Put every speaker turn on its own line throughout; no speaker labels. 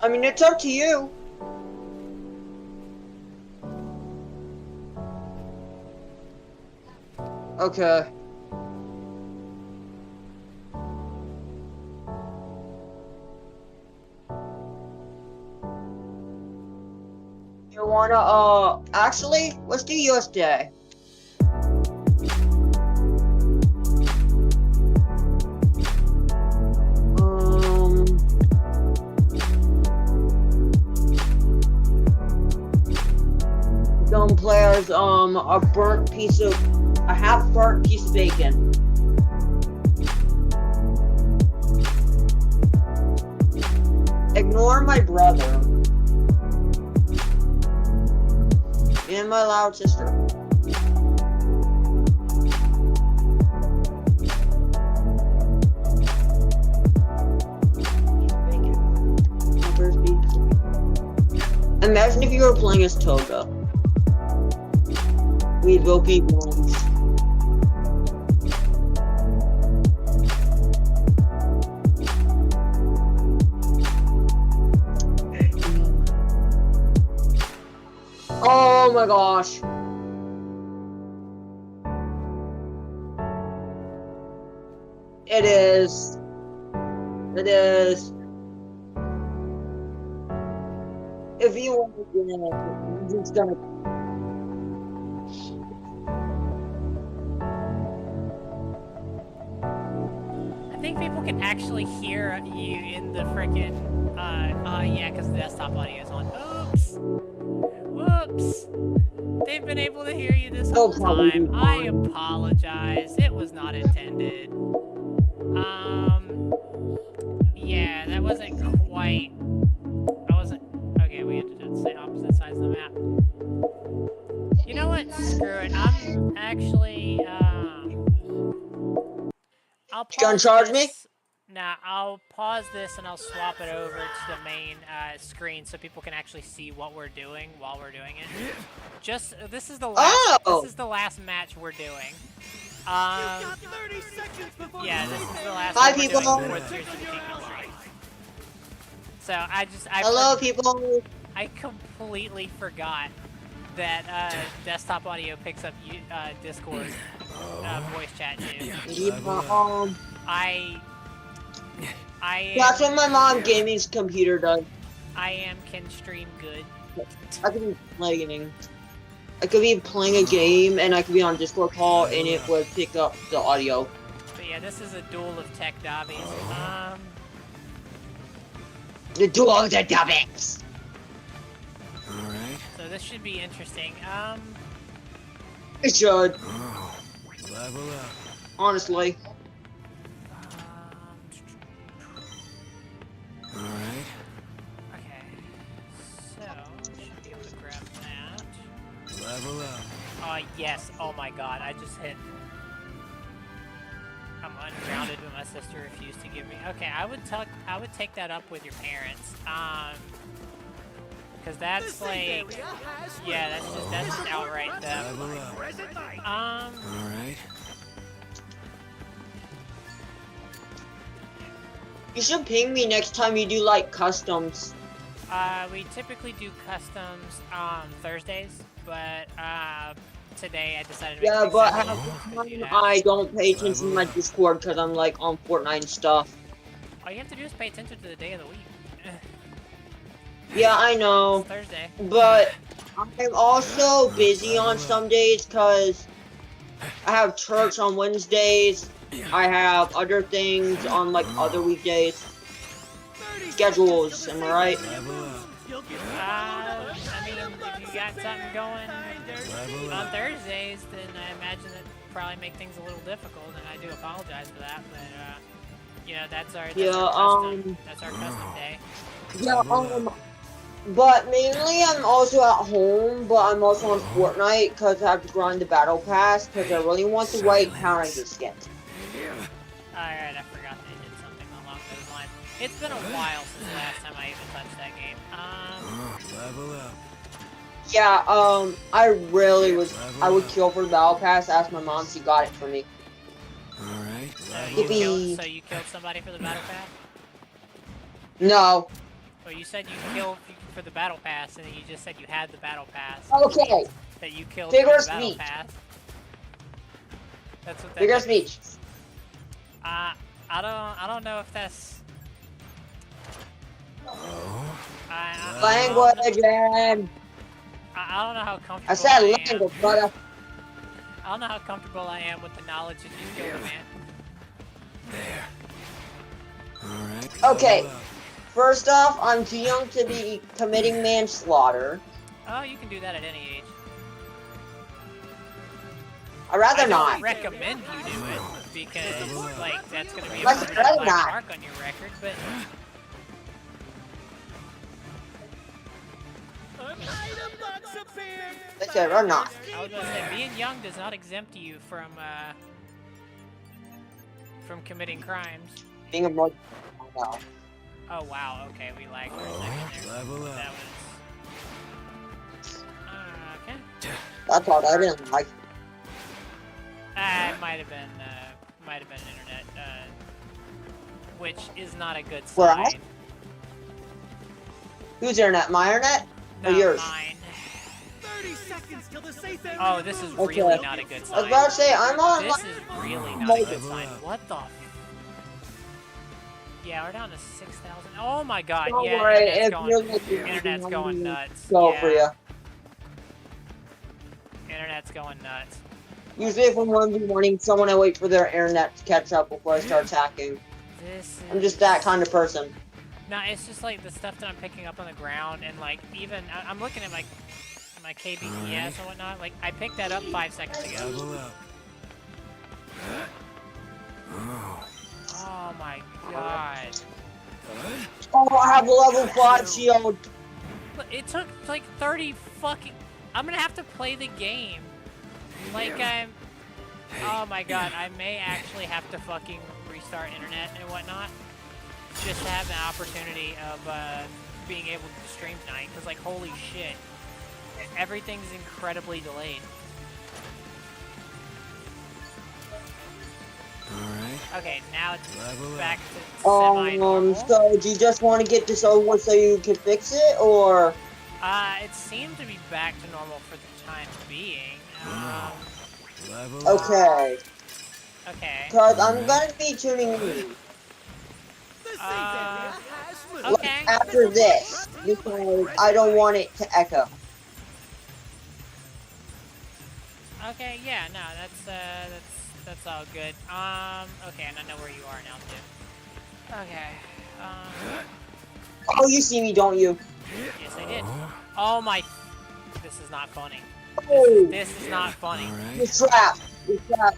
I mean, it's up to you. Okay. You wanna, actually, let's do USDA. Some players, a half burnt piece of bacon. Ignore my brother. And my loud sister. Imagine if you were playing as Toga. We'd both be ones. Oh my gosh. It is. It is. If you want to get it, I'm just gonna.
I think people can actually hear you in the frickin', yeah, because the desktop audio is on. Oops! Whoops! They've been able to hear you this whole time. I apologize. It was not intended. Yeah, that wasn't quite... Okay, we had to do the opposite sides of the map. You know what? Screw it. I'm actually, I'll pause
Gonna charge me?
Nah, I'll pause this and I'll swap it over to the main screen so people can actually see what we're doing while we're doing it. This is the last. This is the last match we're doing. Yeah, this is the last.
Hi,
one
people.
we're doing before Tears of the Kingdom 3. So
Hello, people.
I completely forgot that desktop audio picks up Discord voice chat too.
That's what my mom gaming's computer does.
Can stream good.
I could be playing. I could be playing a game and I could be on Discord call and it would pick up the audio.
But yeah, this is a duel of tech dobbies.
The duel of the dobbies.
Alright.
So this should be interesting.
It should.
Oh, level up.
Honestly.
Alright.
Okay. So, should be able to grab that.
Level up.
Yes. Oh my god, I just hit... I'm ungrounded, but my sister refused to give me... Okay, I would take that up with your parents. Because that's like... Yeah, that's just outright theft.
Level up. Alright.
You should ping me next time you do like customs.
We typically do customs on Thursdays, but today I decided to make
I don't pay attention to my Discord because I'm like on Fortnite and stuff.
All you have to do is pay attention to the day of the week.
Yeah, I know.
It's Thursday.
But I'm also busy on some days because I have church on Wednesdays. I have other things on like other weekdays. Schedules, am I right?
I mean, if you got something going on Thursdays, then I imagine that probably make things a little difficult, and I do apologize for that. But you know, that's our custom day.
Yeah, but mainly I'm also at home, but I'm also on Fortnite because I have to grind the battle pass because I really want the white Power Ranger skin.
Alright, I forgot they did something along those lines. It's been a while since the last time I even touched that game.
Level up.
Yeah, I would kill for the battle pass, ask my mom, she got it for me.
Alright.
So you killed somebody for the battle pass?
No.
Well, you said you killed for the battle pass, and then you just said you had the battle pass.
Okay.
That you killed
Figure
for
of
the battle
speech.
pass. That's what that
Figure of
means.
speech.
I don't know if that's.
Language, Aaron.
I don't know how comfortable
I said
I am.
language, brother.
I don't know how comfortable I am with the knowledge that you killed a man.
There. Alright.
Okay.
level up.
First off, I'm too young to be committing manslaughter.
Oh, you can do that at any age.
I'd rather
I don't
not.
recommend you do it because, like, that's gonna be a
I'd
permanent
rather
black
not.
mark on your record. But
Let's say or not.
I was gonna say, being young does not exempt you from committing crimes.
Being a murderer. No.
Oh wow, okay, we lagged for a second there.
Level up.
That was... okay.
That's all I didn't like.
It might have been internet, which is not a good
Where
sign.
I? Whose internet? My internet? Or
No,
yours?
mine.
30 seconds till the safe area.
Oh, this is
Okay.
really not a good
I was
sign.
about to say, I'm on
This is really not a good sign. What the Yeah, we're down to 6,000. Oh my god,
Don't
yeah,
worry,
internet's
if
going,
you're looking,
internet's going nuts.
go
yeah,
for you.
Internet's going nuts.
Usually if I'm 1v1ing someone, I wait for their internet to catch up before I start attacking. I'm just that kind of person.
No, it's just like the stuff that I'm picking up on the ground, and like even I'm looking at my KBPS and whatnot. Like I picked that up 5 seconds ago.
Level up. Oh.
Oh my god!
Oh, I have a level 5 shield.
It took like 30 fucking. I'm gonna have to play the game. Like I'm. Oh my god! I may actually have to fucking restart internet and whatnot, just to have the opportunity of being able to stream tonight. Cause like holy shit, everything's incredibly delayed.
Alright.
Okay, now it's
Level
back to semi-normal.
So do you just want to get this over with so you can fix it, or?
It seemed to be back to normal for the time being.
Level up.
Okay.
Okay.
Because I'm gonna be tuning in.
The safe area has moved.
Okay.
After this, because I don't want it to echo.
Okay, yeah, no, that's all good. Okay, and I know where you are now too. Okay.
Oh, you see me, don't you?
Yes, I did. Oh my. This is not funny.
Oh,
This is not funny.
you trapped. You trapped.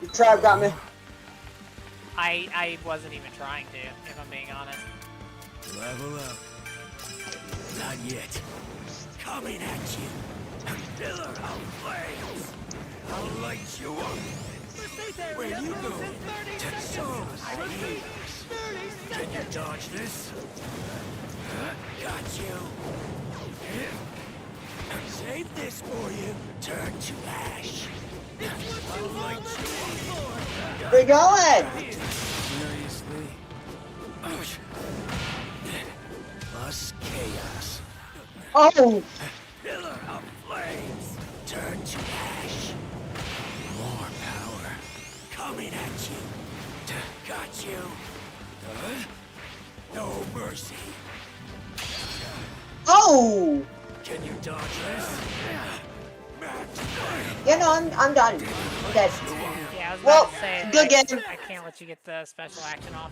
You trap got me.
I wasn't even trying to, if I'm being honest.
Level up. Not yet. Coming at you. Pillar of flames. I'll light you up.
The safe area
Where you
moves
go?
in 30 seconds.
So
I repeat, 30
Can you
seconds.
dodge this? Got you. Save this for you. Turn to ash. I'll light you up.
Where you going?
Seriously? Ouch. Plus chaos.
Oh,
Pillar of flames. Turn to ash. More power. Coming at you. Got you. No mercy.
oh.
Can you dodge this?
Yeah, no, I'm done. I'm dead.
Yeah, I was
Well,
about to say,
good
I
game.
can't let you get the special action off.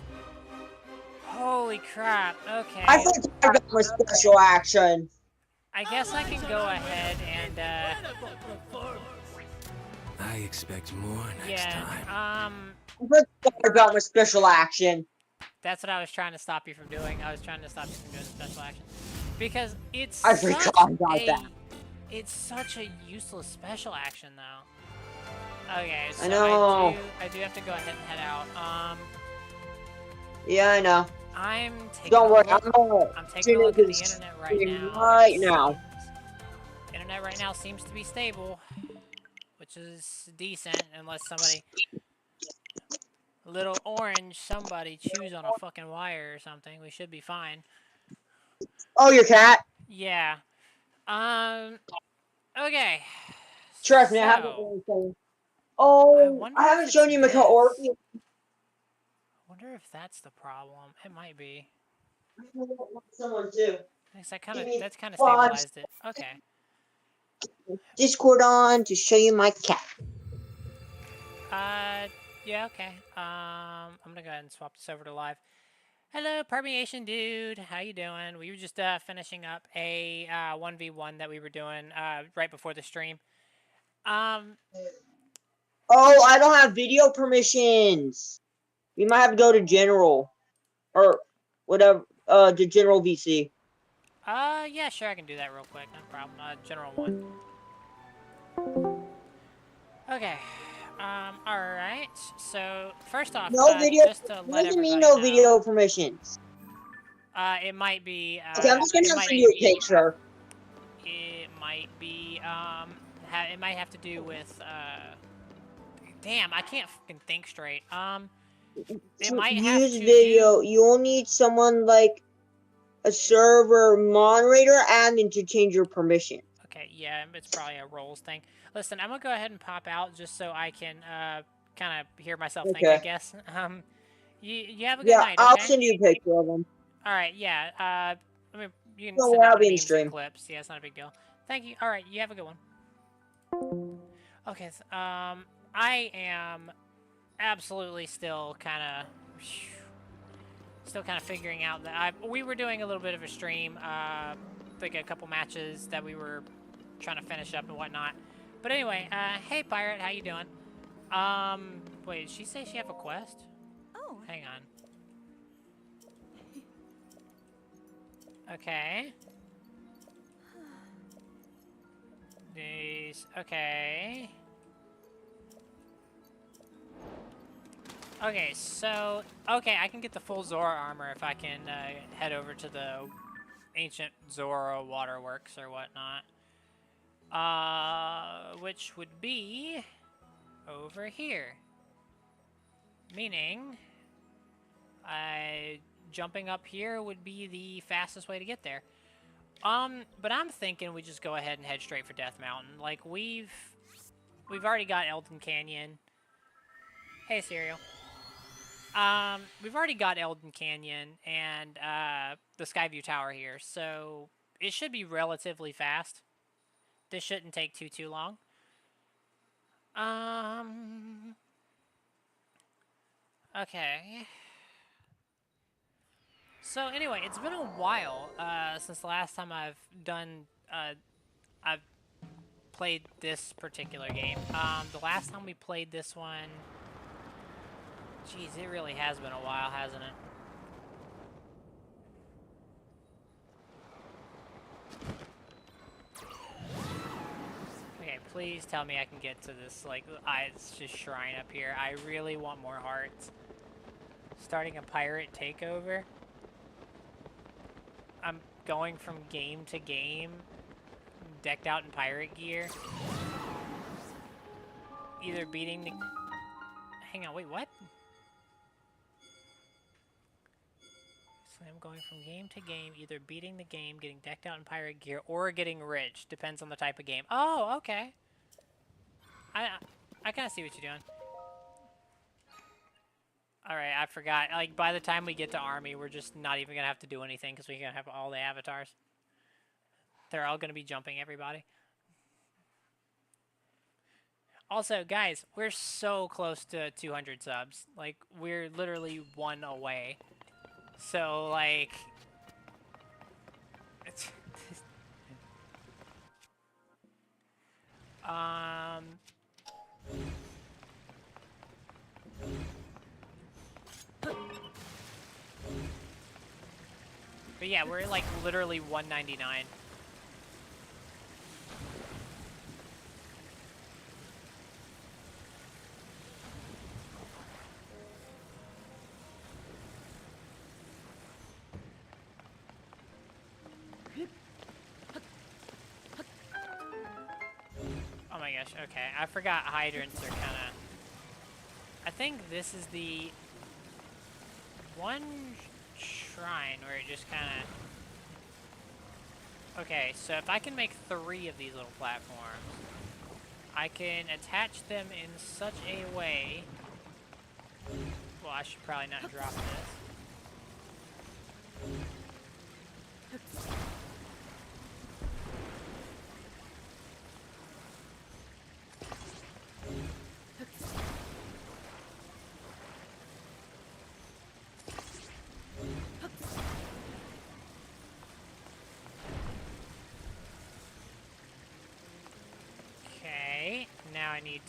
Holy crap, okay.
I forgot I got my special action.
I guess I can go ahead and,
I expect more next
yeah,
time.
I forgot I got my special action.
that's what I was trying to stop you from doing. I was trying to stop you from doing the special action. Because it's
I
such
forgot about
a,
that.
it's such a useless special action, though. Okay, so
I know.
I do have to go ahead and head out.
Yeah, I know.
I'm taking
Don't worry,
a look. I'm taking a look at the
this
internet right
stream
now.
right now.
Internet right now seems to be stable, which is decent, unless somebody. Little orange, somebody chews on a fucking wire or something. We should be fine.
Oh, your cat?
Yeah. Okay.
Trust me, I haven't
So,
done anything.
I
Oh,
wonder
I
if
haven't
it's
shown you my cat
this.
Orpheus.
I wonder if that's the problem. It might be.
Someone too.
Because
Give me
that's kind of
5
stabilized it. Okay.
Discord on to show you my cat.
Yeah, okay. I'm gonna go ahead and swap this over to live. Hello, Permeation Dude. How you doing? We were just finishing up a 1v1 that we were doing right before the stream.
Oh, I don't have video permissions. We might have to go to general or whatever. To general VC.
Yeah, sure, I can do that real quick. No problem. General 1. Okay. Alright. So, first off,
No video.
just to
What
let
does it mean?
everybody
No
know,
video permissions.
it might be,
Okay, I'm just gonna
it
send
might
you a picture.
It might be, it might have to do with, damn, I can't fucking think straight. It
To
might have
use
to
video,
do...
you'll need someone like a server moderator admin to change your permission.
Okay, yeah, it's probably a roles thing. Listen, I'm gonna go ahead and pop out just so I can, kind of hear myself think, I
Okay.
guess. You have a good
Yeah,
night,
I'll
okay?
send you a picture of them.
Alright, yeah, I mean, you can
Don't
send
worry, I'll
out
be in
memes and
stream.
clips. Yeah, it's not a big deal. Thank you. Alright, you have a good one. Okay, I am absolutely still kind of figuring out that we were doing a little bit of a stream, like a couple matches that we were trying to finish up and whatnot. But anyway, hey Pirate, how you doing? Wait, did she say she have a quest?
Oh.
Hang on. Okay. These, okay. Okay, so, okay, I can get the full Zora armor if I can head over to the ancient Zora waterworks or whatnot. Which would be over here. Meaning, jumping up here would be the fastest way to get there. But I'm thinking we just go ahead and head straight for Death Mountain. Like, we've already got Elden Canyon. Hey, Serial. We've already got Elden Canyon and, the Skyview Tower here, so it should be relatively fast. This shouldn't take too long. Okay. So anyway, it's been a while, since the last time I've played this particular game. The last time we played this one, geez, it really has been a while, hasn't it? Okay, please tell me I can get to this, like, it's just shrine up here. I really want more hearts. Starting a pirate takeover. I'm going from game to game, decked out in pirate gear. Either beating the... Hang on, wait, what? So I'm going from game to game, either beating the game, getting decked out in pirate gear, or getting rich. Depends on the type of game. Oh, okay. I kind of see what you're doing. Alright, I forgot. Like, by the time we get to Army, we're just not even gonna have to do anything, because we're gonna have all the avatars. They're all gonna be jumping everybody. Also, guys, we're so close to 200 subs. Like, we're literally 1 away. So, like... It's... But yeah, we're like literally 199. Oh my gosh, okay. I forgot hydrants are kind of... I think this is the one shrine where it just kind of... Okay, so if I can make 3 of these little platforms, I can attach them in such a way... Well, I should probably not drop this. Okay, now I need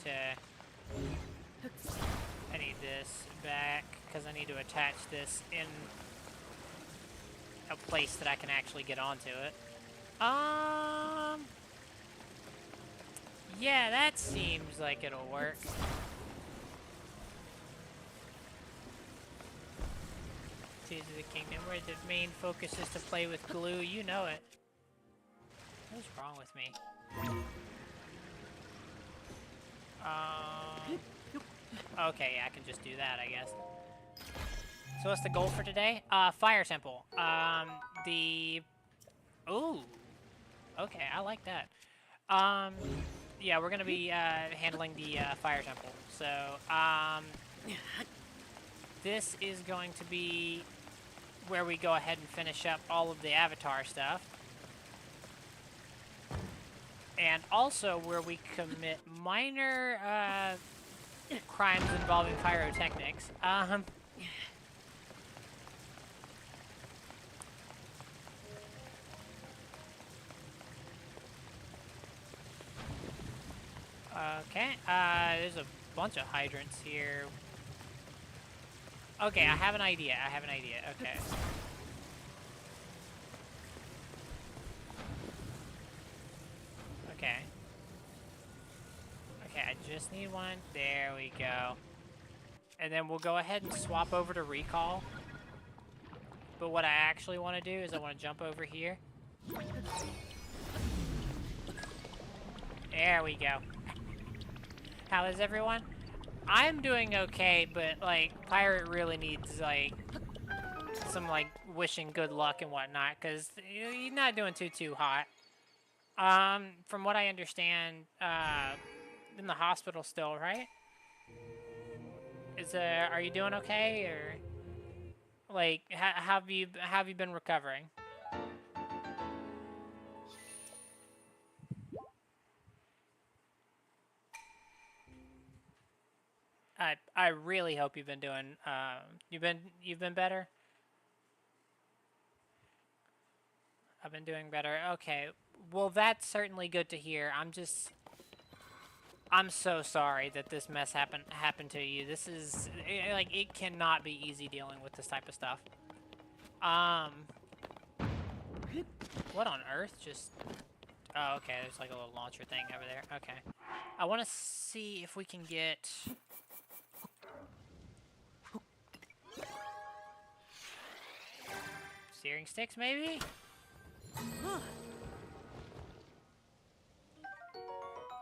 this back because I need to attach this in a place that I can actually get onto it. Yeah, that seems like it'll work. Tears of the Kingdom, where the main focus is to play with glue, you know it. What's wrong with me? Okay, yeah, I can just do that, I guess. So what's the goal for today? Fire temple. Ooh. Okay, I like that. Yeah, we're gonna be, handling the, fire temple. So, this is going to be where we go ahead and finish up all of the Avatar stuff. And also where we commit minor, crimes involving pyrotechnics. Okay, there's a bunch of hydrants here. Okay, I have an idea, okay. Okay. Okay, I just need one. There we go. And then we'll go ahead and swap over to recall. But what I actually want to do is I want to jump over here. There we go. How is everyone? I'm doing okay, but, like, Pirate really needs, like, some, like, wishing good luck and whatnot, because he's not doing too hot. From what I understand, in the hospital still, right? Are you doing okay, or, like, have you been recovering? I really hope you've been doing, you've been better? I've been doing better. Okay. Well, that's certainly good to hear. I'm so sorry that this mess happened to you. This is, like, it cannot be easy dealing with this type of stuff. What on earth just... Oh, okay, there's like a little launcher thing over there. Okay. I want to see if we can get... steering sticks, maybe?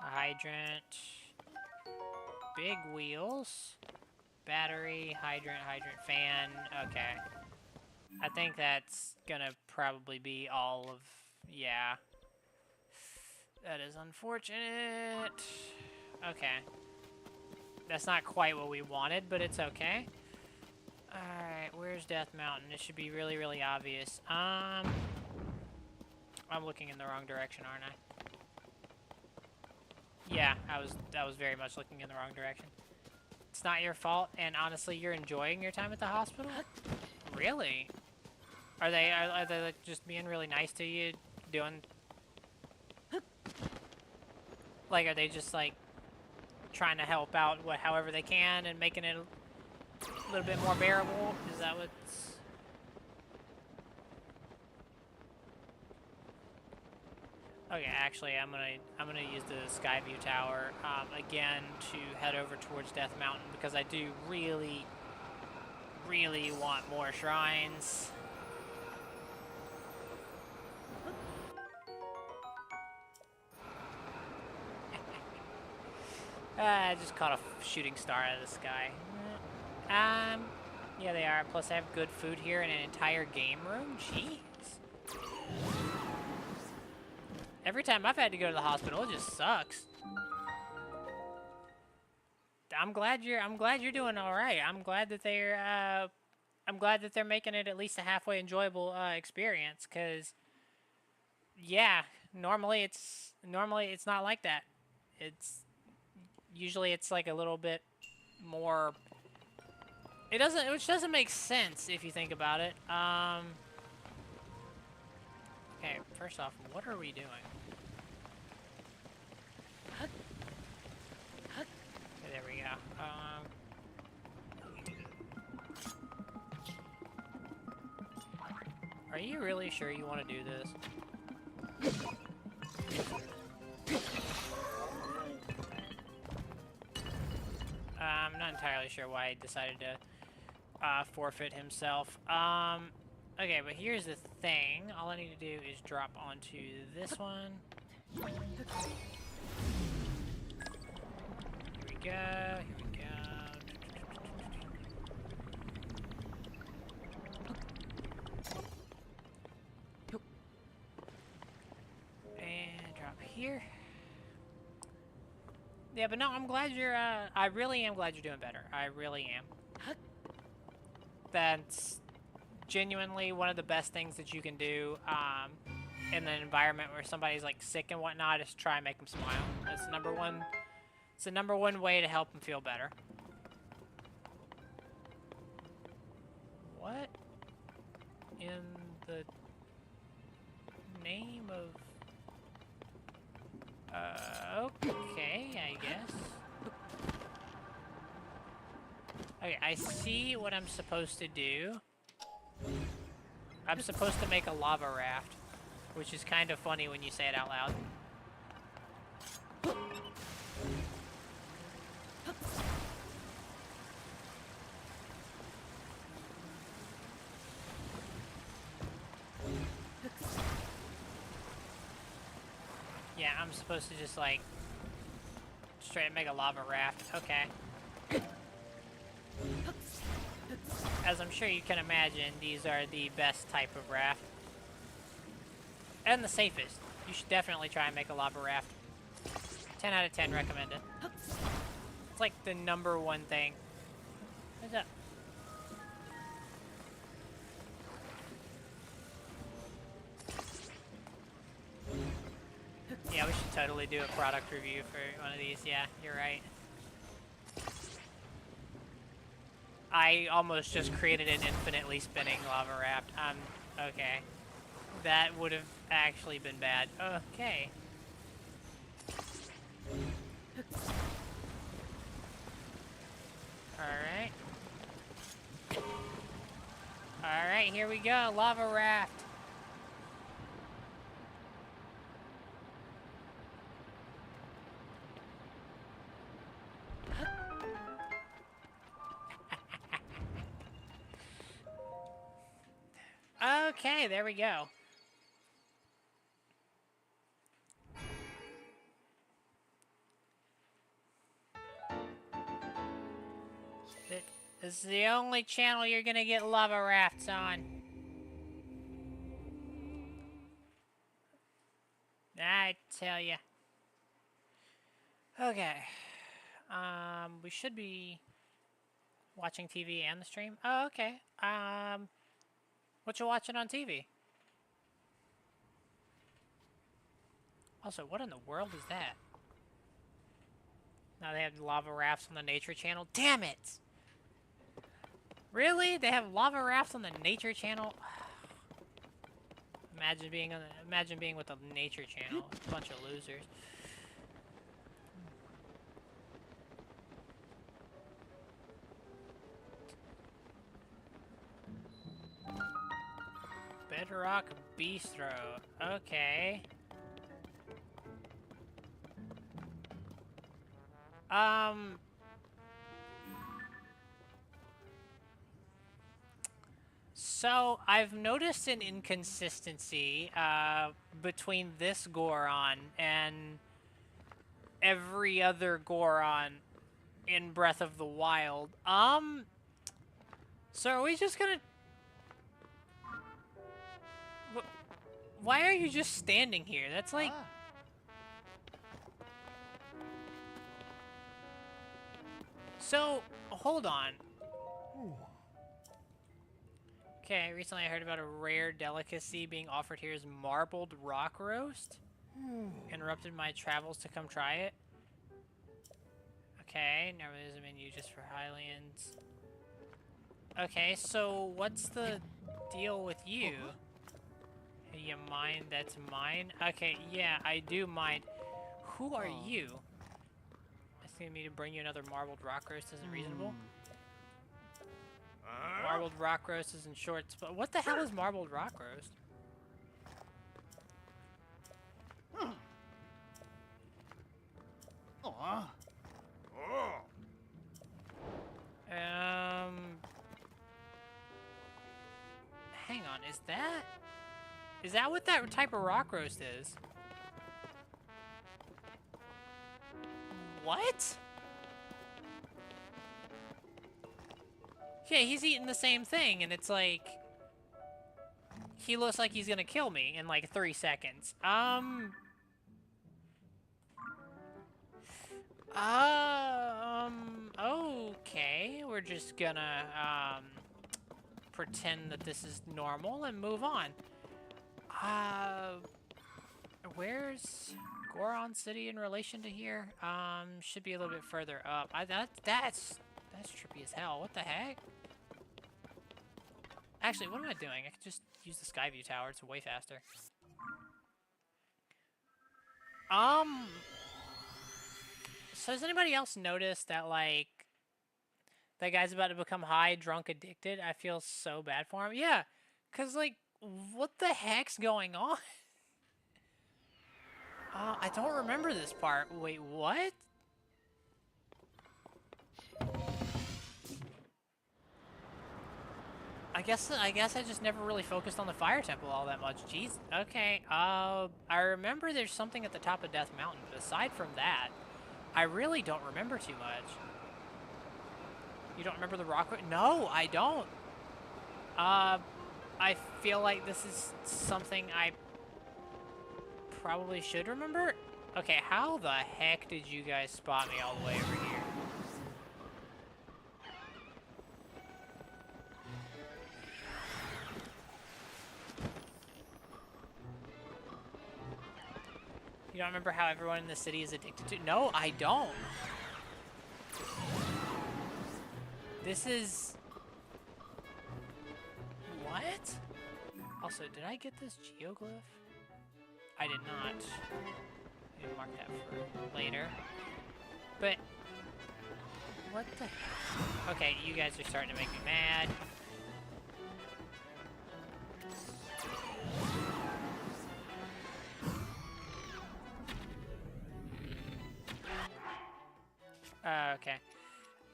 A hydrant. Big wheels. Battery, hydrant, fan. Okay. I think that's gonna probably be all of... Yeah. That is unfortunate. Okay. That's not quite what we wanted, but it's okay. Alright, where's Death Mountain? It should be really, really obvious. I'm looking in the wrong direction, aren't I? Yeah, I was very much looking in the wrong direction. It's not your fault, and honestly, you're enjoying your time at the hospital? Really? Are they like, just being really nice to you? Doing... Like, are they just, like, trying to help out however they can and making it a little bit more bearable? Is that what's... Okay, actually, I'm gonna use the Skyview Tower again to head over towards Death Mountain because I do really, really want more shrines. I just caught a shooting star out of the sky. Yeah, they are. Plus, I have good food here and an entire game room. Jeez. Every time I've had to go to the hospital, it just sucks. I'm glad you're doing all right. I'm glad that they're making it at least a halfway enjoyable experience. Cause yeah, normally it's not like that. Usually it's like a little bit more. Which doesn't make sense if you think about it. Okay, first off, what are we doing? Okay, there we go. Are you really sure you want to do this? I'm not entirely sure why he decided to forfeit himself. Okay, but here's the thing. All I need to do is drop onto this one. Here we go. Here we go. And drop here. Yeah, but no, I'm glad you're, I really am glad you're doing better. I really am. That's genuinely one of the best things that you can do, in an environment where somebody's, like, sick and whatnot, is try and make them smile. That's it's the number one way to help them feel better. What in the name of... okay, I guess. Okay, I see what I'm supposed to do. I'm supposed to make a lava raft, which is kind of funny when you say it out loud. Yeah, I'm supposed to just, like, straight up make a lava raft. Okay. As I'm sure you can imagine, these are the best type of raft. And the safest. You should definitely try and make a lava raft. 10 out of 10 recommended. It's like the number one thing. What's up? Yeah, we should totally do a product review for one of these. Yeah, you're right. I almost just created an infinitely spinning lava raft. Okay. That would have actually been bad. Okay. Alright. Alright, here we go. Lava raft. Okay, there we go. This is the only channel you're gonna get lava rafts on. I tell ya. Okay. We should be watching TV and the stream. Oh, okay. What you watching on TV? Also, what in the world is that? Now they have lava rafts on the Nature Channel. Damn it! Really? They have lava rafts on the Nature Channel? Imagine being with the Nature Channel. A bunch of losers. Bedrock Bistro. Okay. So, I've noticed an inconsistency, between this Goron every other Goron in Breath of the Wild. So are we just gonna... Why are you just standing here? That's like... So, hold on. Okay, recently I heard about a rare delicacy being offered here is marbled rock roast. Interrupted my travels to come try it. Okay, never there's a menu just for Highlands. Okay, so what's the deal with you? You mind that's mine? Okay, yeah, I do mind. Who are you? Asking me to bring you another marbled rock roast isn't reasonable? Marbled rock roast is in shorts, but what the hell is marbled rock roast? Hang on, is that what that type of rock roast is? What? Yeah, he's eating the same thing, and it's like... He looks like he's gonna kill me in like 3 seconds. Okay. We're just gonna, pretend that this is normal and move on. Where's Goron City in relation to here? Should be a little bit further up. That's trippy as hell. What the heck? Actually, what am I doing? I could just use the Skyview Tower. It's way faster. So has anybody else noticed that, like, that guy's about to become high, drunk, addicted? I feel so bad for him. Yeah, because, like, what the heck's going on? I don't remember this part. Wait, what? I guess I just never really focused on the fire temple all that much. Jeez. Okay. I remember there's something at the top of Death Mountain, but aside from that, I really don't remember too much. You don't remember the rock? No, I don't. I feel like this is something I probably should remember. Okay, how the heck did you guys spot me all the way over here? You don't remember how everyone in the city is addicted to? No, I don't. This is... What? Also, did I get this geoglyph? I did not. I need to mark that for later. But... What the... Okay, you guys are starting to make me mad. Okay.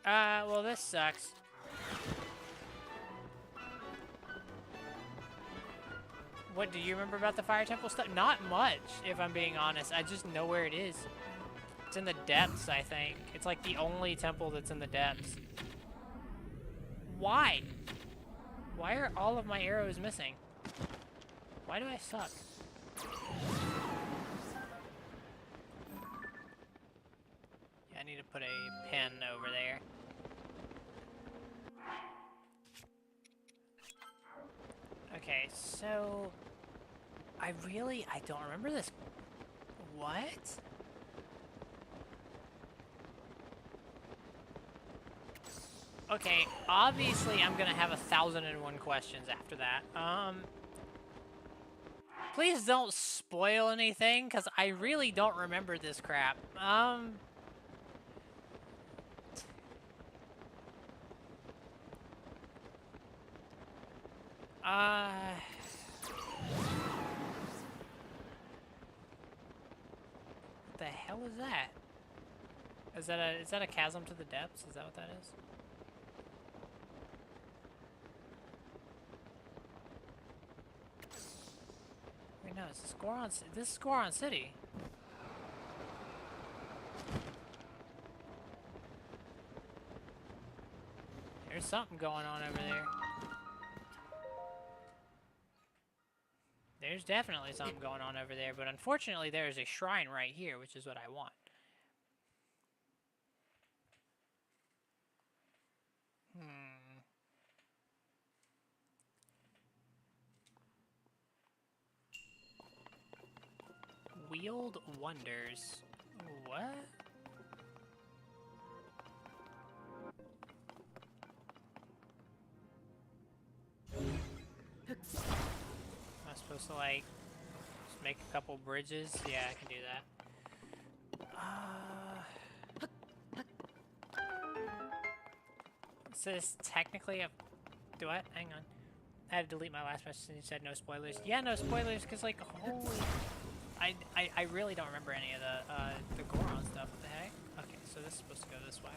Well, this sucks. What, do you remember about the Fire Temple stuff? Not much, if I'm being honest. I just know where it is. It's in the depths, I think. It's like the only temple that's in the depths. Why? Why are all of my arrows missing? Why do I suck? I need to put a pin over there. Okay, so... I don't remember this. What? Okay, obviously I'm gonna have 1,001 questions after that. Please don't spoil anything, because I really don't remember this crap. What the hell is that? Is that a chasm to the depths? Is that what that is? Wait, no, this is Goron City. There's something going on over there. There's definitely something going on over there, but unfortunately there is a shrine right here, which is what I want. Wheeled Wonders. What? Am I supposed to, like, just make a couple bridges? Yeah, I can do that. It says technically a... Do what? Hang on. I had to delete my last message and it said no spoilers. Yeah, no spoilers, because, like, holy... I really don't remember any of the Goron stuff. What the heck? Okay, so this is supposed to go this way.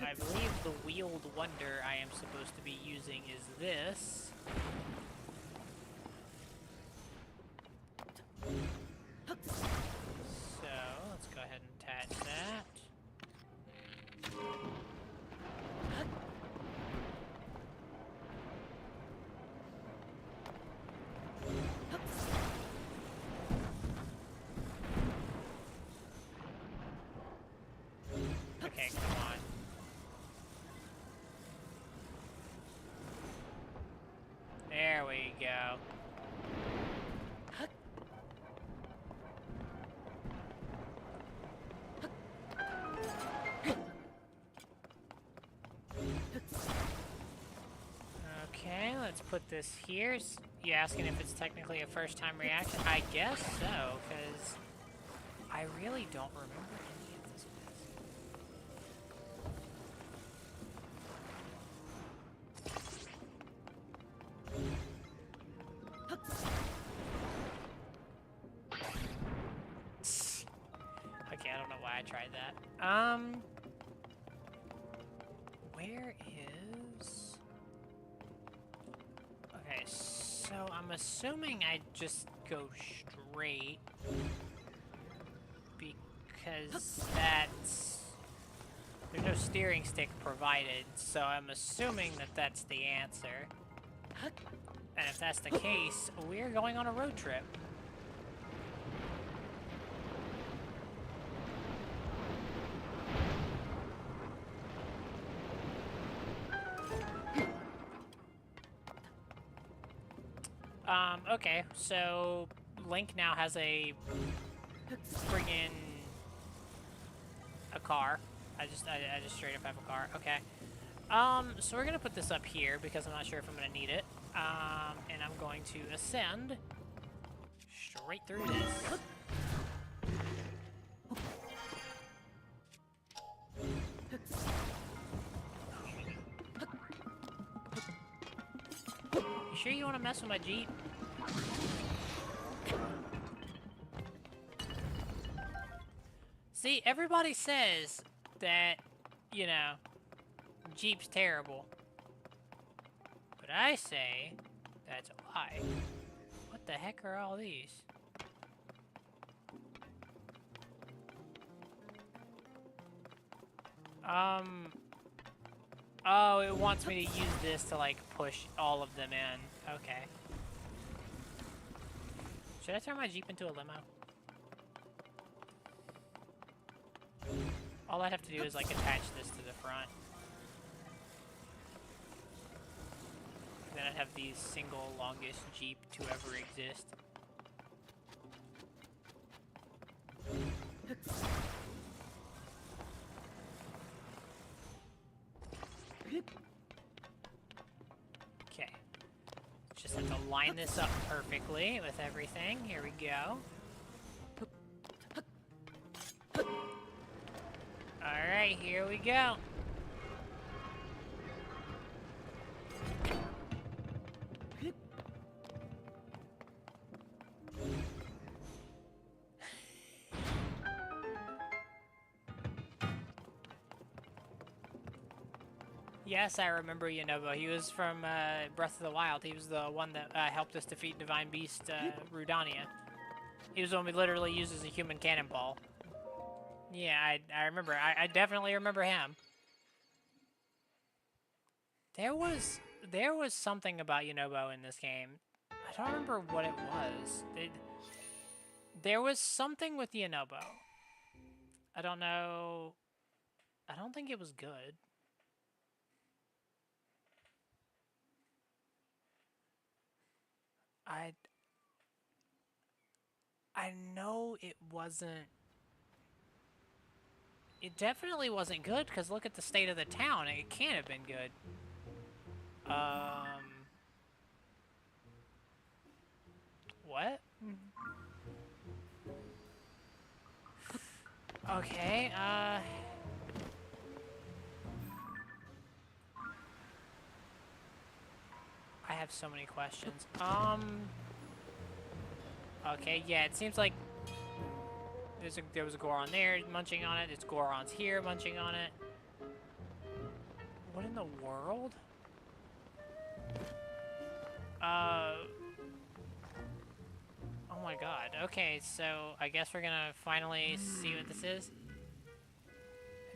I believe the Wheeled Wonder I am supposed to be using is this. So, let's go ahead and attach that. Okay, come on. There we go. Okay, let's put this here. You asking if it's technically a first-time reaction? I guess so, because I really don't remember any of this mess. Okay, I don't know why I tried that. Where is... Okay, so I'm assuming I just go straight because that's... There's no steering stick provided, so I'm assuming that that's the answer. And if that's the case, we're going on a road trip. Okay, so Link now has a friggin' a car. I just straight up have a car. Okay. So we're gonna put this up here because I'm not sure if I'm gonna need it. And I'm going to ascend straight through this. You sure you want to mess with my Jeep? See, everybody says that, you know, Jeep's terrible. But I say that's a lie. What the heck are all these? Oh, it wants me to use this to, like, push all of them in. Okay. Should I turn my Jeep into a limo? All I'd have to do is, like, attach this to the front. Then I'd have the single longest Jeep to ever exist. Okay. Just have to line this up perfectly with everything. Here we go. Alright, here we go. Yes, I remember Yunobo. He was from Breath of the Wild. He was the one that helped us defeat Divine Beast Rudania. He was the one we literally used as a human cannonball. Yeah, I remember. I definitely remember him. There was something about Yunobo in this game. I don't remember what it was. There was something with Yunobo. I don't know. I don't think it was good. I know it wasn't. It definitely wasn't good, because look at the state of the town. It can't have been good. What? Okay, I have so many questions. Okay, yeah, it seems like there was a Goron there munching on it. There's Gorons here munching on it. What in the world? Oh my god. Okay, so I guess we're gonna finally see what this is.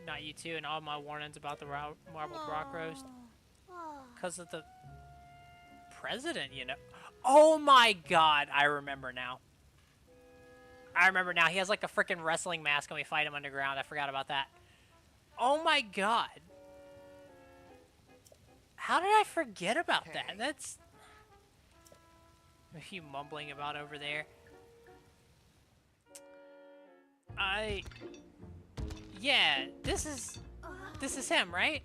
Not you two and all my warnings about the marbled rock roast. Because of the president, you know. Oh my god, I remember now. I remember now. He has like a freaking wrestling mask and we fight him underground. I forgot about that. Oh my god. How did I forget about that? That's... What are you mumbling about over there? Yeah, this is him, right?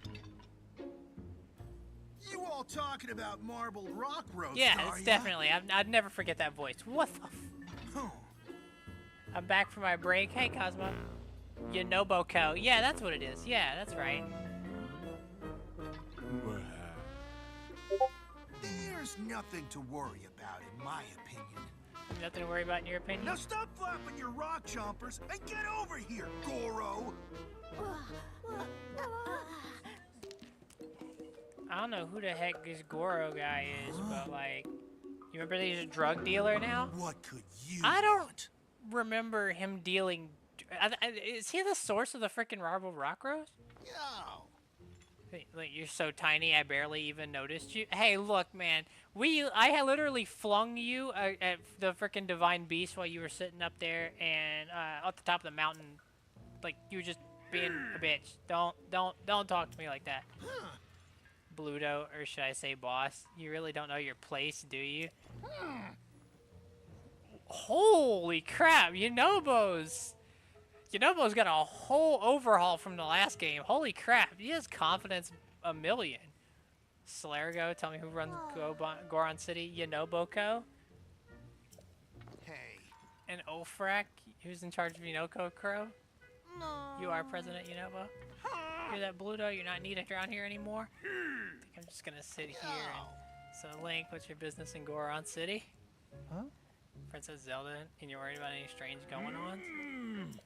You all talking about marbled rock roast,
Yeah,
are
it's
ya?
definitely. I'd never forget that voice. What the f...
Huh.
I'm back from my break. Hey, Cosmo. Yonoboko. Yeah, that's what it is. Yeah, that's right.
There's nothing to worry about, in my opinion.
Nothing to worry about in your opinion?
Now stop flapping your rock chompers and get over here, Goro!
I don't know who the heck this Goro guy is, but like, you remember that he's a drug dealer now?
What could you
I don't
want?
remember him dealing. Is he the source of the freaking marbled rock roast?
Yo!
Like, you're so tiny, I barely even noticed you. Hey, look, man. I literally flung you at the freaking divine beast while you were sitting up there and up the top of the mountain, like you were just being a bitch. Don't talk to me like that, Bluto, or should I say boss? You really don't know your place, do you? Holy crap! Yunobo's got a whole overhaul from the last game. Holy crap, he has confidence a million. Celergo, tell me who runs Goron City. Yonoboko.
Hey.
And Ofrak, who's in charge of Yonoko Crow. You are President Yonobo. You're that Bluto, you're not needed around here anymore. I think I'm just gonna sit here and... So Link, what's your business in Goron City?
Huh?
Princess Zelda, and you're worried about any strange going-ons?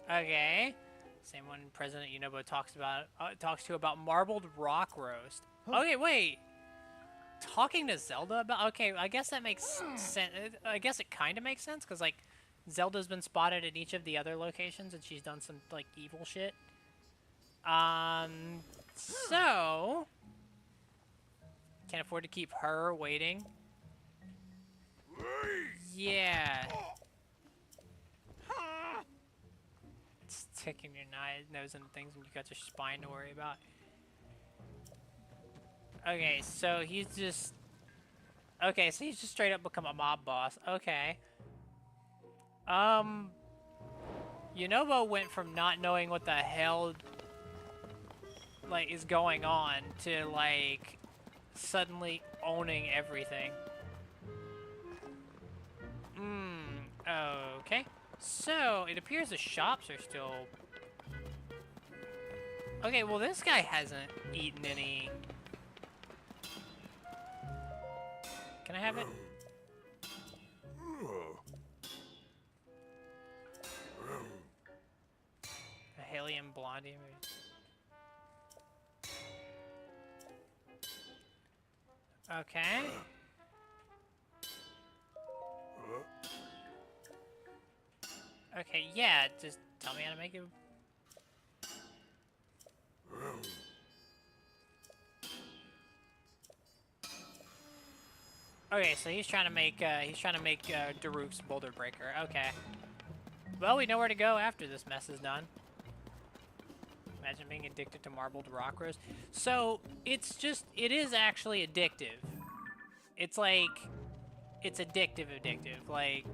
Okay. Same one President Yunobo talks to about marbled rock roast.
Huh.
Okay, wait. Talking to Zelda about... Okay, I guess that makes sense. I guess it kind of makes sense, because, like, Zelda's been spotted at each of the other locations, and she's done some, like, evil shit. So... Can't afford to keep her waiting. Yeah. Sticking your nose into things when you got your spine to worry about. Okay, so he's just... Okay, so he's just straight up become a mob boss. Okay. Yunobo went from not knowing what the hell, like, is going on to, like, suddenly owning everything. Okay. So, it appears the shops are still... Okay, well, this guy hasn't eaten any... Can I have it? A Helium Blondie. Okay. Okay, yeah, just tell me how to make it. Okay, so he's trying to make Daruk's boulder breaker. Okay. Well, we know where to go after this mess is done. Imagine being addicted to marbled rock rose. So it is actually addictive. It's like, it's addictive. Like,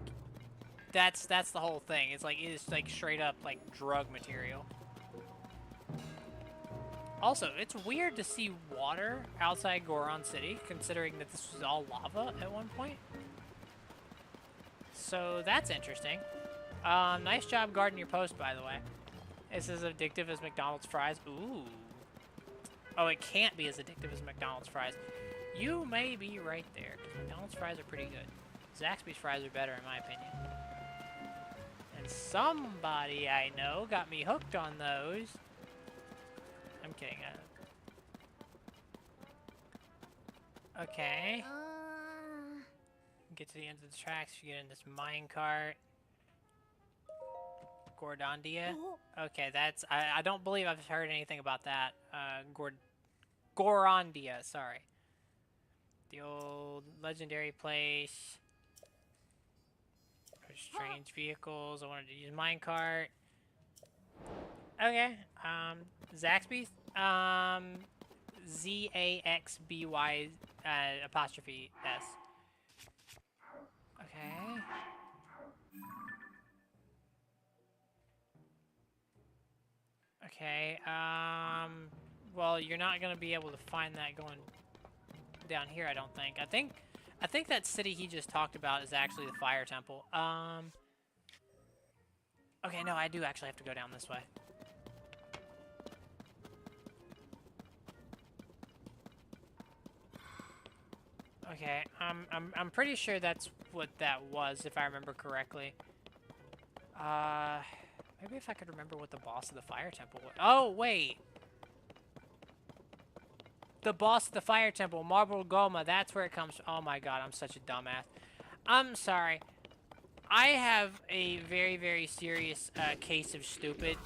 that's the whole thing. It's like straight up like drug material. Also, it's weird to see water outside Goron City, considering that this was all lava at one point. So that's interesting. Nice job guarding your post, by the way. It's as addictive as McDonald's fries. Ooh. Oh, it can't be as addictive as McDonald's fries. You may be right there, because McDonald's fries are pretty good. Zaxby's fries are better, in my opinion. And somebody I know got me hooked on those. I'm kidding. Okay. Get to the end of the tracks. You get in this mine cart. Gordondia. Okay, that's... I don't believe I've heard anything about that. Gorondia, sorry. The old legendary place. Strange vehicles. I wanted to use minecart. Okay. Zaxby. Z-A-X-B-Y apostrophe S. Okay. Okay, well, you're not gonna be able to find that going down here, I don't think. I think that city he just talked about is actually the Fire Temple. Okay, no, I do actually have to go down this way. Okay, I'm pretty sure that's what that was, if I remember correctly. Maybe if I could remember what the boss of the Fire Temple was. Oh, wait! The boss of the Fire Temple, Marble Goma, that's where it comes from. Oh my god, I'm such a dumbass. I'm sorry. I have a very, very serious case of stupid.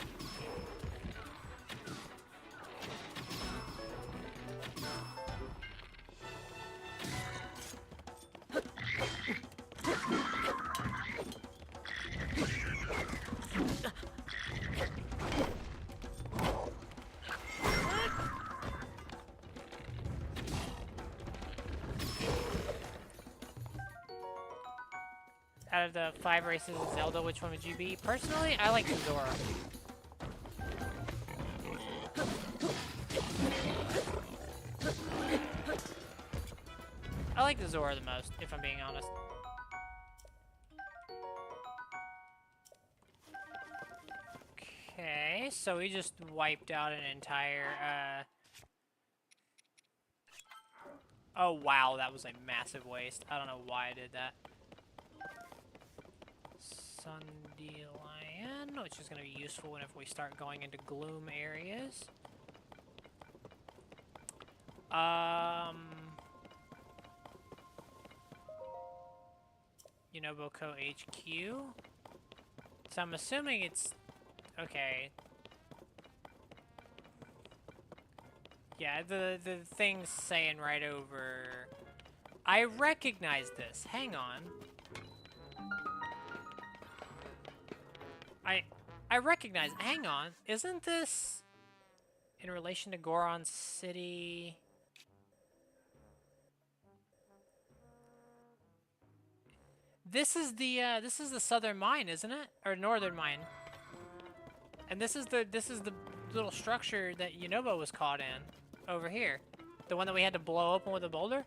Out of the 5 races of Zelda, which one would you be? Personally, I like Zora. I like the Zora the most, if I'm being honest. Okay, so we just wiped out an entire, Oh, wow, that was a massive waste. I don't know why I did that. Sundeelion, which is going to be useful whenever we start going into gloom areas. Unoboko HQ. So I'm assuming it's... Okay. Yeah, the thing's saying right over... I recognize this. Hang on. I recognize... Hang on. Isn't this in relation to Goron City? This is the southern mine, isn't it? Or northern mine. And this is the little structure that Yunobo was caught in over here. The one that we had to blow open with a boulder?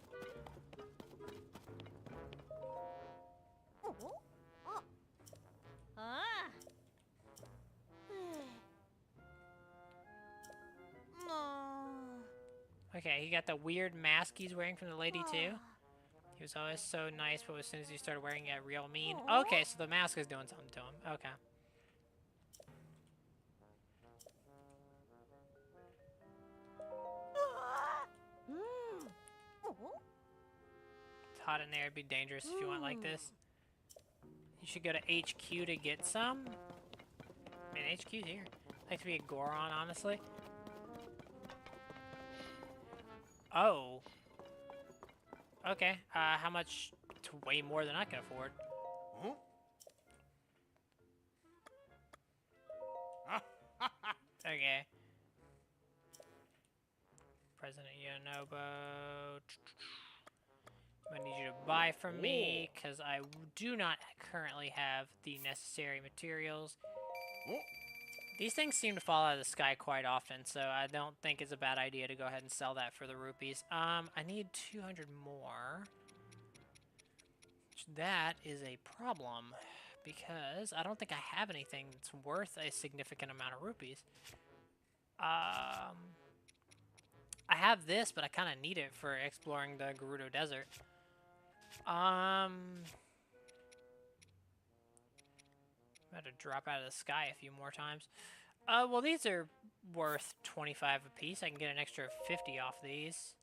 Okay, he got the weird mask he's wearing from the lady too. He was always so nice, but as soon as he started wearing it, real mean. Okay, so the mask is doing something to him. Okay. It's hot in there. It'd be dangerous if you went like this. You should go to HQ to get some. Man, HQ's here. I'd like to be a Goron, honestly. Oh. Okay. How much? It's way more than I can afford.
Huh?
Okay. President Yonobo. I need you to buy from me, because I do not currently have the necessary materials. These things seem to fall out of the sky quite often, so I don't think it's a bad idea to go ahead and sell that for the rupees. I need 200 more. That is a problem, because I don't think I have anything that's worth a significant amount of rupees. I have this, but I kind of need it for exploring the Gerudo Desert. I'm about to drop out of the sky a few more times. Well, these are worth 25 apiece. I can get an extra 50 off these.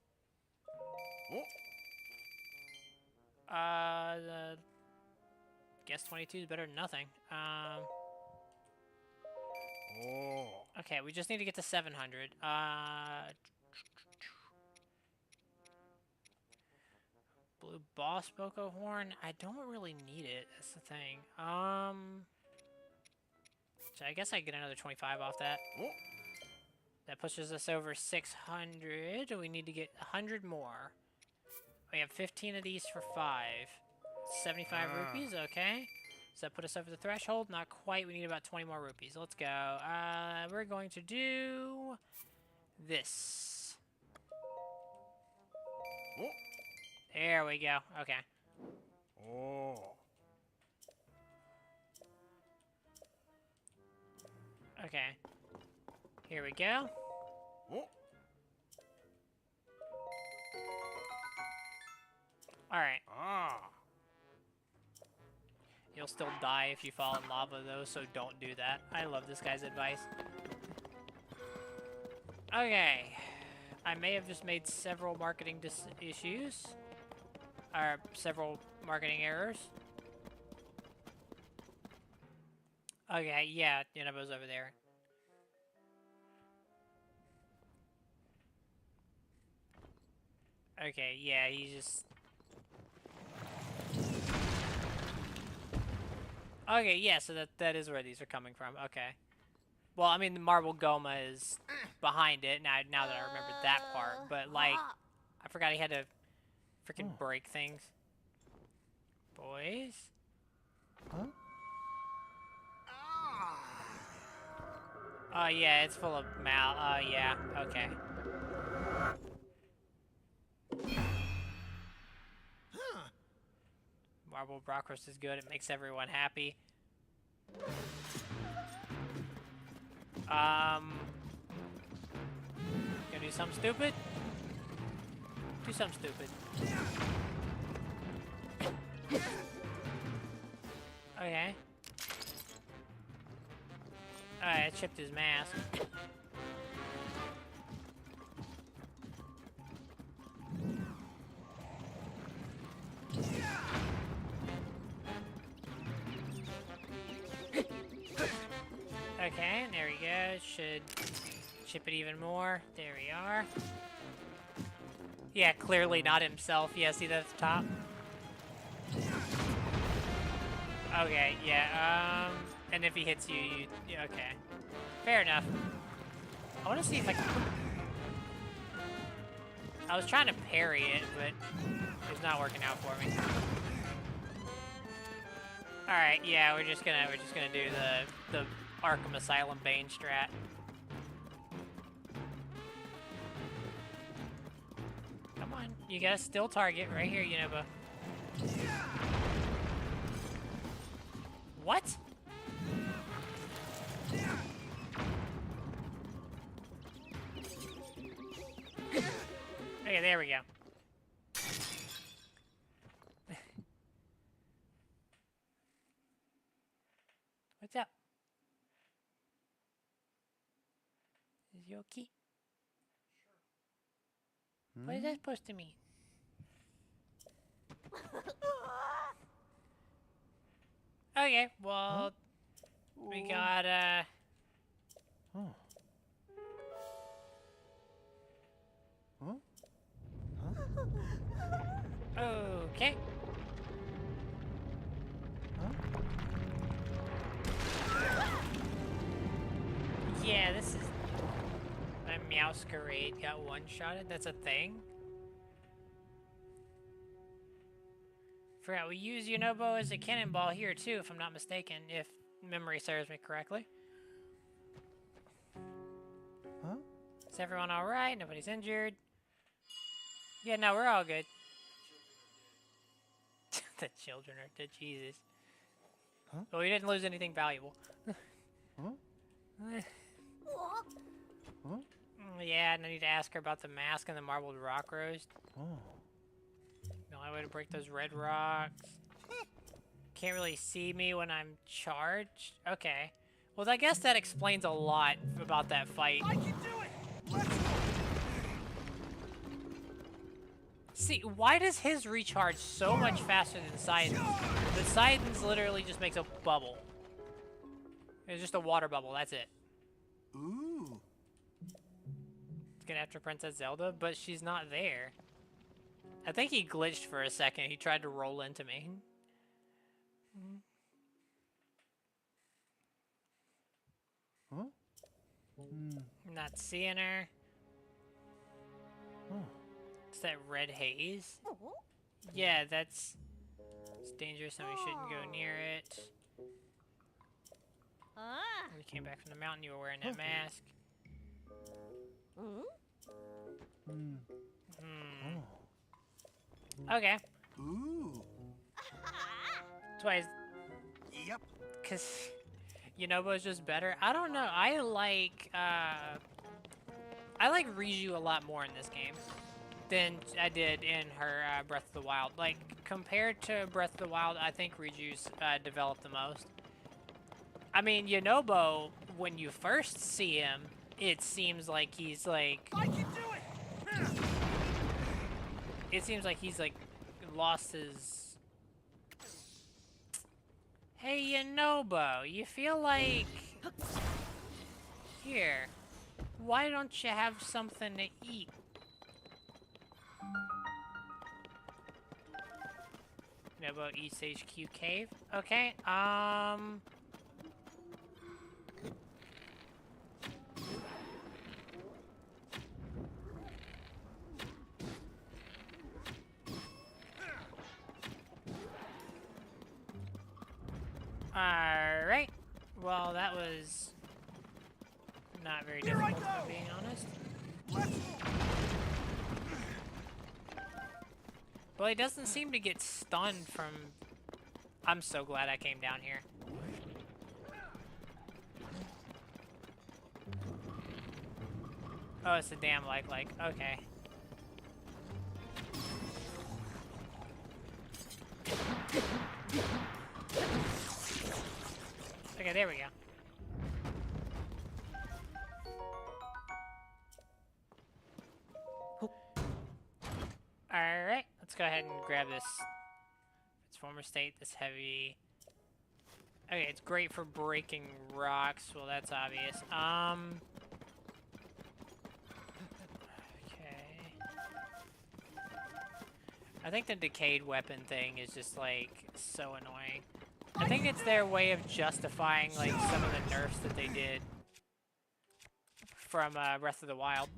Guess 22 is better than nothing. Okay, we just need to get to 700. Blue Boss Boko Horn. I don't really need it. That's the thing. So I guess I get another 25 off that. That pushes us over 600. We need to get 100 more. We have 15 of these for 5. 75 rupees, okay. Does that put us over the threshold? Not quite. We need about 20 more rupees. Let's go. We're going to do this. There we go. Okay. Okay. Here we go. Alright. You'll still die if you fall in lava, though, so don't do that. I love this guy's advice. Okay. I may have just made several marketing issues. Or several marketing errors. Okay, yeah, Yonobo's over there. Okay, yeah, he's just... Okay, yeah, so that is where these are coming from. Okay. Well, I mean, the Marble Goma is behind it, now that I remember that part. But, like, I forgot he had to freaking break things. Boys?
Huh?
Oh, yeah, it's full of Oh, yeah, okay. Marble Brockrust is good. It makes everyone happy. Gonna do something stupid? Do something stupid. Okay. Alright, I chipped his mask. Okay, there we go. Should chip it even more. There we are. Yeah, clearly not himself. Yeah, see that at the top? Okay, yeah, and if he hits you, yeah, okay. Fair enough. I want to see if I can... I was trying to parry it, but it's not working out for me. Alright, yeah, we're just gonna do the Arkham Asylum Bane strat. Come on, you gotta still target right here, Yonobo. What? Okay, there we go. What's up? Is you okay? What is that supposed to mean? Okay, well, we got,
Oh. Huh?
okay.
Huh?
Yeah, this is... My Meowscarade got one-shotted? That's a thing? Forgot, we use Yunobo as a cannonball here, too, if I'm not mistaken, if memory serves me correctly.
Huh?
Is everyone alright? Nobody's injured? Yeah, no, we're all good. The children are dead, Jesus.
Huh?
Well, we didn't lose anything valuable.
Huh? Huh?
Yeah, and I need to ask her about the mask and the marbled rock roast.
Oh.
The only way to break those red rocks. Can't really see me when I'm charged? Okay. Well, I guess that explains a lot about that fight.
I can do it! Let's go!
See, why does his recharge so much faster than Sidon's? The Sidon's literally just makes a bubble. It's just a water bubble, that's it.
Ooh.
It's gonna after Princess Zelda, but she's not there. I think he glitched for a second. He tried to roll into me.
Huh?
Not seeing her.
Oh.
It's that red haze. Yeah, it's dangerous and we shouldn't go near it. When you came back from the mountain, you were wearing that mask. Okay.
Ooh.
That's why,
Yep.
because Yunobo's just better. I don't know. I like Riju a lot more in this game than I did in her Breath of the Wild. Like, compared to Breath of the Wild, I think Riju's developed the most. I mean, Yunobo, when you first see him, it seems like he's like...
I can do it!
It seems like he's like lost his... Hey, Yunobo, you feel like... Here, why don't you have something to eat? Yunobo East HQ Cave? Okay, Alright. Well, that was not very difficult, if I'm being honest. Well, he doesn't seem to get stunned from... I'm so glad I came down here. Oh, it's a damn like. Okay. Okay, there we go. Alright, let's go ahead and grab this. Its former state, this heavy... Okay, it's great for breaking rocks. Well, that's obvious. Okay. I think the decayed weapon thing is just, like, so annoying. I think it's their way of justifying, like, some of the nerfs that they did from Breath of the Wild.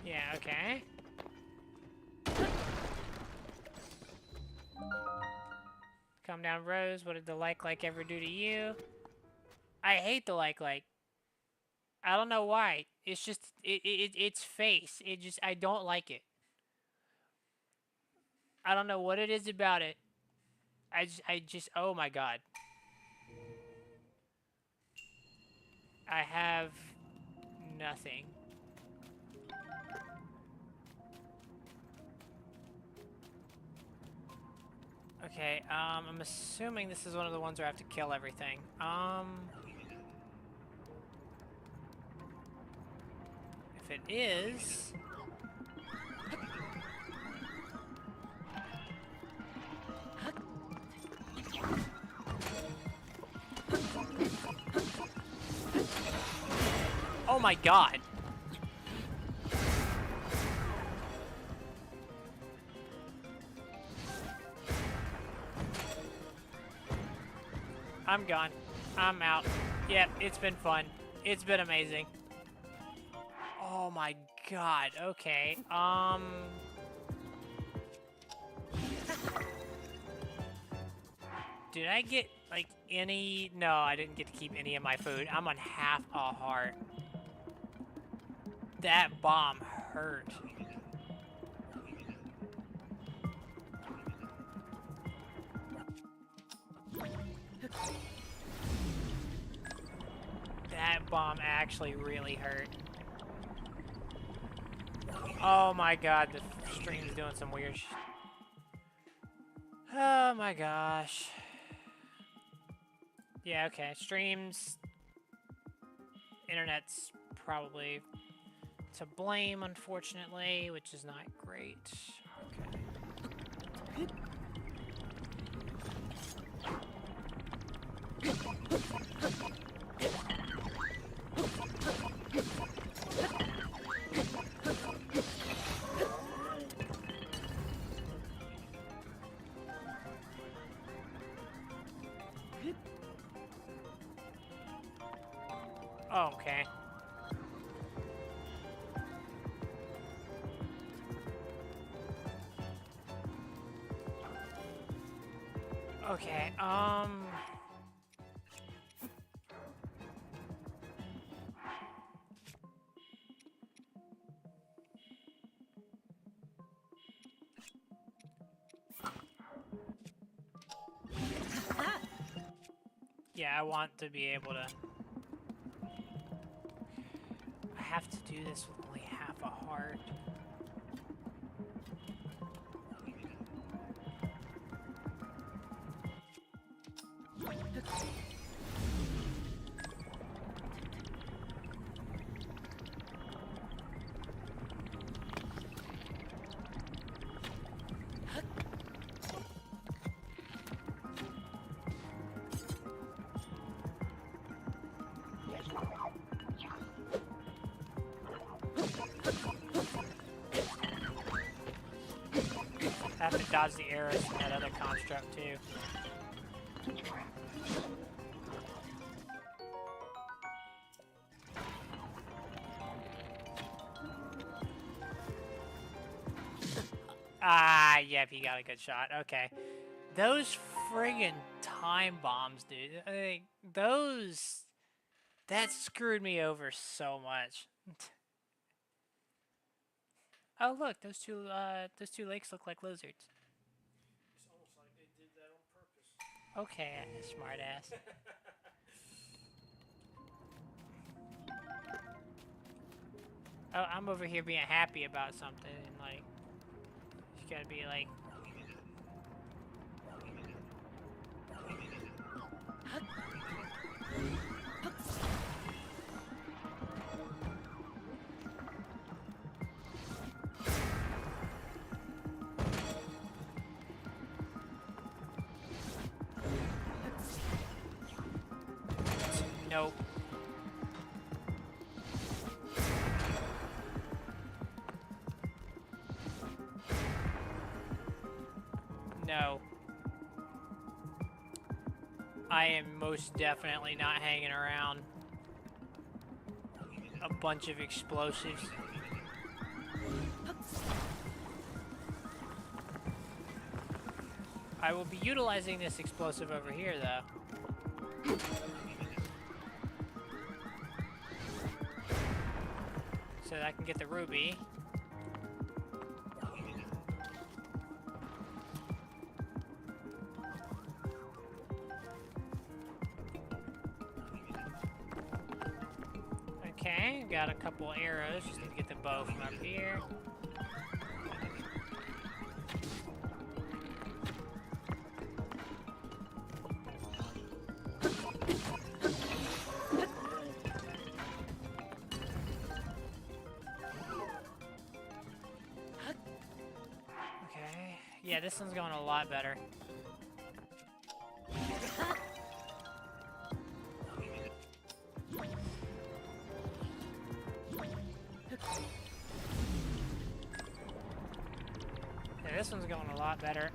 Yeah, okay. Calm down, Rose. What did the like ever do to you? I hate the like. I don't know why. It's just its face. I don't like it. I don't know what it is about it. I just oh my god. I have nothing. Okay, I'm assuming this is one of the ones where I have to kill everything. If it is... Oh my god! I'm gone. I'm out. Yep, it's been fun. It's been amazing. Oh my god, okay. Did I get, like, any... No, I didn't get to keep any of my food. I'm on half a heart. That bomb hurt. That bomb actually really hurt. Oh my god, the stream's doing some weird sh... Oh my gosh. Yeah, okay, streams... Internet's probably to blame, unfortunately, which is not great. Okay. Oh, okay. Okay, yeah, I want to be able to... I have to do this with only half a heart. I have to dodge the arrows from that other construct, too. Ah, yep, he got a good shot. Okay. Those friggin' time bombs, dude. Those... That screwed me over so much. Oh, look, those two lakes look like lizards.
It's almost like they did that on purpose.
Okay, smartass. Oh, I'm over here being happy about something, and like, you gotta be like... Nope. No. I am most definitely not hanging around a bunch of explosives. I will be utilizing this explosive over here, though. So that I can get the ruby. Okay, got a couple arrows. Just need to get the bow from up here. Yeah, this one's going a lot better. Yeah, this one's going a lot better.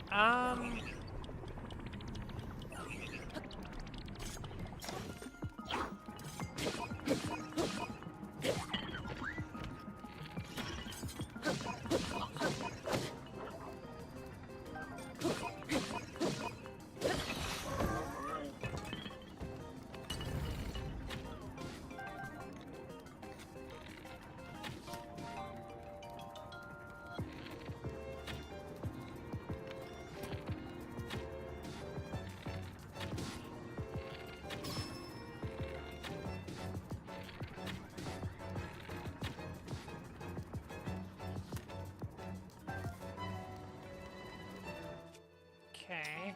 Okay.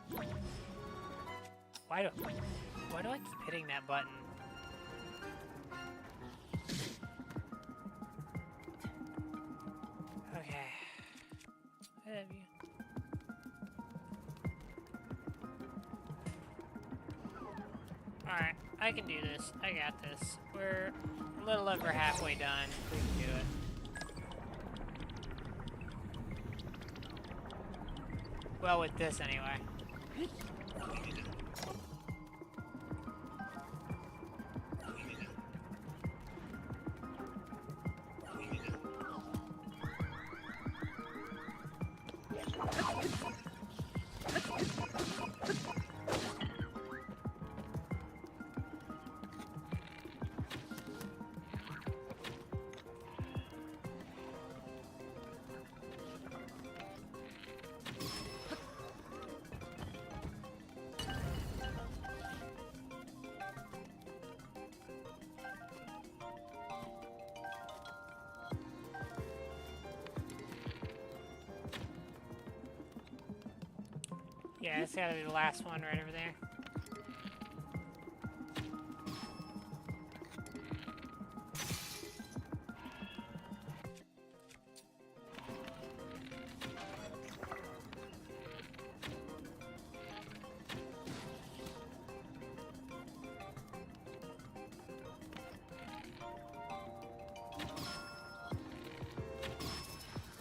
Why do I keep hitting that button? Okay. I love you. Alright, I can do this. I got this. We're a little over halfway done. We can do it. Well, with this anyway. Yeah, it's gotta be the last one right over there.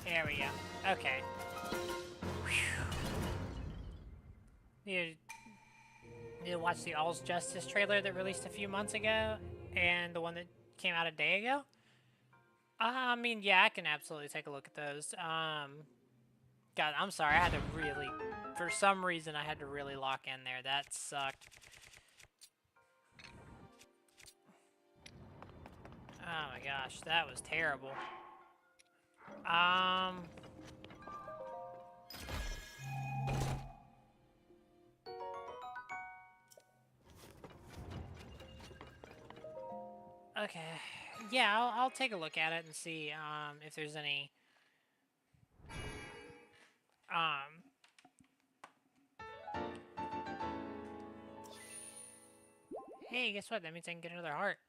There we go. Okay. Need to watch the All's Justice trailer that released a few months ago, and the one that came out a day ago. I mean, yeah, I can absolutely take a look at those. God, I'm sorry, I had to really, for some reason, I had to really lock in there. That sucked. Oh my gosh, that was terrible. Okay. Yeah, I'll take a look at it and see if there's any hey, guess what? That means I can get another heart.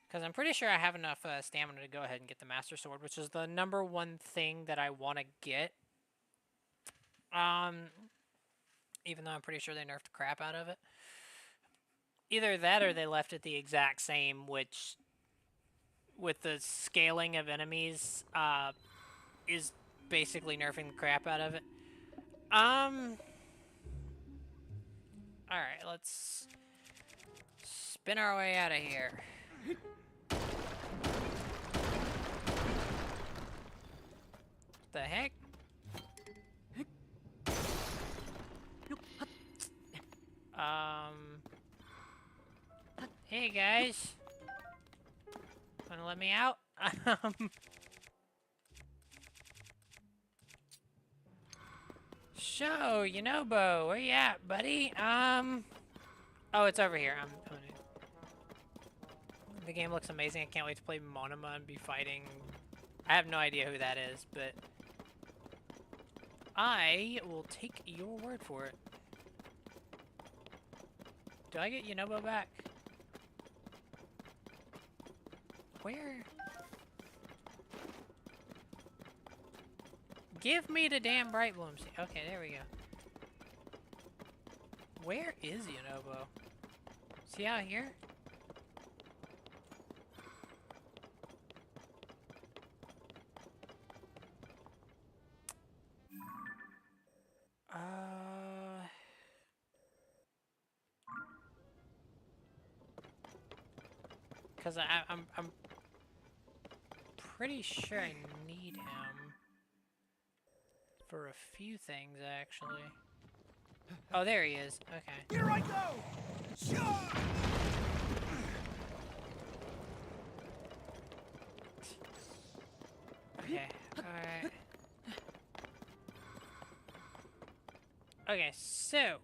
Because I'm pretty sure I have enough stamina to go ahead and get the Master Sword, which is the #1 thing that I want to get. Even though I'm pretty sure they nerfed the crap out of it. Either that or they left it the exact same, which, with the scaling of enemies, is basically nerfing the crap out of it. Alright, let's spin our way out of here. The heck? Hey guys. Wanna let me out? So, Bo, where you at, buddy? Oh, it's over here. The game looks amazing. I can't wait to play Monoma and be fighting. I have no idea who that is, but I will take your word for it. Do I get Yunobo back? Where? Give me the damn bright bloom seed. Okay, there we go. Where is Yonobo? Is he out here? Because I'm pretty sure I need him for a few things, actually. Oh, there he is. Okay.
Here I go! Charge!
Okay, alright. Okay, so...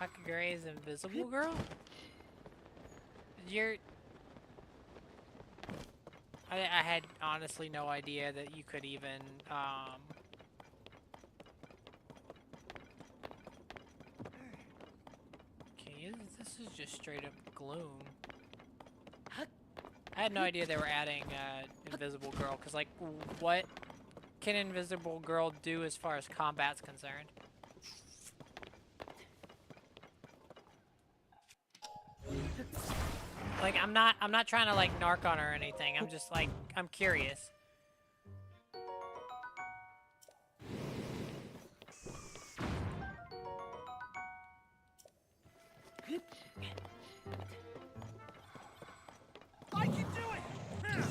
Hakagure's Invisible Girl? I had honestly no idea that you could even, Okay, this is just straight up gloom. I had no idea they were adding, Invisible Girl, because, like, what can Invisible Girl do as far as combat's concerned? Like, I'm not trying to, like, narc on her or anything. I'm just, like, I'm curious.
I can do it!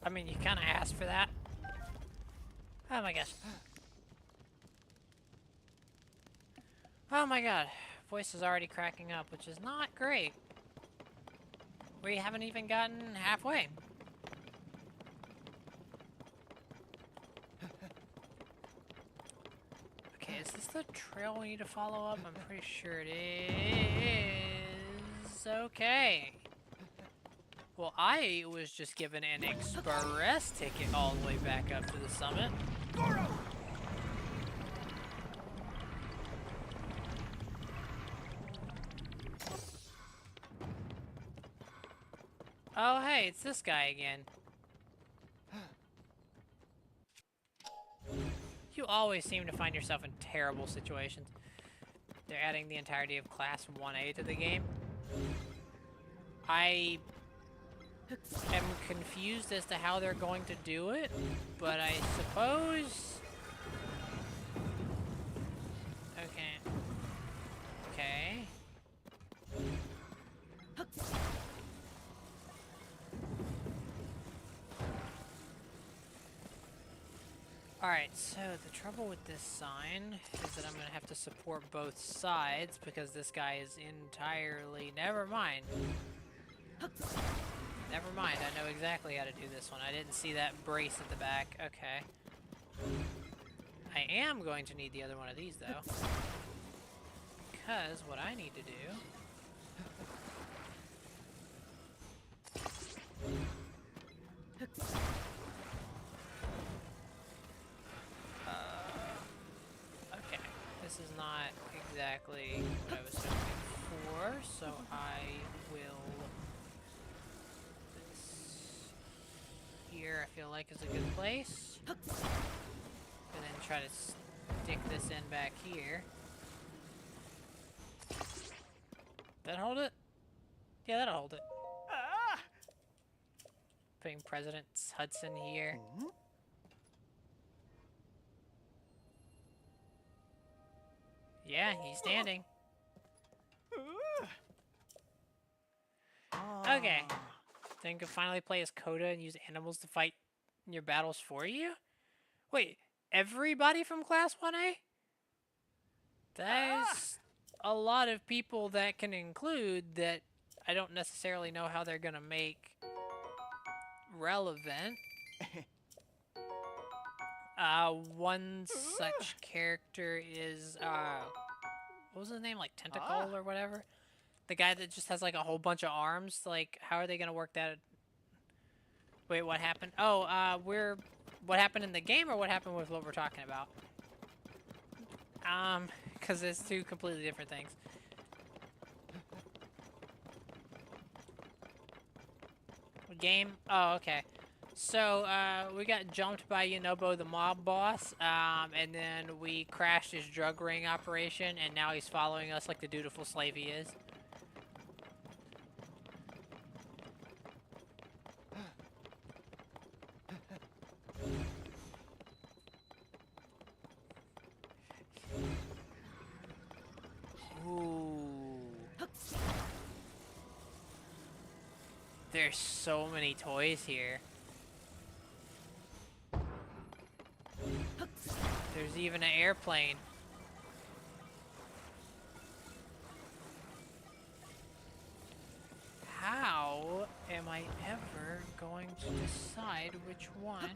I mean, you kind of asked for that. Oh my gosh. Oh my god. Voice is already cracking up, which is not great. We haven't even gotten halfway. Okay, is this the trail we need to follow up? I'm pretty sure it is. Okay. Well, I was just given an express ticket all the way back up to the summit.
Goro!
Oh, hey, it's this guy again. You always seem to find yourself in terrible situations. They're adding the entirety of Class 1A to the game. I am confused as to how they're going to do it, but I suppose... Okay. Okay. Alright, so the trouble with this sign is that I'm going to have to support both sides because this guy is entirely... Never mind. Never mind, I know exactly how to do this one. I didn't see that brace at the back. Okay. I am going to need the other one of these, though. Because what I need to do... Okay, this is not exactly what I was hoping for, so I will... This here, I feel like, is a good place. And then try to stick this in back here. That hold it? Yeah, that'll hold it.
Ah!
Putting President Hudson here. Yeah, he's standing. Okay. Then you can finally play as Coda and use animals to fight in your battles for you? Wait, everybody from Class 1A? There's a lot of people that can include that I don't necessarily know how they're gonna make relevant. One such character is, what was his name? Like Tentacle or whatever? The guy that just has like a whole bunch of arms. Like, how are they gonna work that? Wait, what happened? Oh, what happened in the game or what happened with what we're talking about? Because it's two completely different things. Game? Oh, okay. So, we got jumped by Yonobo the mob boss, and then we crashed his drug ring operation, and now he's following us like the dutiful slave he is. Ooh. There's so many toys here. There's even an airplane. How am I ever going to decide which one?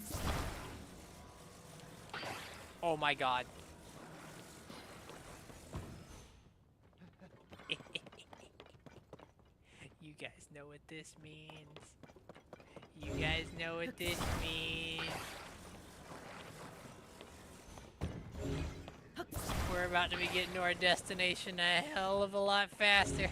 Oh my god. You guys know what this means. You guys know what this means. We're about to be getting to our destination a hell of a lot faster.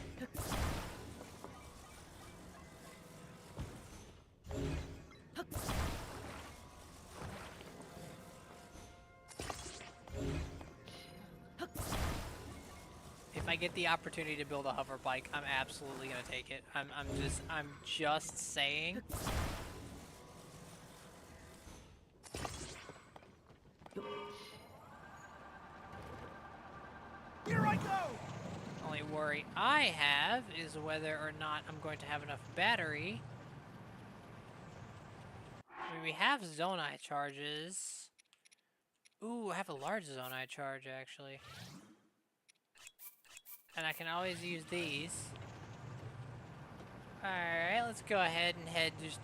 If I get the opportunity to build a hover bike, I'm absolutely gonna take it. I'm just saying.
Here I go!
Only worry I have is whether or not I'm going to have enough battery. I mean, we have Zonai charges. Ooh, I have a large Zonai charge, actually. And I can always use these. Alright, let's go ahead and head just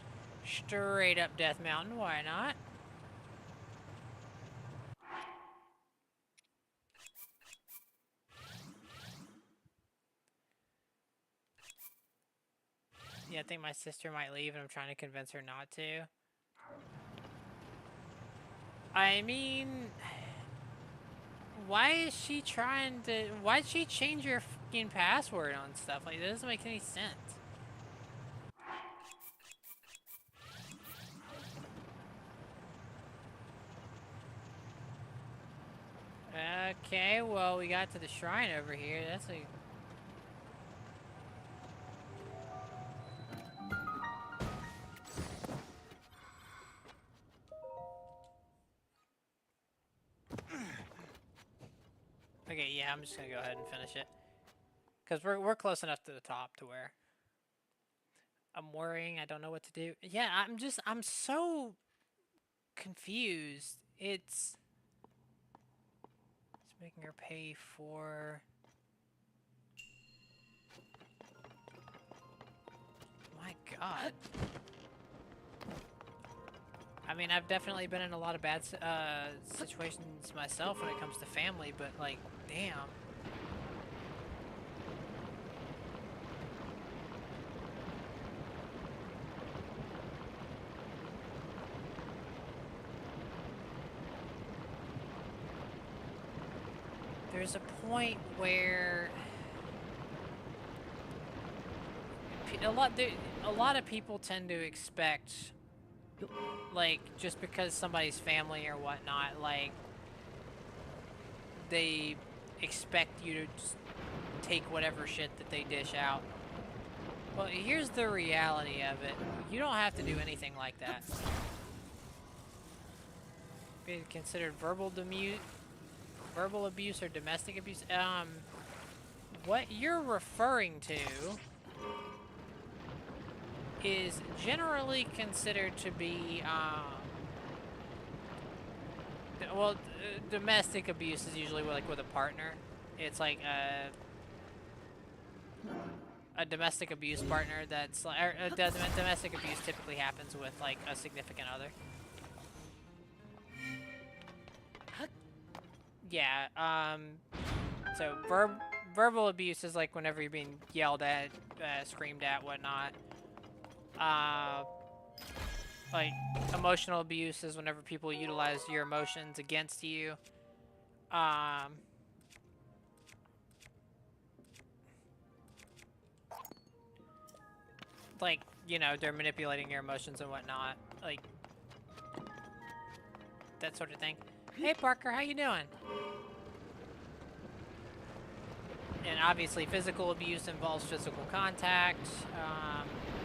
straight up Death Mountain. Why not? Yeah, I think my sister might leave, and I'm trying to convince her not to. I mean, why is she trying to... Why'd she change your fucking password on stuff? Like, that doesn't make any sense. Okay, well, we got to the shrine over here. That's a... Okay, yeah, I'm just gonna go ahead and finish it. Because we're close enough to the top to where... I'm worrying, I don't know what to do. Yeah, I'm so confused. It's making her pay for... My god. I mean, I've definitely been in a lot of bad situations myself when it comes to family, but like, damn. There's a point where a lot of people tend to expect, like, just because somebody's family or whatnot, like, they expect you to just take whatever shit that they dish out. Well, here's the reality of it. You don't have to do anything like that. Be considered verbal abuse or domestic abuse. What you're referring to is generally considered to be, well, domestic abuse is usually like with a partner. It's like a domestic abuse partner that's like, or domestic abuse typically happens with like a significant other. Yeah, so verbal abuse is like whenever you're being yelled at, screamed at, whatnot. Like, emotional abuse is whenever people utilize your emotions against you. Like, you know, they're manipulating your emotions and whatnot. like, that sort of thing. Hey, Parker, how you doing? And obviously, physical abuse involves physical contact.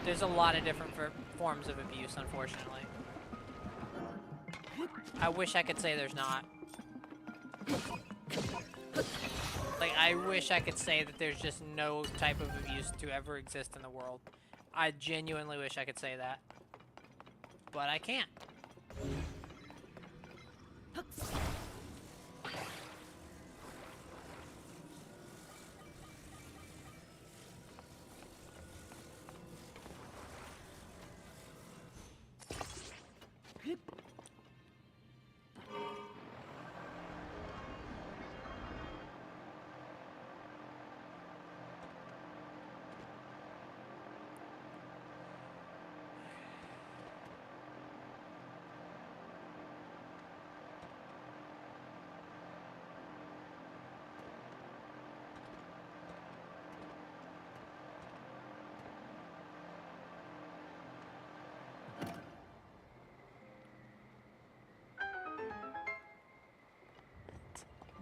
There's a lot of different forms of abuse, unfortunately. I wish I could say there's not. Like, I wish I could say that there's just no type of abuse to ever exist in the world. I genuinely wish I could say that. But I can't.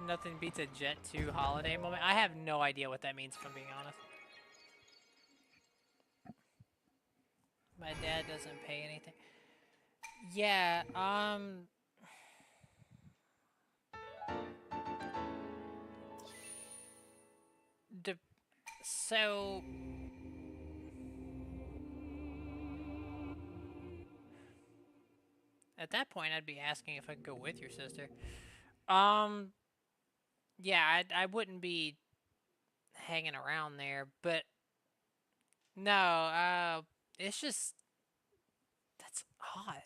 Nothing beats a Jet 2 holiday moment. I have no idea what that means, if I'm being honest. My dad doesn't pay anything. Yeah, so... At that point, I'd be asking if I could go with your sister. Yeah, I wouldn't be hanging around there, but no, it's just, that's odd.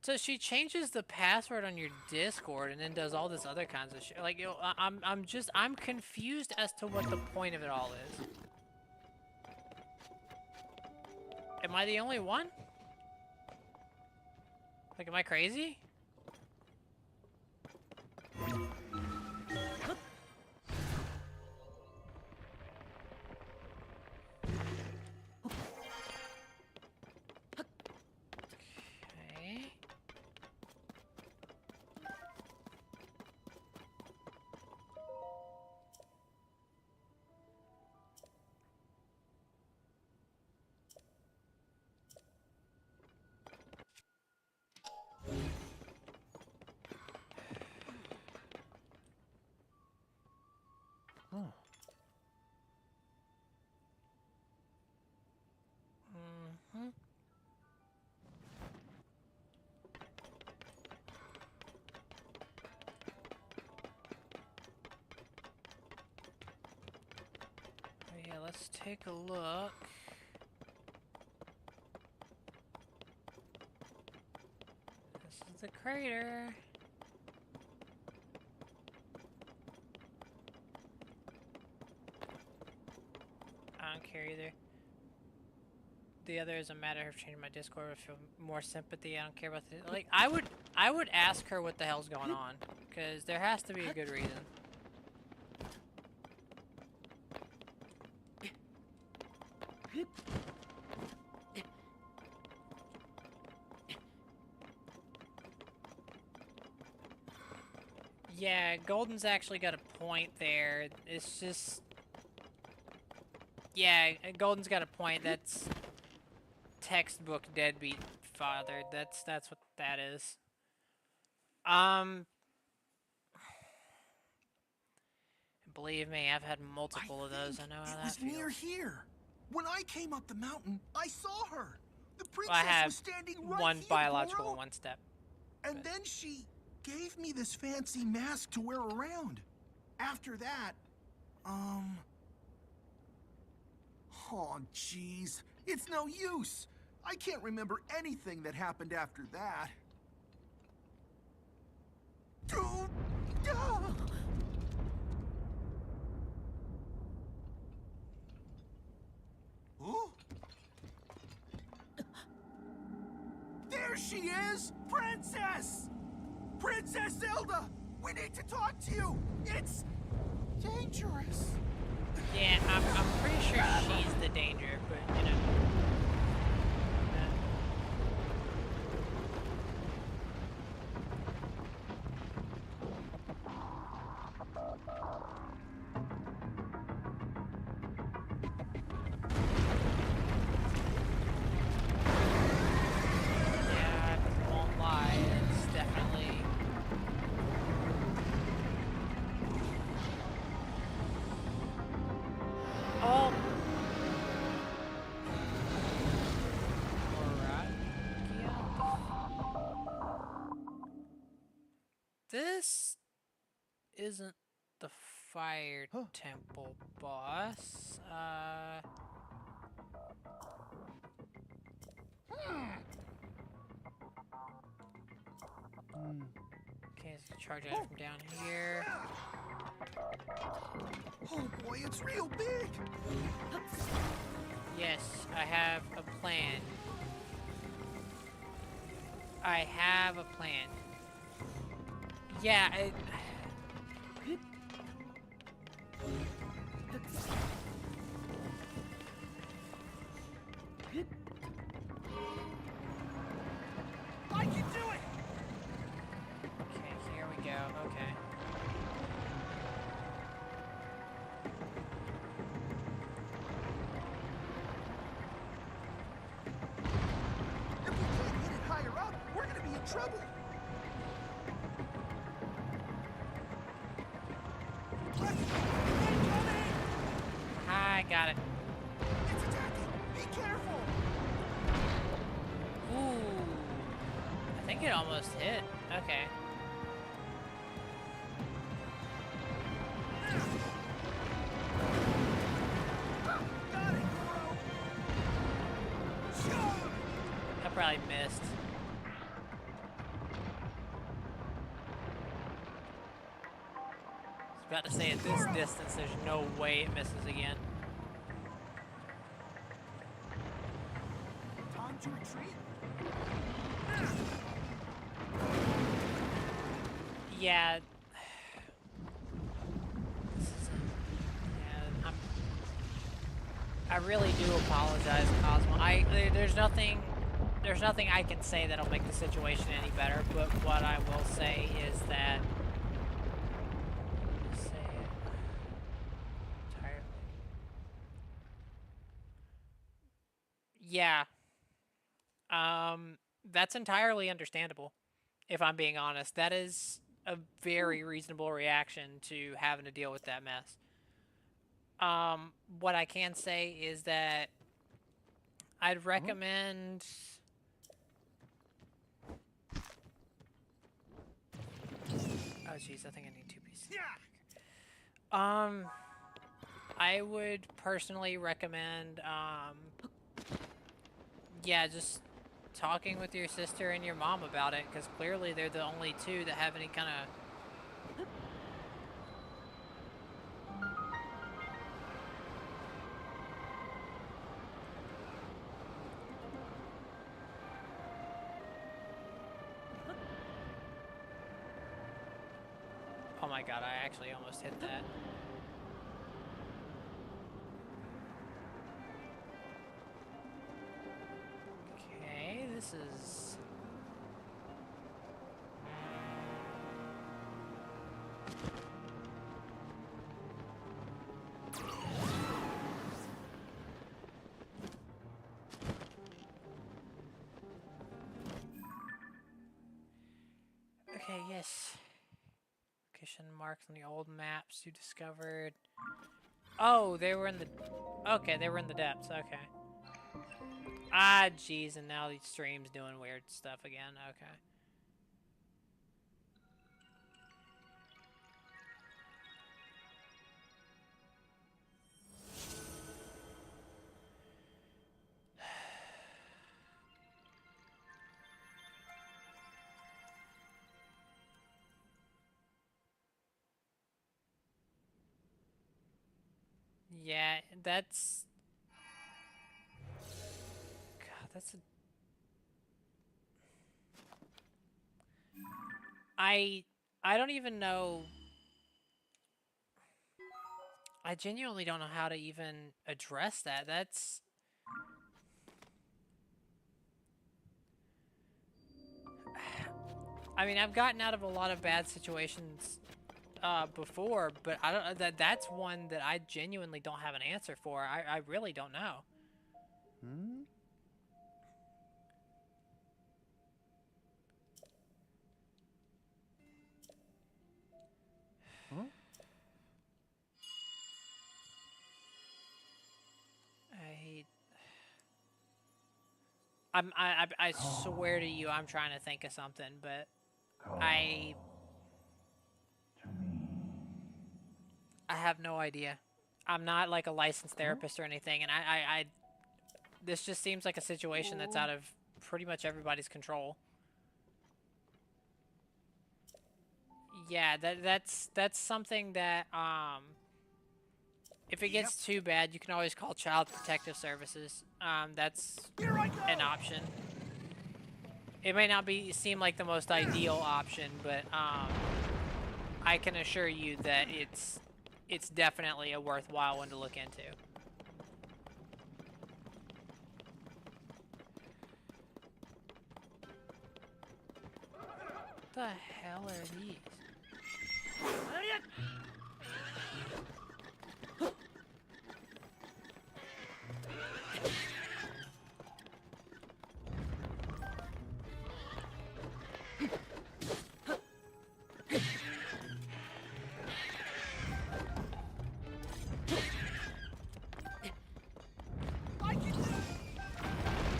So she changes the password on your Discord and then does all this other kinds of shit. Like, you know, I'm confused as to what the point of it all is. Am I the only one? Like, am I crazy? Okay. Oh. Mm-hmm. Yeah, let's take a look. This is the crater. I don't care either. The other is a matter of changing my Discord. I feel more sympathy. I don't care about the like. I would ask her what the hell's going on, because there has to be a good reason. Yeah, Golden's actually got a point there. It's just... Yeah, Golden's got a point. That's textbook deadbeat father. That's what that is. Believe me, I've had multiple of those. I know how that feels.
It was near here. When I came up the mountain, I saw her. The princess
Well, I have
was standing right
one
here,
biological
Goro.
and one step.
And then she gave me this fancy mask to wear around. After that, oh, jeez. It's no use. I can't remember anything that happened after that. Dude! Oh? There she is! Princess! Princess Zelda! We need to talk to you! It's dangerous.
Yeah, I'm pretty sure she's the danger, but you know. This isn't the fire temple boss. Okay, let's charge out from down here.
Oh boy, it's real big!
Yes, I have a plan. I have a plan. Yeah,
I can do it!
okay, here we go. Okay.
If we can't hit it higher up, we're gonna be in trouble! Incoming!
I got it.
It's attacking! Be careful!
Ooh. I think it almost hit. Okay.
Got it, bro! Sure!
I probably missed. I was about to say at this distance, there's no way it misses again.
Time to retreat?
Yeah. Yeah, I really do apologize, Cosmo. There's nothing I can say that'll make the situation any better. But what I will say is that say it entirely. Yeah. That's entirely understandable. If I'm being honest, that is a very reasonable reaction to having to deal with that mess. What I can say is that I'd recommend. Oh jeez, I think I need 2 pieces. I would personally recommend, yeah, just talking with your sister and your mom about it, because clearly they're the only two that have any kind of. Oh my god, I actually almost hit that. Okay, this is... Okay, yes. Location marks on the old maps you discovered. Oh, they were in the... Okay, they were in the depths, okay. Ah, jeez, and now the stream's doing weird stuff again, okay. Yeah, that's... God, that's a... I don't even know... I genuinely don't know how to even address that. That's... I mean, I've gotten out of a lot of bad situations before, but I don't... That's one that I genuinely don't have an answer for. I really don't know.
Hmm? Huh?
I swear to you, I'm trying to think of something, but I I have no idea. I'm not like a licensed therapist or anything, and this just seems like a situation that's out of pretty much everybody's control. Yeah, that's something that if it gets too bad, you can always call Child Protective Services. That's an option. It may not seem like the most ideal option, but I can assure you that it's definitely a worthwhile one to look into. What the hell are these?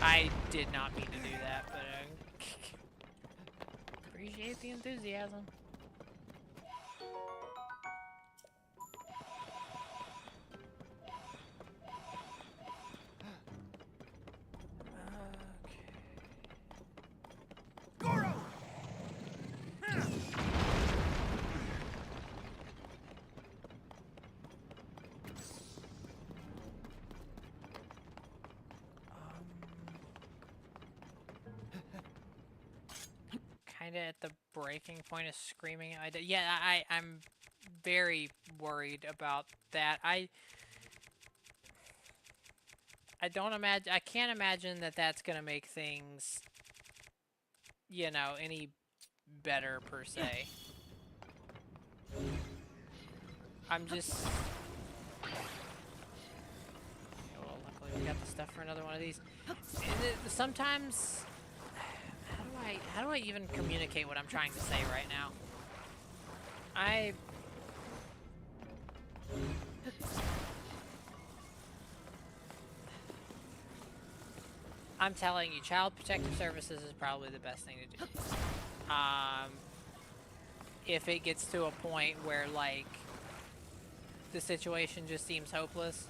I did not mean to do that, but appreciate the enthusiasm.
Goro!
Kind of at the breaking point of screaming. Yeah, I'm very worried about that. I don't imagine. I can't imagine that that's gonna make things, you know, any better per se. I'm just. Yeah, well, luckily we got the stuff for another one of these. Sometimes, how do I even communicate what I'm trying to say right now? I'm telling you, Child Protective Services is probably the best thing to do. If it gets to a point where, like, the situation just seems hopeless,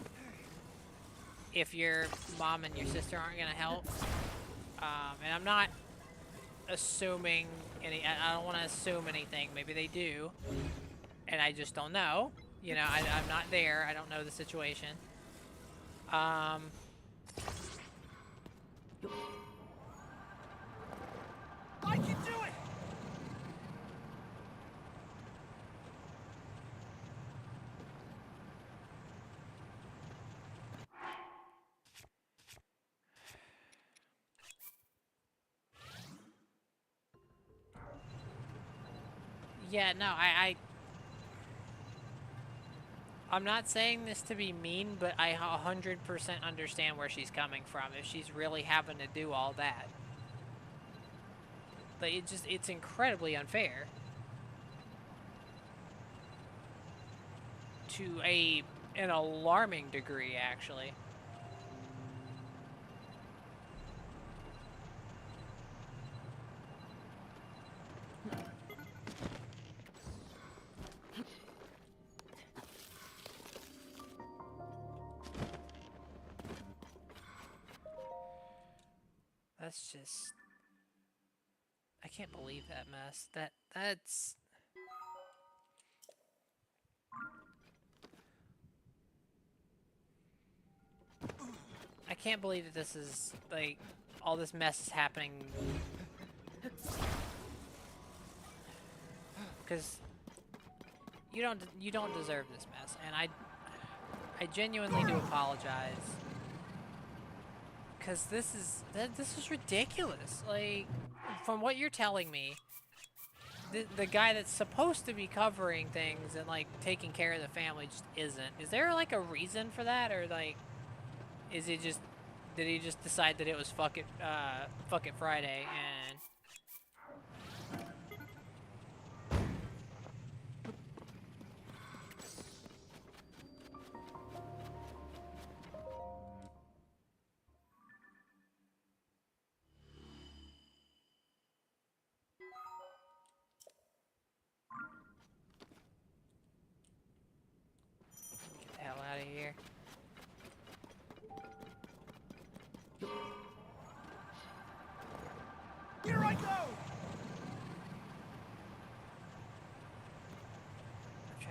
if your mom and your sister aren't gonna help, and I'm not assuming I don't want to assume anything. Maybe they do, and I just don't know. You know, I'm not there. I don't know the situation.
I can do it!
Yeah, no, I'm not saying this to be mean, but I 100% understand where she's coming from. If she's really having to do all that, like, it's incredibly unfair to an alarming degree, actually. That's just... I can't believe that mess. That's... I can't believe that this is, like, all this mess is happening. Because you don't deserve this mess, and I genuinely do apologize. Because this is ridiculous. Like, from what you're telling me, the guy that's supposed to be covering things and, like, taking care of the family just isn't. Is there, like, a reason for that, or, like, is it just, did he just decide that it was fuck it Friday and...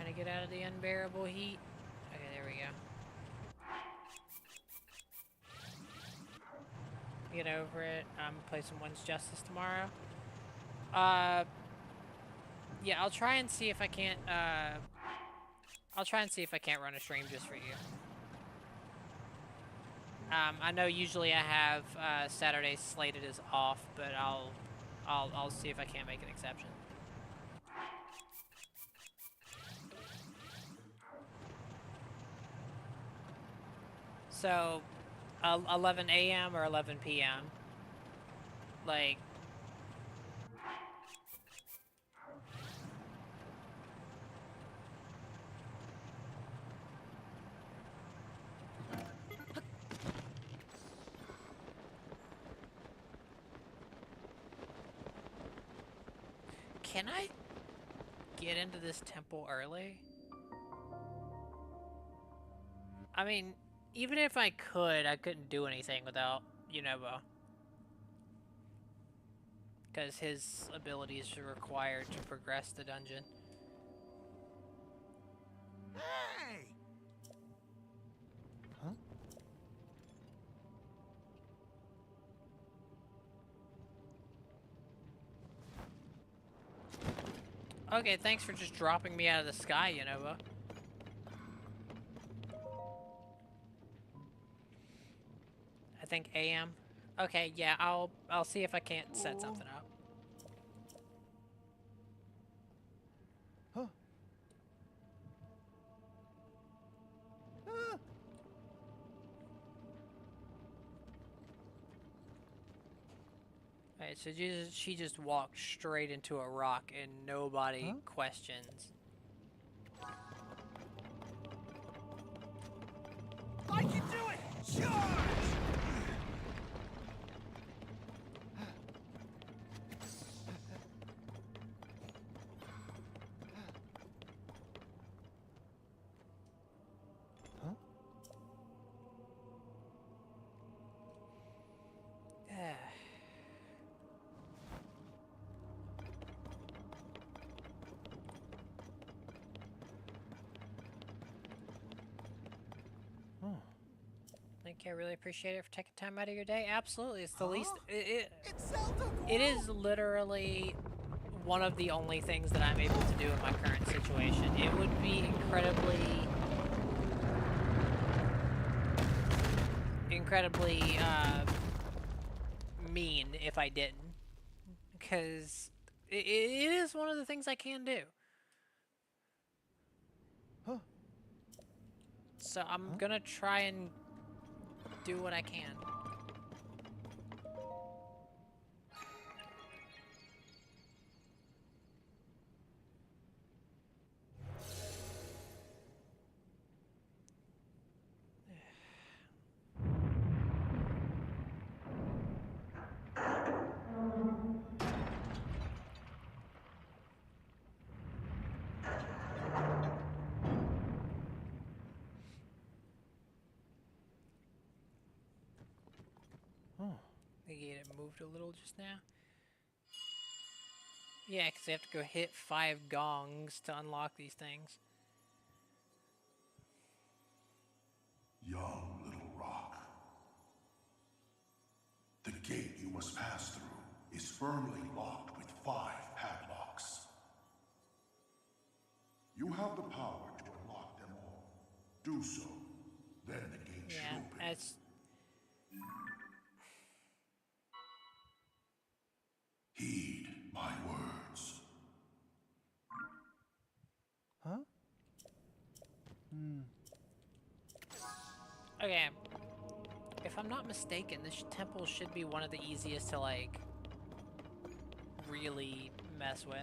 Trying to get out of the unbearable heat. Okay, there we go. Get over it. Play some One's Justice tomorrow. Yeah, I'll try and see if I can't, I'll try and see if I can't run a stream just for you. I know usually I have, Saturdays slated as off, but I'll see if I can't make an exception. So, 11 a.m. or 11 p.m.? Like... Can I get into this temple early? I mean, even if I could, I couldn't do anything without Yunobo. Because his abilities are required to progress the dungeon.
Hey! Huh?
Okay, thanks for just dropping me out of the sky, Yunobo. I think AM. Okay, yeah, I'll see if I can't set something up.
Huh? Ah!
Alright, so she just walked straight into a rock and nobody questions.
I can do it! Charge!
Thank you, I really appreciate it for taking time out of your day. Absolutely, it's the least...
It's Zelda
It is literally one of the only things that I'm able to do in my current situation. It would be incredibly mean if I didn't. Because it is one of the things I can do.
Huh?
So I'm gonna try and do what I can. They get it moved a little just now. Yeah, because they have to go hit 5 gongs to unlock these things.
Young little rock. The gate you must pass through is firmly locked with 5 padlocks. You have the power to unlock them all. Do so, then the gate should
Yeah,
open.
that's...
Heed my words.
Huh?
Okay. If I'm not mistaken, this temple should be one of the easiest to, like, really mess with.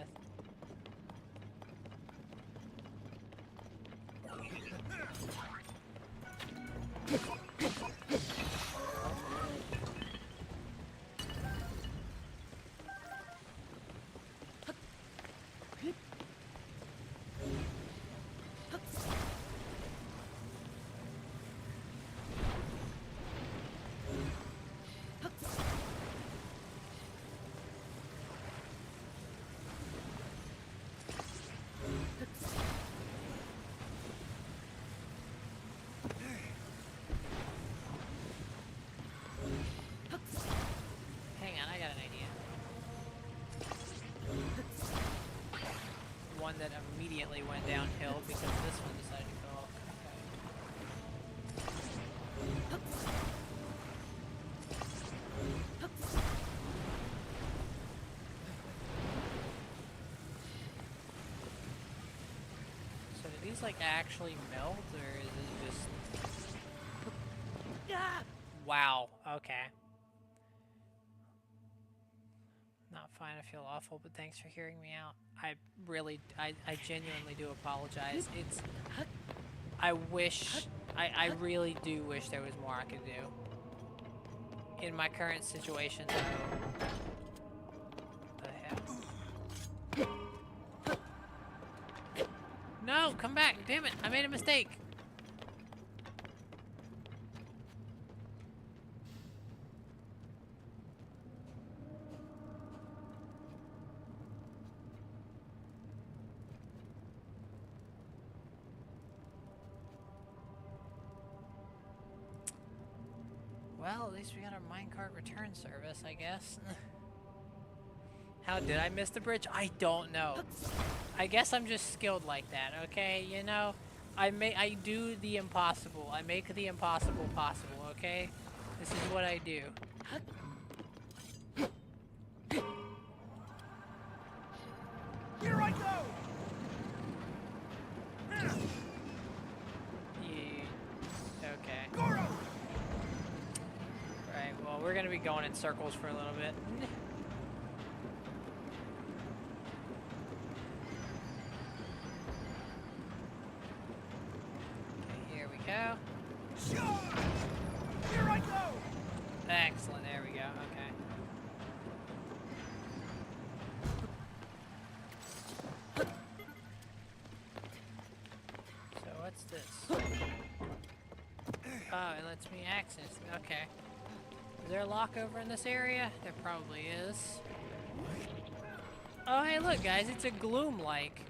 that immediately went downhill because this one decided to go off. So do these like actually melt, or is it just... Wow, okay. Not fine, I feel awful, but thanks for hearing me out. I genuinely do apologize. I really do wish there was more I could do. In my current situation, though. The hell? No, come back, damn it, I made a mistake. Well, at least we got our minecart return service, I guess. How did I miss the bridge? I don't know. I guess I'm just skilled like that, okay? You know, I do the impossible. I make the impossible possible, okay? This is what I do.
Here I go!
Yeah. Okay.
Goro!
Right, well, we're gonna be going in circles for a little bit. Okay, here we go.
Charge! Here I go!
Excellent, there we go, okay. So what's this? Oh, it lets me access, okay. Is there a lock over in this area? There probably is. Oh, hey, look, guys, it's a gloom-like.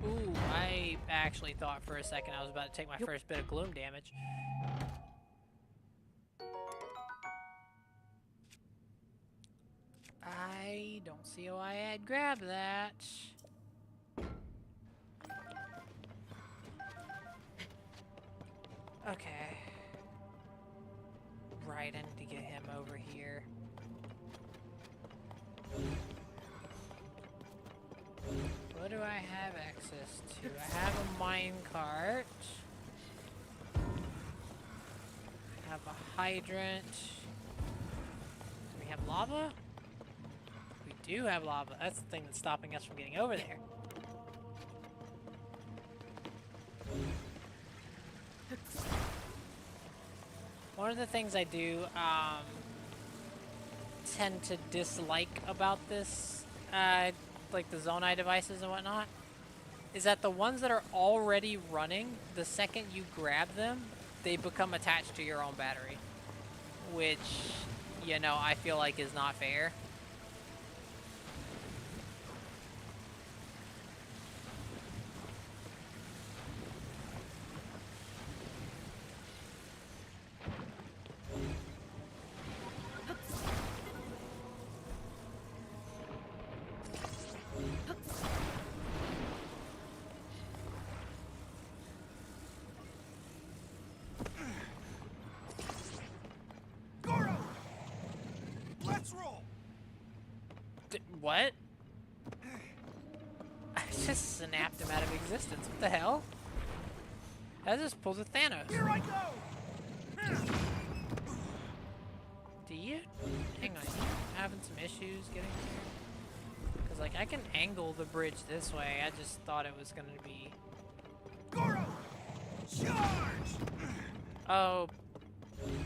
Ooh, I actually thought for a second I was about to take my first bit of gloom damage. I don't see why I'd grab that. Okay. Right, I need to get him over here. What do I have access to? I have a minecart. I have a hydrant. Do we have lava? We do have lava. That's the thing that's stopping us from getting over there. One of the things I do tend to dislike about this, like the Zonai devices and whatnot, is that the ones that are already running, the second you grab them, they become attached to your own battery. Which, you know, I feel like is not fair.
Goro! Let's roll!
What? I just snapped him out of existence. What the hell? I just pulled a Thanos.
Here I go!
Do you? Hang on, you having some issues getting here? Because, like, I can angle the bridge this way. I just thought it was going to be...
Goro! Charge!
Oh.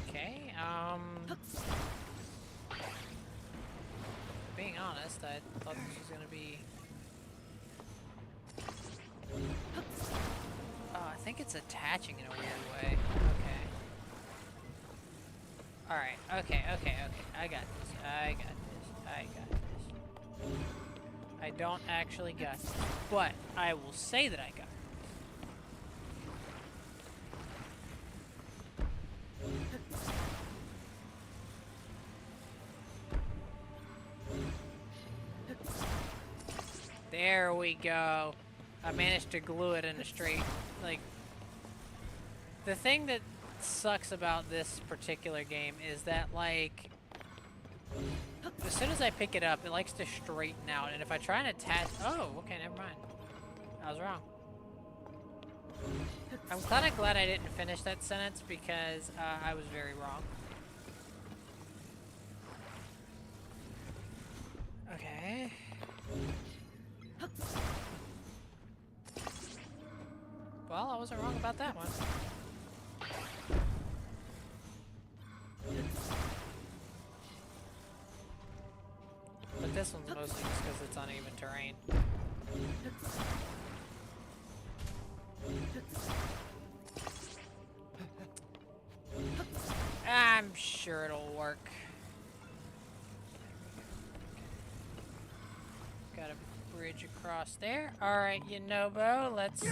Okay, being honest, I thought this was gonna be... Oh, I think it's attaching in a weird way. Okay. Alright, okay. I got this. I don't actually got this, but I will say that I got this. There we go. I managed to glue it in a straight, like... The thing that sucks about this particular game is that, like... As soon as I pick it up, it likes to straighten out, and if I try and attach... Oh, okay, never mind. I was wrong. I'm kind of glad I didn't finish that sentence, because I was very wrong. Okay. Well, I wasn't wrong about that one. But this one's mostly just because it's uneven terrain. I'm sure it'll work. Got a bridge across there. Alright, Yunobo, let's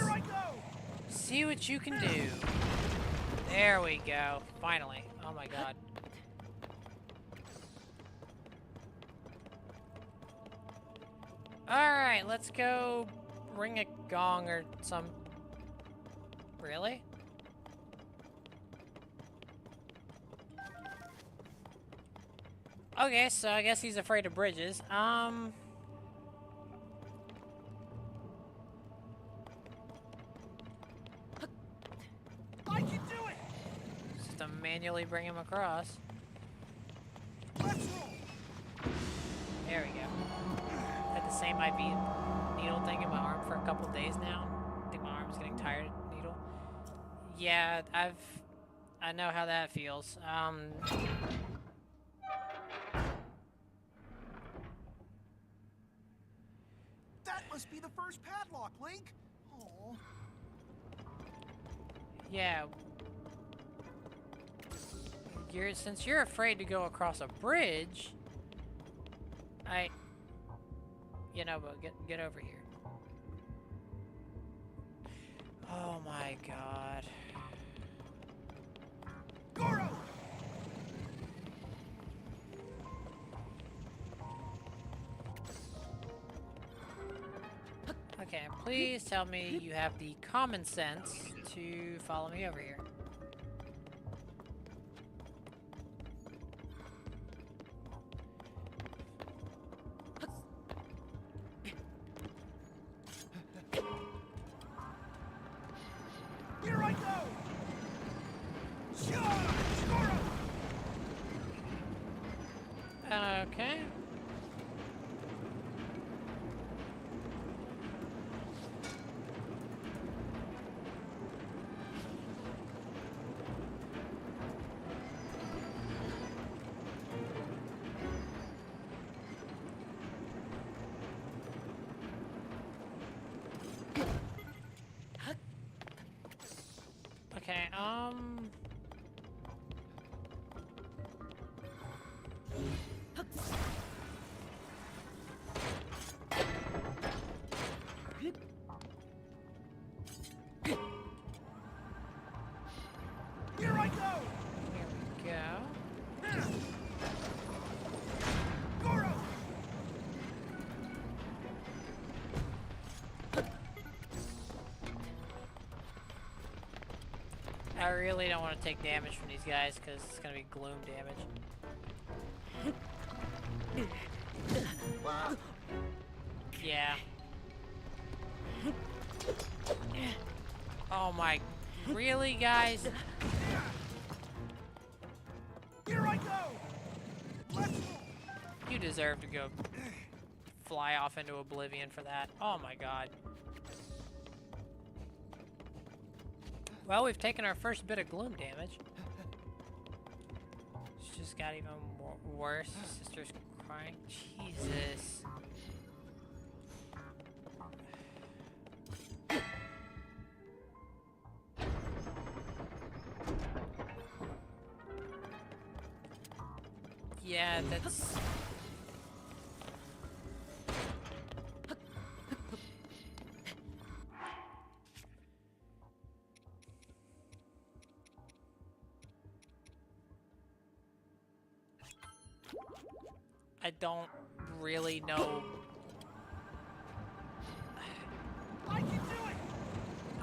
see what you can do. There we go. Finally. Oh my god. Alright, let's go ring a gong or some... Really? Okay, so I guess he's afraid of bridges. I
can do it!
Just to manually bring him across.
Let's roll!
There we go. Had the same IV needle thing in my arm for a couple days now. I think my arm's getting tired of the needle. Yeah, I know how that feels.
That must be the first padlock, Link! Oh.
Yeah. Since you're afraid to go across a bridge, Yunobo, get over here. Oh my god.
Goro!
Okay, please tell me you have the common sense to follow me over here.
Here I go! Charge! Goro!
Okay. Okay,
Here I go!
here we go.
Goro!
I really don't want to take damage from these guys because it's going to be gloom damage. Yeah. Oh my... Really, guys?
Here I go! Let's roll!
You deserve to go fly off into oblivion for that. Oh my god. Well, we've taken our first bit of gloom damage. It's just got even worse. Sister's crying. Jesus. Yeah, that's... I don't really know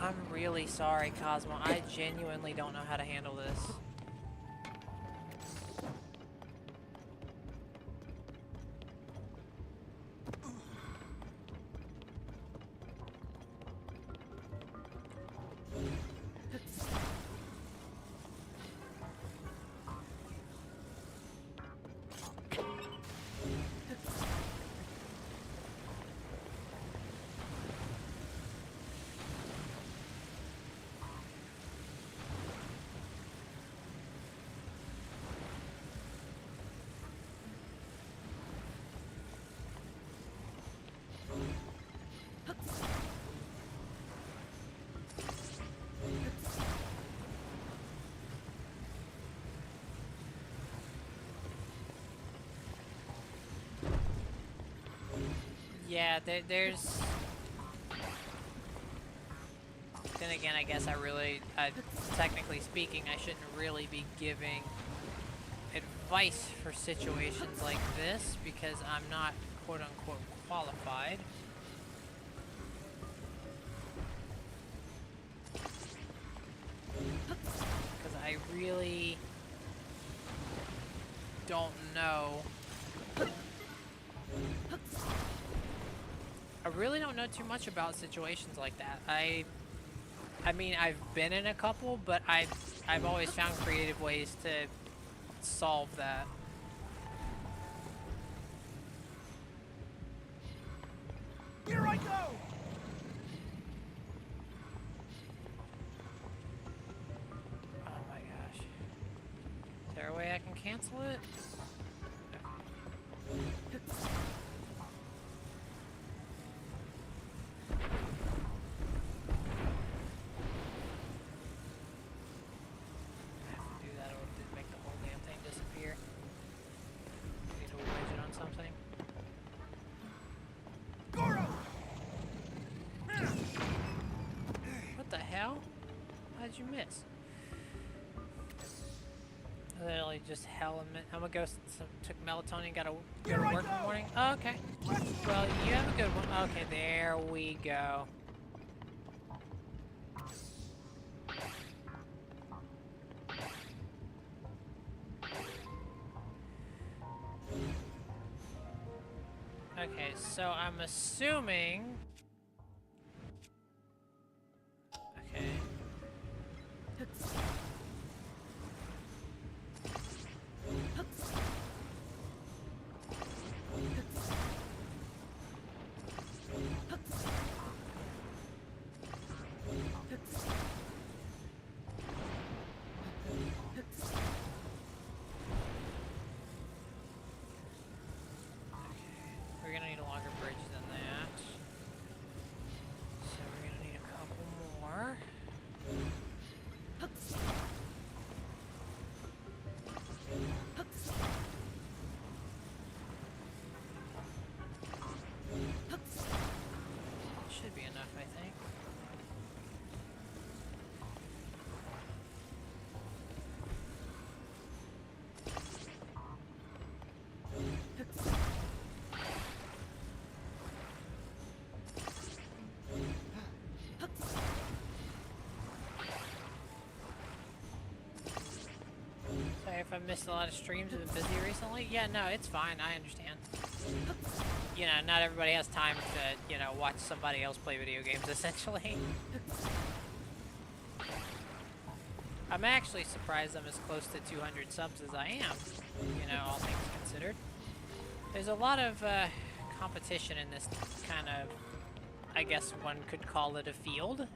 I'm really sorry, Cosmo. I genuinely don't know how to handle this. Yeah, there's... Then again, I guess technically speaking, I shouldn't really be giving advice for situations like this because I'm not quote-unquote qualified. Because I really don't know. I really don't know too much about situations like that. I mean, I've been in a couple, but I've always found creative ways to solve that.
Here I go!
Oh my gosh. Is there a way I can cancel it? How'd you miss? Literally just hell. I'm gonna go. Took melatonin. Gotta go to work in the morning. Oh, okay. Well, you have a good one. Okay, there we go. Okay, so I'm assuming. Okay. We're gonna need a longer bridge than that. So we're gonna need a couple more. Should be enough, I think. Sorry if I missed a lot of streams. I've been busy recently. Yeah, no, it's fine. I understand. You know, not everybody has time to, you know, watch somebody else play video games, essentially. I'm actually surprised I'm as close to 200 subs as I am, you know, all things considered. There's a lot of competition in this kind of, I guess one could call it a field.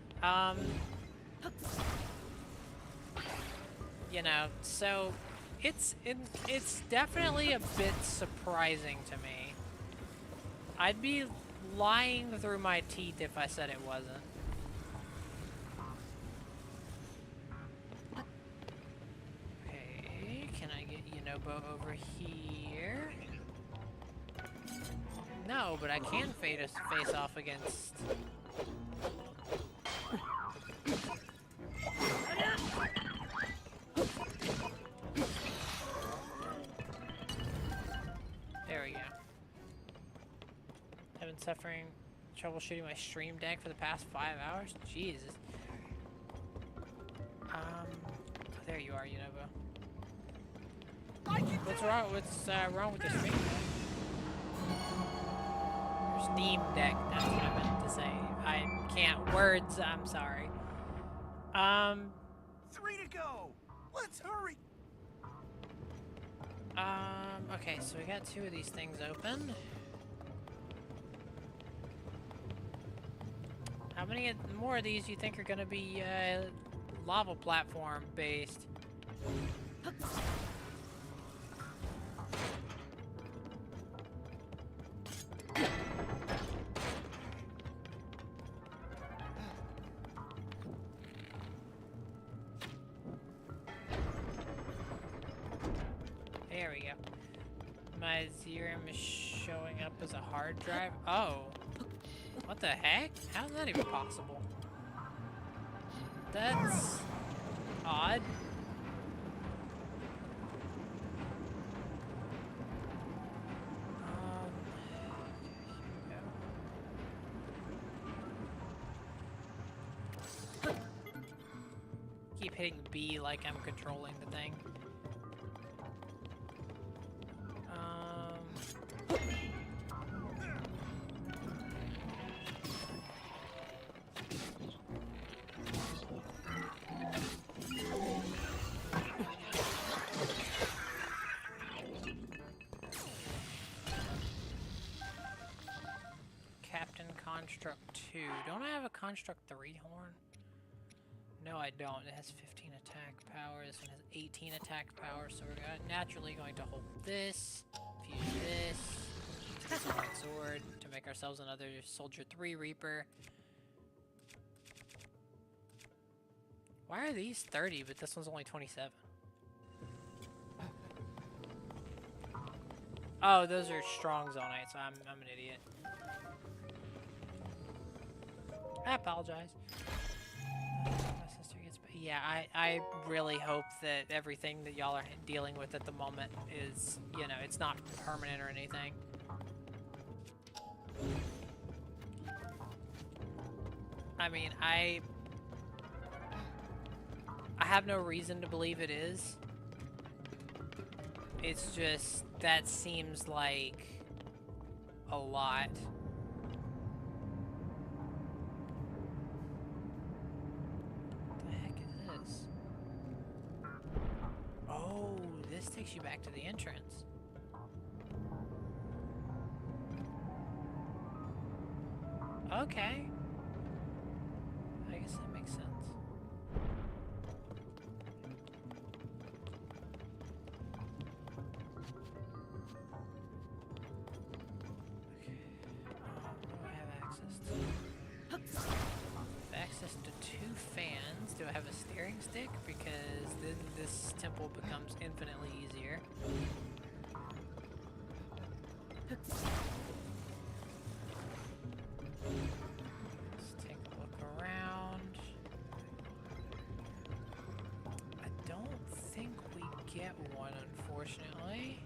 You know, so it's definitely a bit surprising to me. I'd be lying through my teeth if I said it wasn't. Okay, can I get Yunobo over here? No, but I can face off against... There we go. I've been suffering Troubleshooting my stream deck for the past 5 hours? Jesus. Oh, there you are, Unova. What's wrong with the stream deck? Your Steam deck, that's what I meant to say. I can't words, I'm sorry.
3 to go. Let's hurry.
Okay, so we got 2 of these things open. How many more of these do you think are gonna be, lava platform based? There we go. My Xerum is showing up as a hard drive. Oh. What the heck? How's that even possible? That's odd. Keep hitting B like I'm controlling the thing. Captain Construct 2. Don't I have a Construct 3 horn? No, I don't. It has 15 attack power. This one has 18 attack power, so we're naturally going to hold this, fuse this, use the White Sword to make ourselves another Soldier 3 Reaper. Why are these 30, but this one's only 27? Oh, those are strong Zonites. I'm an idiot. I apologize. My sister gets, yeah, I really hope that everything that y'all are dealing with at the moment is, you know, it's not permanent or anything. I mean, I have no reason to believe it is. It's just, that seems like a lot. What the heck is this? Oh, this takes you back to the entrance. Okay. I guess that makes sense. Access to 2 fans. Do I have a steering stick? Because then this temple becomes infinitely easier. Let's take a look around. I don't think we get one, unfortunately.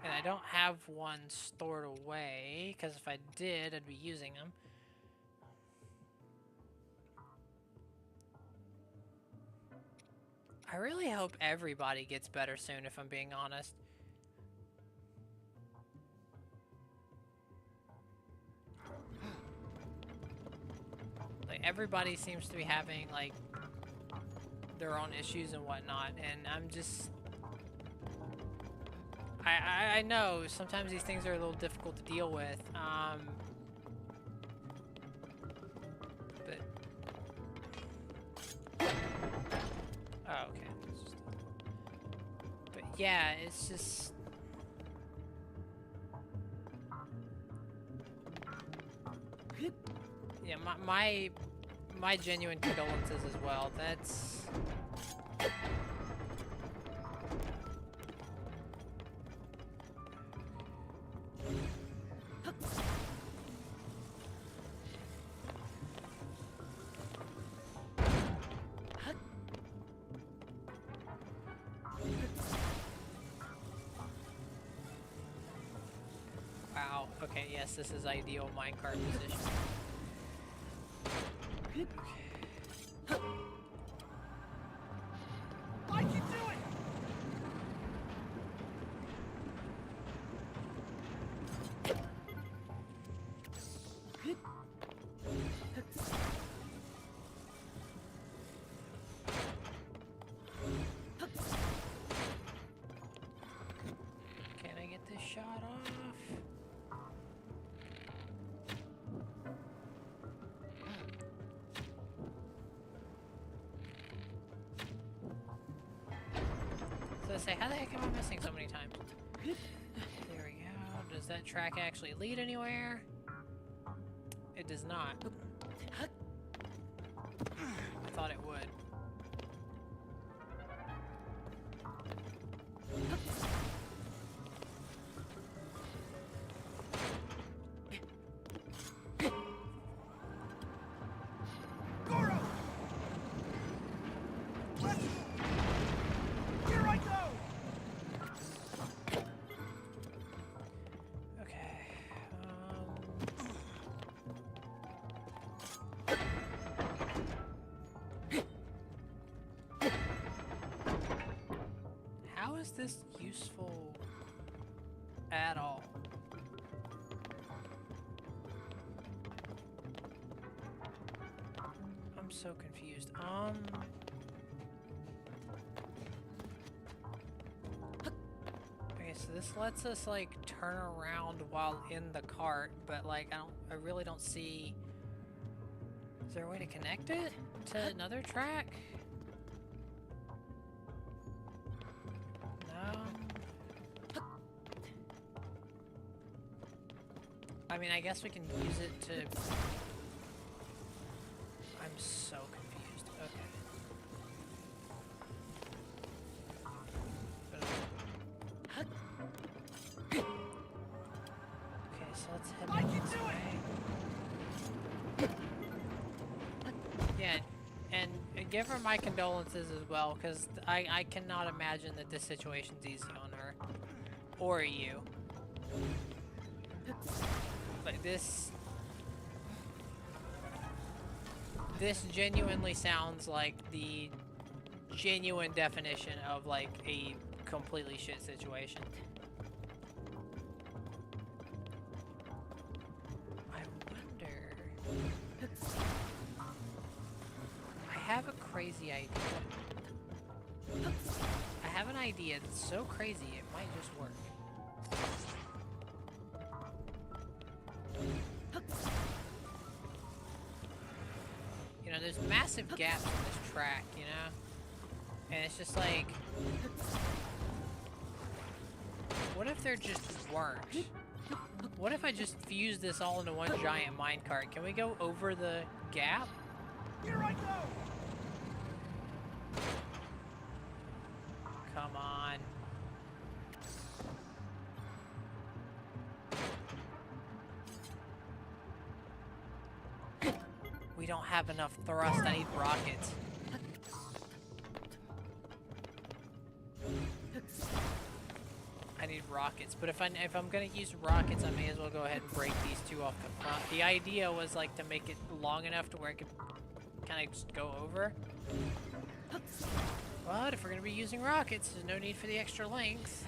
And I don't have one stored away, because if I did, I'd be using them. I really hope everybody gets better soon, if I'm being honest. Like, everybody seems to be having, like, their own issues and whatnot, and I'm just... I know sometimes these things are a little difficult to deal with, but... Oh, okay. But yeah, it's just... Yeah, my genuine condolences as well. That's... Wow, Okay, yes, this is ideal minecart position.
I can do it!
Can I get this shot off? So I say, how the heck am I missing so many times? There we go. Does that track actually lead anywhere? It does not. I thought it would.
Goro! Let's... Here I go!
Okay. How is this useful at all? I'm so confused. Okay, so this lets us like turn around while in the cart, but like I really don't see. Is there a way to connect it to another track? No. I mean, I guess we can use it to... I'm so confused. Okay. Okay, so let's head
I
back
can
this
do
way. Yeah, and give her my condolences as well, because I cannot imagine that this situation's easy on her. Or you. Like, this genuinely sounds like the genuine definition of, like, a completely shit situation. I wonder... I have a crazy idea. I have an idea that's so crazy it might just work. You know, there's massive gaps in this track, you know? And it's just like... What if there just weren't? What if I just fused this all into one giant minecart? Can we go over the gap?
Here I go!
Come on. We don't have enough thrust. I need rockets. I need rockets, but if I'm gonna use rockets, I may as well go ahead and break these two off the front. The idea was like to make it long enough to where I could kind of just go over. But if we're gonna be using rockets, there's no need for the extra length.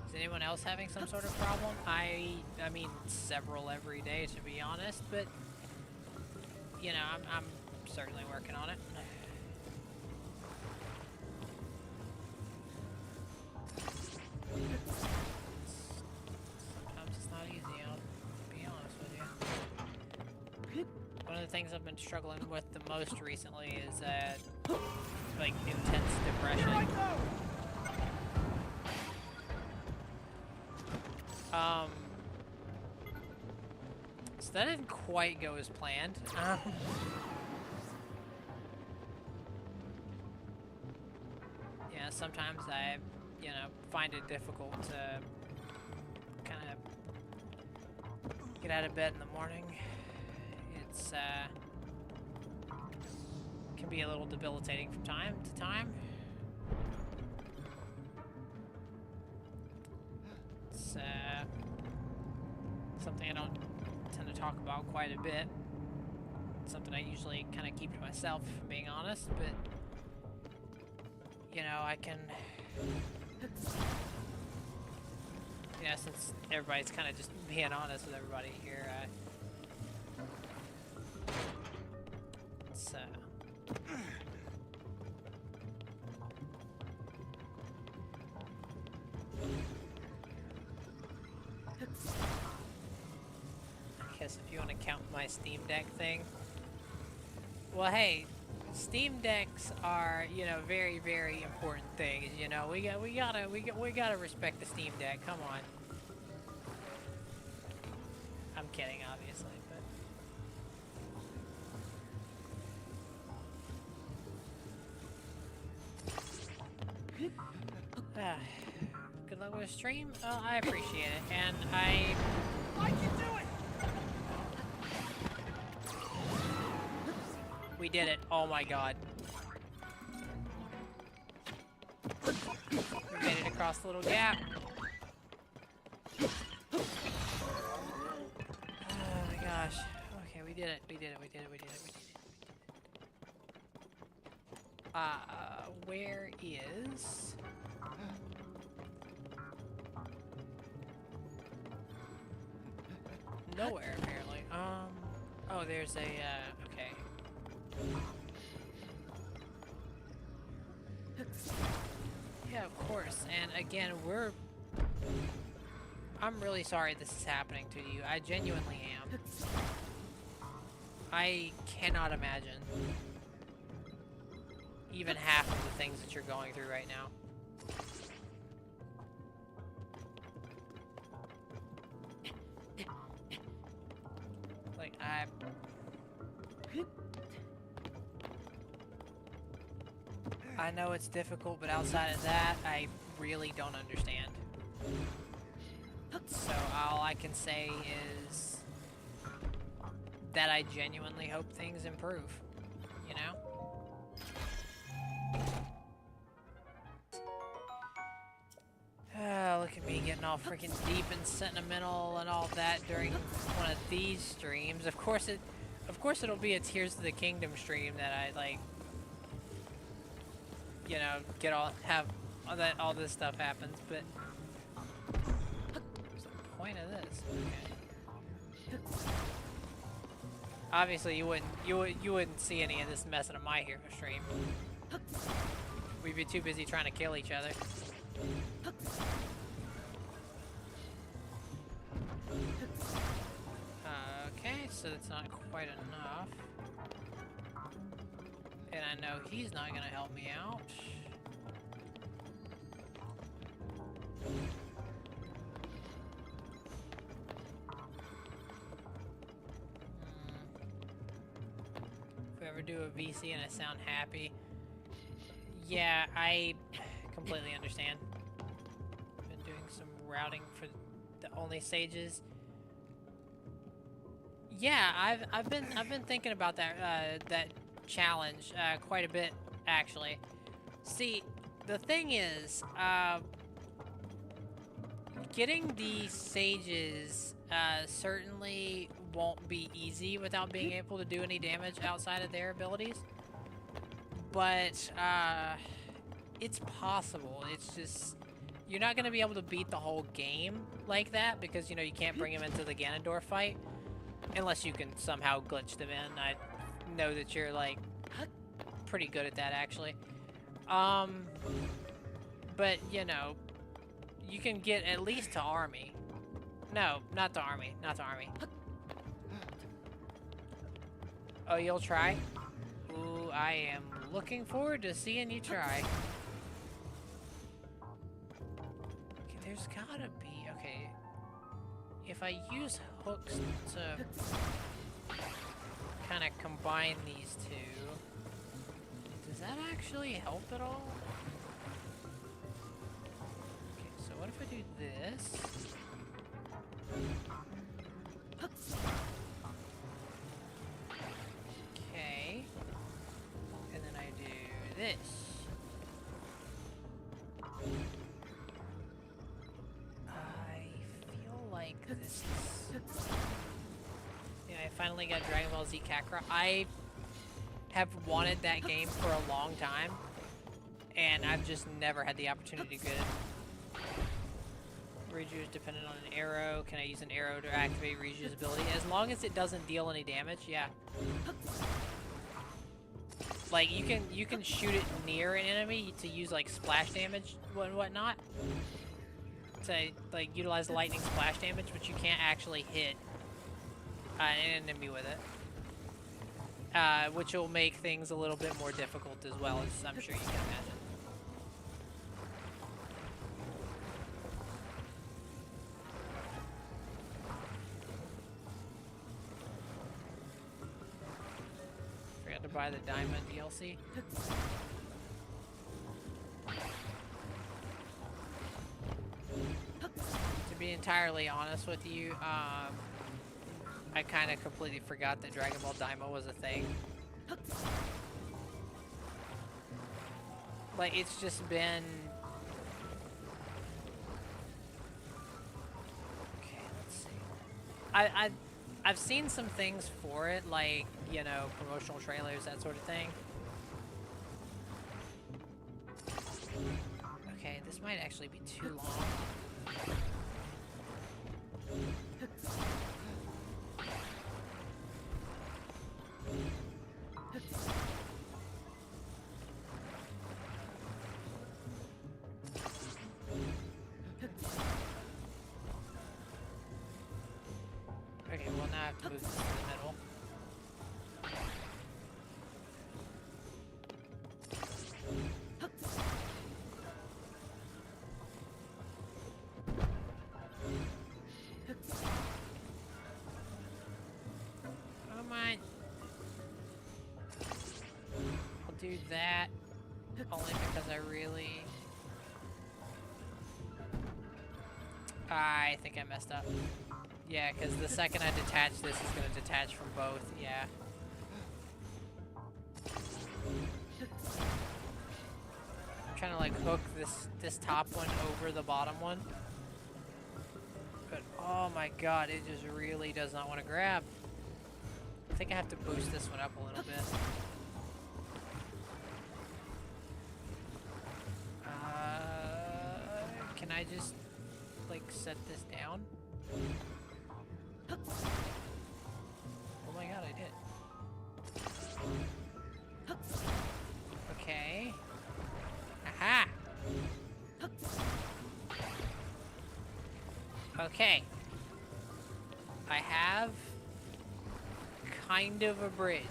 Is anyone else having some sort of problem? I mean, several every day, to be honest, but you know, I'm certainly working on it. Sometimes it's not easy, I'll be honest with you. One of the things I've been struggling with the most recently is like intense depression.
Here I go!
So that didn't quite go as planned. Yeah, sometimes I, find it difficult to kind of get out of bed in the morning. It's can be a little debilitating from time to time. It's something I don't tend to talk about quite a bit. It's something I usually kind of keep to myself, if I'm being honest, but you know, I can, yeah, since everybody's kind of just being honest with everybody here, it's, I guess if you want to count my Steam Deck thing, well, hey, Steam Decks are, you know, very, very important things. You know, we gotta respect the Steam Deck. Come on. I'm kidding, obviously, but good luck with the stream. Oh, I appreciate it, and I
can do it!
we did it. Oh my god. We made it across the little gap. Oh my gosh. Okay, we did it. We did it. We did it. We did it. We did it. Where is... Nowhere, apparently. Oh, there's a, okay. Yeah, of course. And again, I'm really sorry this is happening to you. I genuinely am. I cannot imagine even half of the things that you're going through right now. Like, I know it's difficult, but outside of that, I really don't understand. So all I can say is that I genuinely hope things improve, you know? Look at me getting all freaking deep and sentimental and all that during one of these streams. Of course it'll be a Tears of the Kingdom stream that I like, you know, all this stuff happens, but what's the point of this? Okay. Obviously you wouldn't see any of this messing up my hero stream. We'd be too busy trying to kill each other. Okay, so that's not quite enough. And I know he's not gonna help me out. If we ever do a VC and I sound happy, yeah, I completely understand. Been doing some routing for the only sages. Yeah, I've been thinking about that challenge quite a bit, actually. See, the thing is, getting the sages certainly won't be easy without being able to do any damage outside of their abilities. But it's possible. It's just you're not gonna be able to beat the whole game like that because you know you can't bring them into the Ganondorf fight. Unless you can somehow glitch them in. I know that you're, like, pretty good at that, actually. But, you know, you can get at least to Army. No, not to Army. Not to Army. Oh, you'll try? Ooh, I am looking forward to seeing you try. Okay, there's gotta be... Okay. If I use hooks to kind of combine these two, does that actually help at all? Okay, so what if I do this? Okay. And then I do this. I feel like this is... Yeah, I finally got Dragon Ball Z Kakarot. I have wanted that game for a long time, and I've just never had the opportunity to get it. Riju is dependent on an arrow. Can I use an arrow to activate Riju's ability? As long as it doesn't deal any damage, yeah. Like, you can shoot it near an enemy to use, like, splash damage and whatnot. To, like, utilize lightning splash damage, but you can't actually hit an enemy with it. Which will make things a little bit more difficult as well, as I'm sure you can imagine. Forgot to buy the Diamond DLC. To be entirely honest with you, I kind of completely forgot that Dragon Ball Daima was a thing. Like, it's just been... Okay, let's see. I've seen some things for it, like, you know, promotional trailers, that sort of thing. Okay, this might actually be too long. Okay, well now I have to move this to the middle. Come on. I'll do that only because I really... I think I messed up. Yeah, because the second I detach this, is going to detach from both, yeah. I'm trying to, like, hook this top one over the bottom one. But, oh my god, it just really does not want to grab. I think I have to boost this one up a little bit. Can I just, like, set this down? Oh my god, I did. Okay. Aha! Okay. I have kind of a bridge.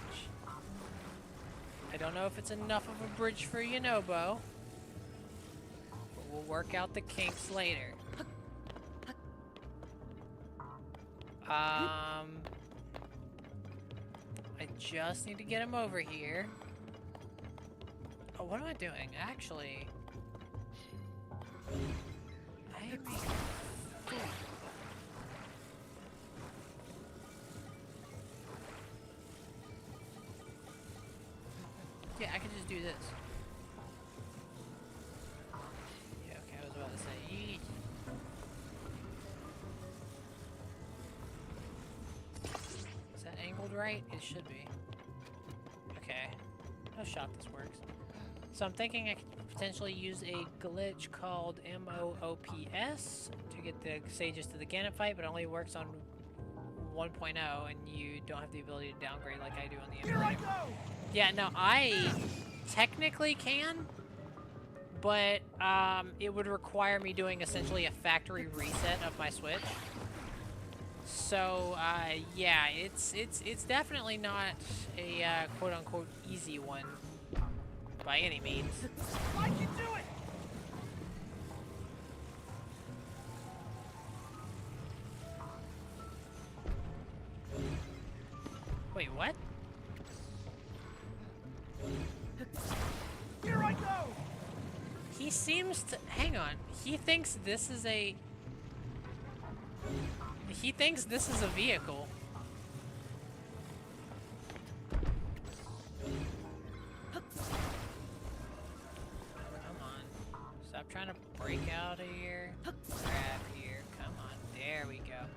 I don't know if it's enough of a bridge for Yunobo, but we'll work out the kinks later. I just need to get him over here. Oh, what am I doing? Actually, I am a fool. Yeah, I could just do this. Yeah, okay, I was about to say, yeet. Is that angled right? It should be. Okay. No shot this works. So I'm thinking I could potentially use a glitch called MOOPS to get the sages to the Ganon fight, but it only works on 1.0, and you don't have the ability to downgrade like I do on the emulator. Here I go! Yeah, no, I technically can, but it would require me doing essentially a factory reset of my Switch. So yeah, it's definitely not a quote unquote easy one by any means.
I can do it!
Wait, what?
Here I go!
He seems to... Hang on. He thinks this is a... He thinks this is a vehicle. Come on. Stop trying to break out of here. Grab here. Come on. There we go.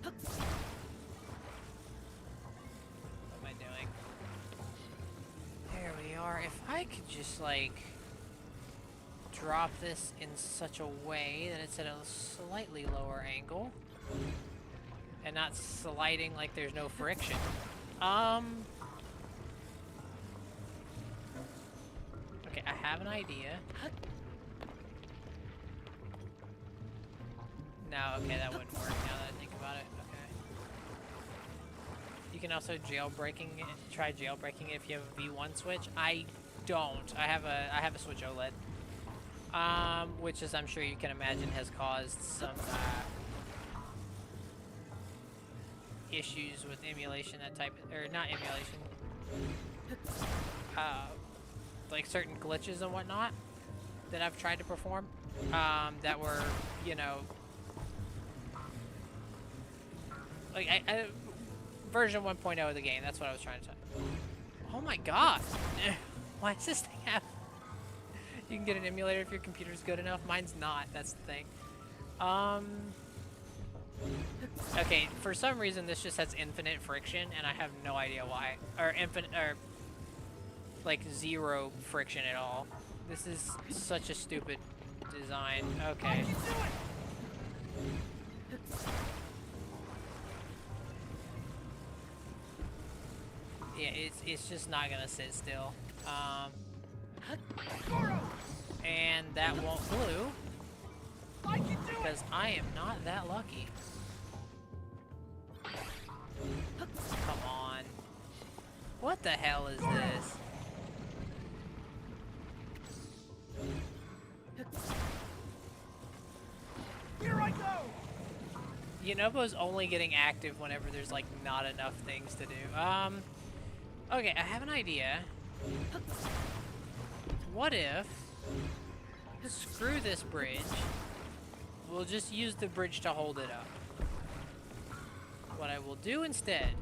What am I doing? There we are. If I could just, like, drop this in such a way that it's at a slightly lower angle and not sliding like there's no friction. Okay, I have an idea. No, okay, that wouldn't work now that I think about it. Okay. You can also jailbreaking it, try jailbreaking it if you have a V1 switch. I don't. I have a switch OLED. Which, as I'm sure you can imagine, has caused some issues with emulation, that type of, or not emulation, like certain glitches and whatnot that I've tried to perform, that were, you know, like version 1.0 of the game. That's what I was trying to say. Oh my god! Why does this thing have? You can get an emulator if your computer's good enough. Mine's not. That's the thing. Okay, for some reason this just has infinite friction, and I have no idea why. Or infinite, or like zero friction at all. This is such a stupid design. Okay. Yeah, it's just not gonna sit still. And that won't glue because I am not that lucky. Come on. What the hell is this?
Here I go!
Yunobo's only getting active whenever there's like not enough things to do. Okay, I have an idea. What if, screw this bridge, we'll just use the bridge to hold it up. What I will do instead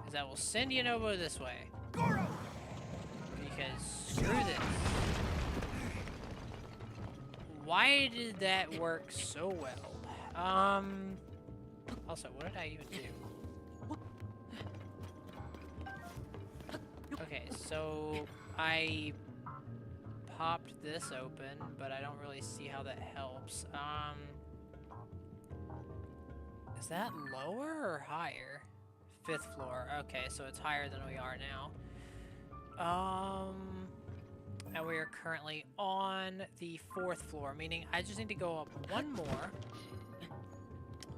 is I will send Yunobo this way. Because screw this. Why did that work so well? Also, what did I even do? Okay, so I popped this open, but I don't really see how that helps. Is that lower or higher? 5th floor. Okay, so it's higher than we are now. And we are currently on the 4th floor, meaning I just need to go up one more,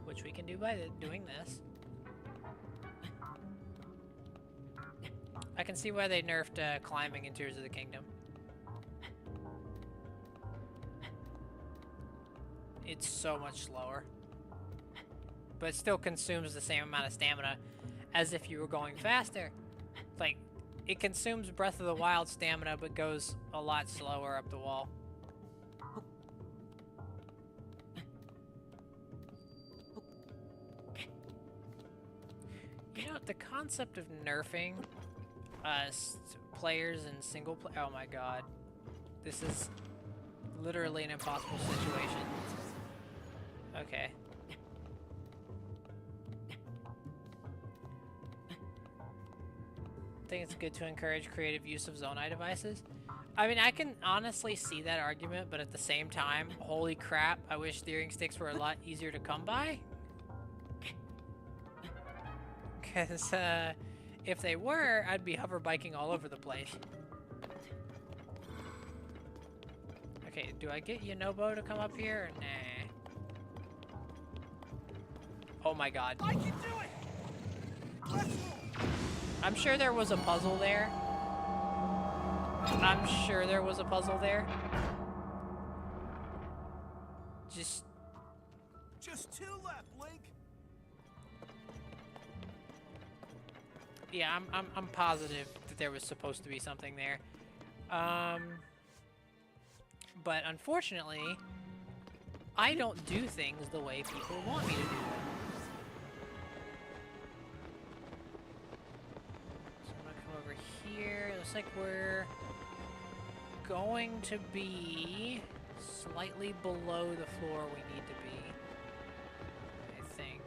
which we can do by doing this. I can see why they nerfed climbing in Tears of the Kingdom. It's so much slower. But it still consumes the same amount of stamina as if you were going faster. Like, it consumes Breath of the Wild stamina, but goes a lot slower up the wall. You know, the concept of nerfing players in single player. Oh my god. This is literally an impossible situation. Okay. I think it's good to encourage creative use of Zonai devices. I mean, I can honestly see that argument, but at the same time, holy crap, I wish steering sticks were a lot easier to come by. Because, if they were, I'd be hover biking all over the place. Okay, do I get Yunobo to come up here? Nah. Oh my god.
I can do it!
I'm sure there was a puzzle there. I'm sure there was a puzzle there. Just
2 left, Link.
yeah, I'm positive that there was supposed to be something there. But unfortunately, I don't do things the way people want me to do them. So I'm gonna come over here. Looks like we're going to be slightly below the floor we need to be. I think.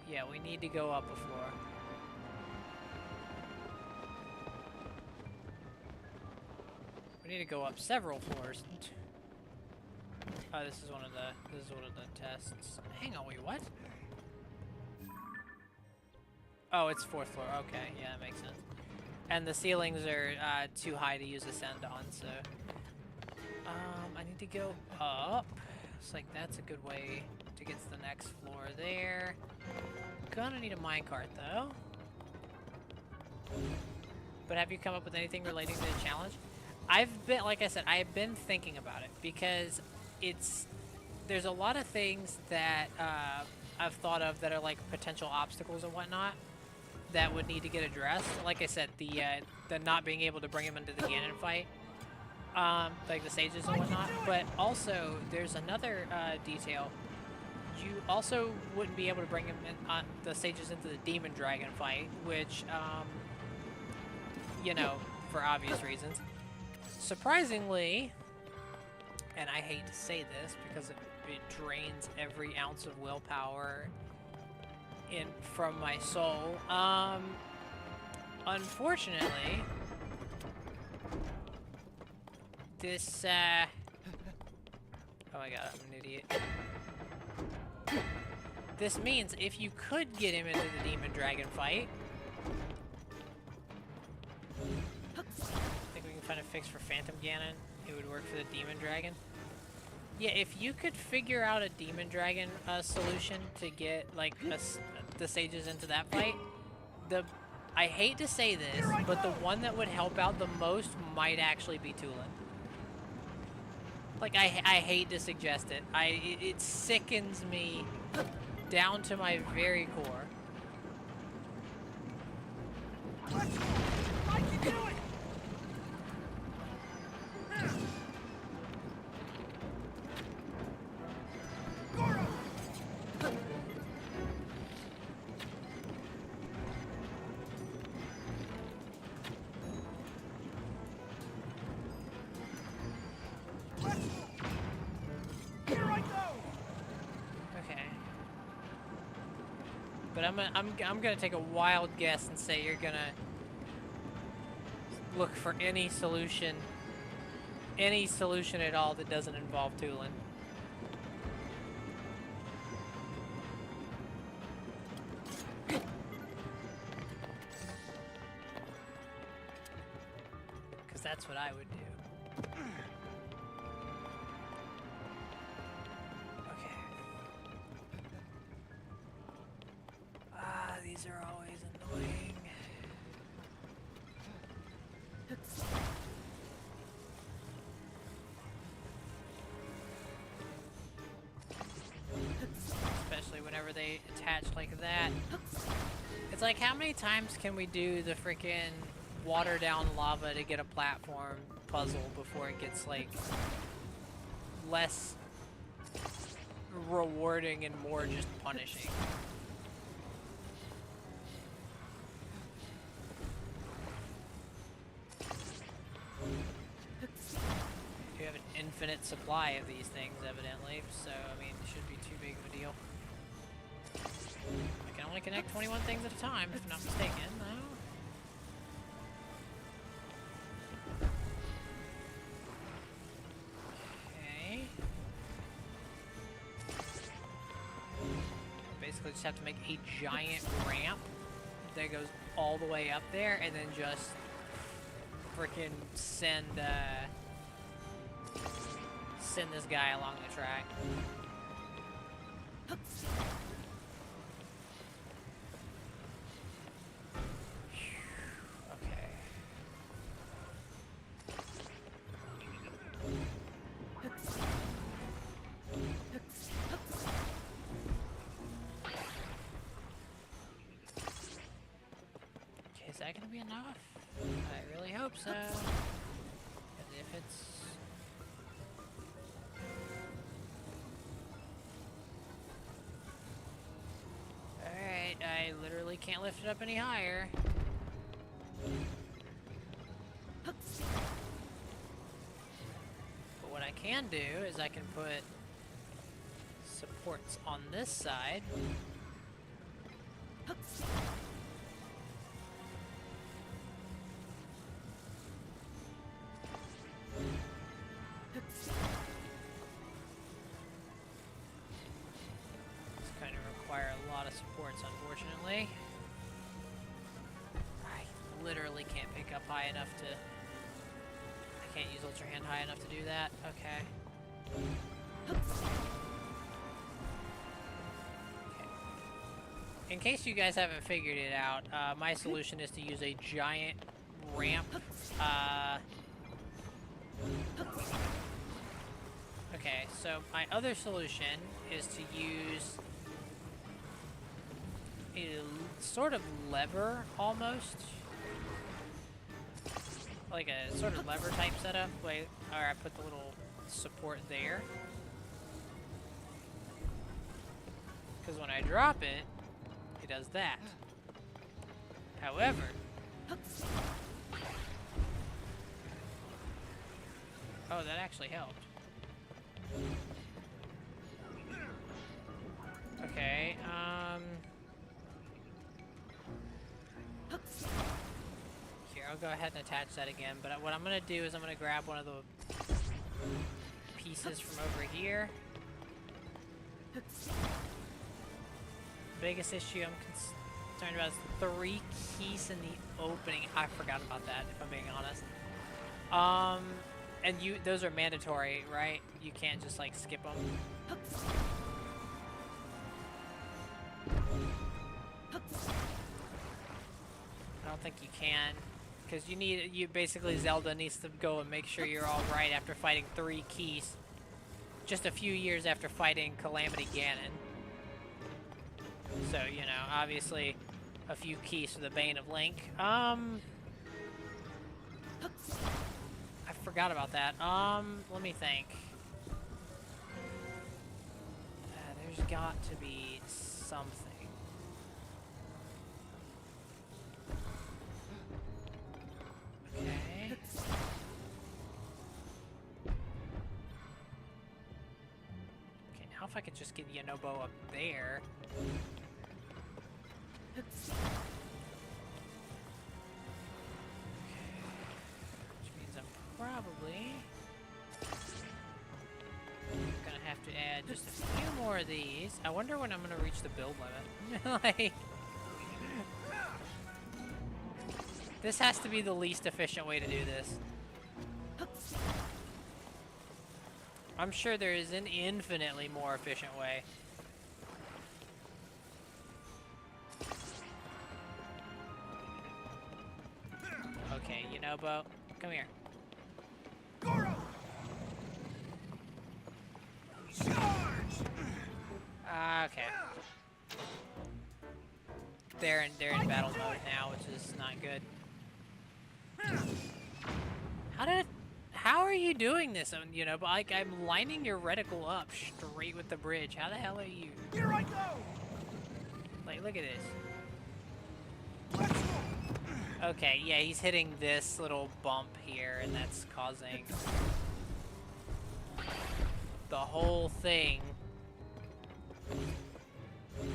Yeah, we need to go up a floor. We need to go up several floors. Oh, this is one of the tests. Hang on, wait, what? Oh, it's 4th floor. Okay, yeah, that makes sense. And the ceilings are too high to use ascend on, so I need to go up. Looks like that's a good way to get to the next floor there. Gonna need a minecart though. But have you come up with anything relating to the challenge? I've been, like I said, I've been thinking about it because there's a lot of things that I've thought of that are like potential obstacles and whatnot that would need to get addressed. Like I said, the not being able to bring him into the Ganon fight, like the sages and whatnot. But also, there's another detail. You also wouldn't be able to bring him in, the sages into the demon dragon fight, which, you know, for obvious reasons. Surprisingly, and I hate to say this because it drains every ounce of willpower from my soul. Unfortunately, this, oh my god, I'm an idiot. This means if you could get him into the demon dragon fight, I think we can find a fix for Phantom Ganon. It would work for the demon dragon. Yeah, if you could figure out a demon dragon solution to get like the sages into that fight, I hate to say this, but the one that would help out the most might actually be Tulin. Like I hate to suggest it. It sickens me down to my very core.
I can do it! Goro! Here I go!
Okay. But I'm gonna take a wild guess and say you're gonna look for any solution at all that doesn't involve Tulin. Because that's what I would do. Okay. Ah, these are always annoying. Especially whenever they attach like that. It's like, how many times can we do the freaking water down lava to get a platform puzzle before it gets like less rewarding and more just punishing? You have an infinite supply of these things, evidently, so, I mean, it shouldn't be too big of a deal. I can only connect 21 things at a time, if I'm not mistaken, though. Okay. Basically just have to make a giant ramp that goes all the way up there, and then just freaking send this guy along the track. Okay. Okay, is that gonna be enough? I really hope so. 'Cause if it's Literally can't lift it up any higher. But what I can do is I can put supports on this side. Kind of require a lot of supports, unfortunately. I literally can't pick up high enough to... I can't use Ultra Hand high enough to do that. Okay. In case you guys haven't figured it out, my solution is to use a giant ramp. Okay, so my other solution is to use a sort of lever, almost. Like a sort of lever type setup, where I put the little support there. Because when I drop it, it does that. However... Oh, that actually helped. Okay, here, I'll go ahead and attach that again, but what I'm gonna do is I'm gonna grab one of the pieces from over here. Biggest issue I'm concerned about is 3 keys in the opening. I forgot about that, if I'm being honest. And those are mandatory, right? You can't just like skip them. I don't think you can, because basically Zelda needs to go and make sure you're all right after fighting 3 keys. Just a few years after fighting Calamity Ganon. So, you know, obviously a few keys for the Bane of Link. I forgot about that. Let me think. There's got to be something. Okay. Okay, now if I could just get Yonobo up there. Okay. Which means I'm probably gonna have to add just a few more of these. I wonder when I'm gonna reach the build limit. Like, this has to be the least efficient way to do this. I'm sure there is an infinitely more efficient way. Okay, Yonobo, come here.
Goro! Charge!
Okay. They're in battle mode now, which is not good. How are you doing this, Yonobo? Like, I'm lining your reticle up straight with the bridge. How the hell are you?
Here I go!
Like, look at this. Okay, yeah, he's hitting this little bump here, and that's causing the whole thing.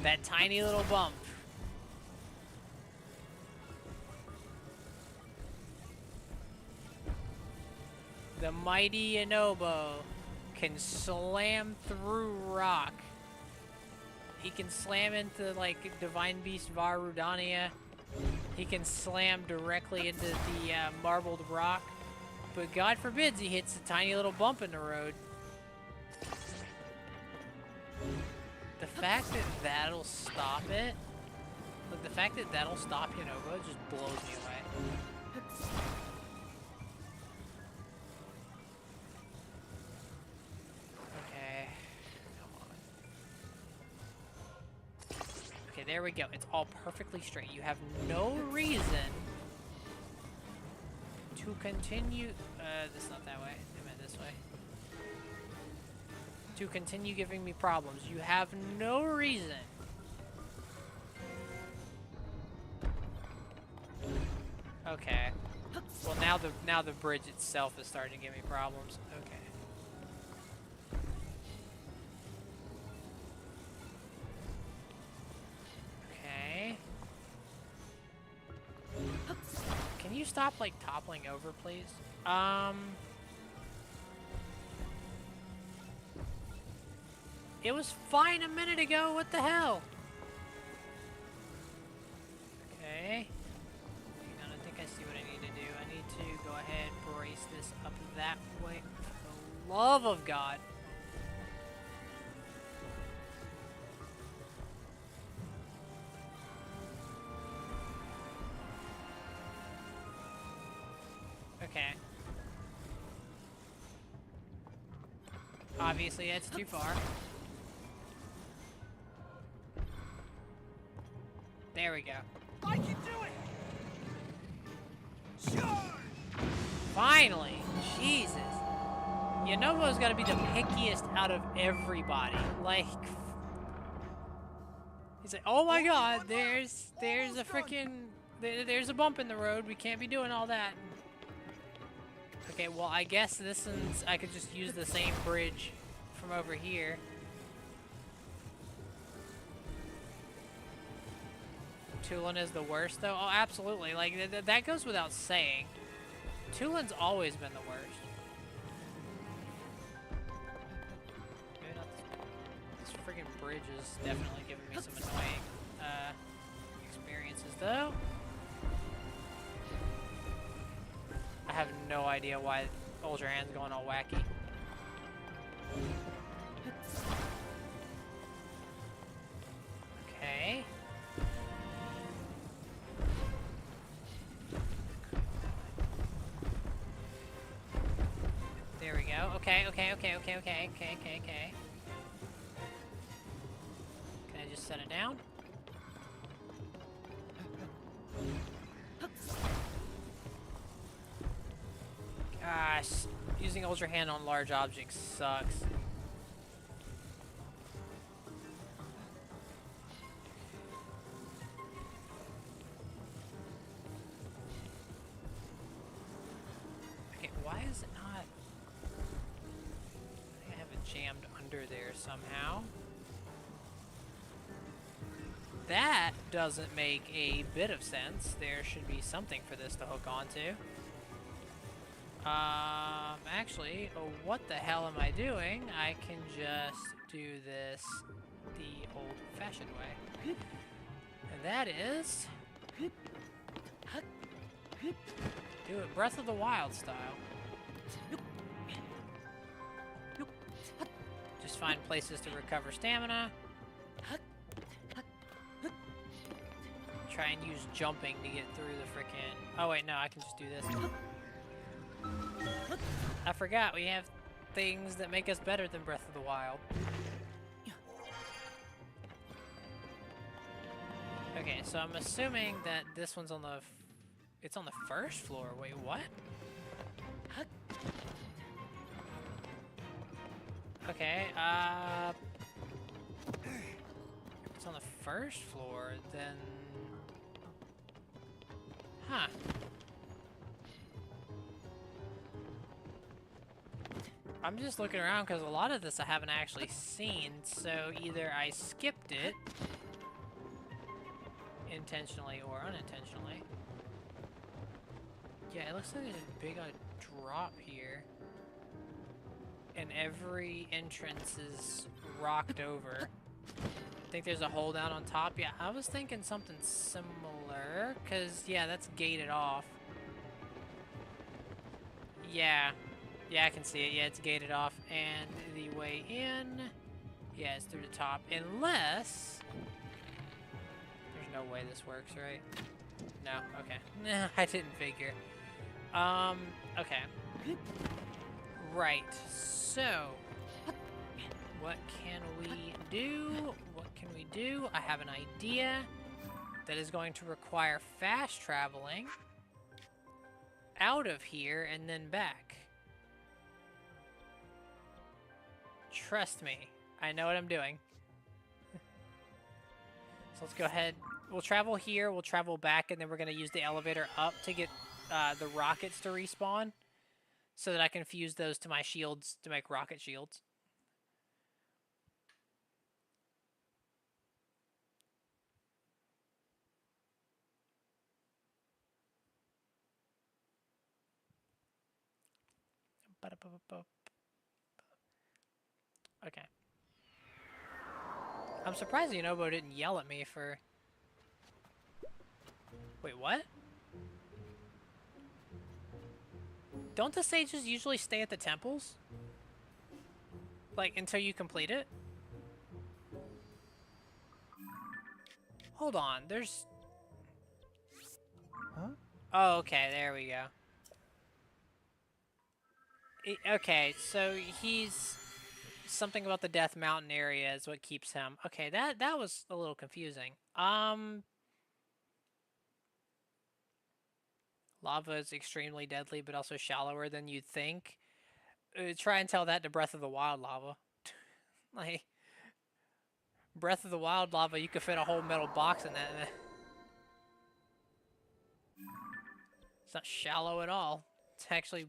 That tiny little bump. The mighty Yonobo can slam through rock. He can slam into, like, Divine Beast Varudania. He can slam directly into the marbled rock. But God forbids he hits a tiny little bump in the road. The fact that that'll stop it, like the fact that that'll stop Yonobo just blows me away. Okay, come on. Okay, there we go. It's all perfectly straight. You have no reason to continue. This is not that way. I meant this way. To continue giving me problems. You have no reason Okay. Well, now the bridge itself is starting to give me problems. Okay. Okay. Can you stop, like, toppling over, please? It was fine a minute ago, what the hell? Okay. Hang on, I think I see what I need to do. I need to go ahead, brace this up that way. For the love of God. Okay. Obviously, it's too far. There we go.
I can do it! Sure!
Finally! Jesus. Yonobo's gotta be the pickiest out of everybody. Like... He's like, oh my god, there's a freaking... There's a bump in the road. We can't be doing all that. Okay, well, I guess this one's... I could just use the same bridge from over here. Tulin is the worst, though? Oh, absolutely. Like, that goes without saying. Tulin's always been the worst. Maybe not this friggin' bridge is definitely giving me some annoying experiences, though. I have no idea why Ultra Hand's going all wacky. Okay. There we go. Okay. Can I just set it down? Gosh, using Ultra Hand on large objects sucks. Okay, why is it not... I have it jammed under there somehow. That doesn't make a bit of sense. There should be something for this to hook onto. Actually, what the hell am I doing? I can just do this the old-fashioned way. And that is... do it Breath of the Wild style. Just find places to recover stamina. Try and use jumping to get through the frickin'... Oh wait, no, I can just do this. I forgot, we have things that make us better than Breath of the Wild. Okay, so I'm assuming that this one's on the... It's on the first floor. Wait, what? Okay, if it's on the first floor, then... Huh. I'm just looking around because a lot of this I haven't actually seen, so either I skipped it intentionally or unintentionally. Yeah, it looks like there's a big drop here. And every entrance is rocked over. I think there's a hole down on top. Yeah, I was thinking something similar, because, yeah, that's gated off. Yeah. Yeah, I can see it. Yeah, it's gated off. And the way in... Yeah, it's through the top. Unless... There's no way this works, right? No? Okay. I didn't figure. Okay. Right. So... What can we do? What can we do? I have an idea that is going to require fast traveling out of here and then back. Trust me, I know what I'm doing. So let's go ahead We'll travel here, we'll travel back, and then we're going to use the elevator up to get the rockets to respawn so that I can fuse those to my shields to make rocket shields. Okay. I'm surprised Yunobo didn't yell at me for... Wait, what? Don't the sages usually stay at the temples? Like, until you complete it? Hold on, there's...
Huh?
Oh, okay, there we go. Okay, so he's... Something about the Death Mountain area is what keeps him. Okay, that was a little confusing. Lava is extremely deadly, but also shallower than you'd think. Try and tell that to Breath of the Wild lava. Like, Breath of the Wild lava, you could fit a whole metal box in that. It's not shallow at all. It's actually...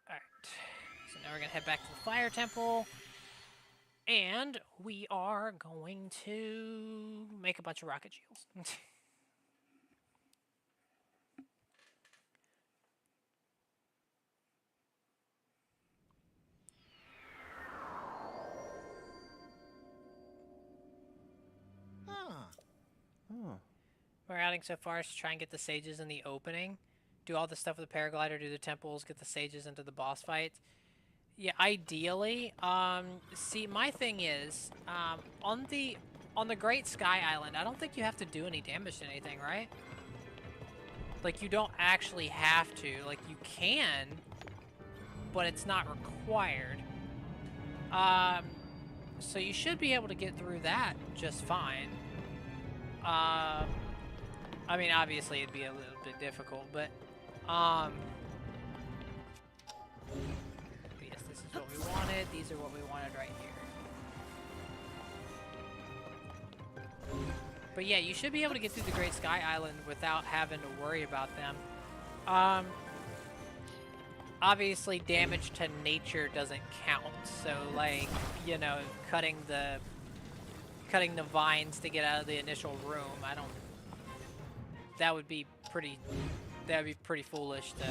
Alright. So now we're going to head back to the Fire Temple. And we are going to make a bunch of rocket shields.
Huh.
We're outing so far is to try and get the sages in the opening. Do all the stuff with the paraglider, do the temples, get the sages into the boss fight. Yeah, ideally. See, my thing is, on the Great Sky Island, I don't think you have to do any damage to anything, right? Like, you don't actually have to. Like, you can, but it's not required. So you should be able to get through that just fine. I mean, obviously it'd be a little bit difficult, but yes, this is what we wanted. These are what we wanted right here. But yeah, you should be able to get through the Great Sky Island without having to worry about them. Obviously damage to nature doesn't count, so like, you know, cutting the vines to get out of the initial room, that would be pretty foolish to...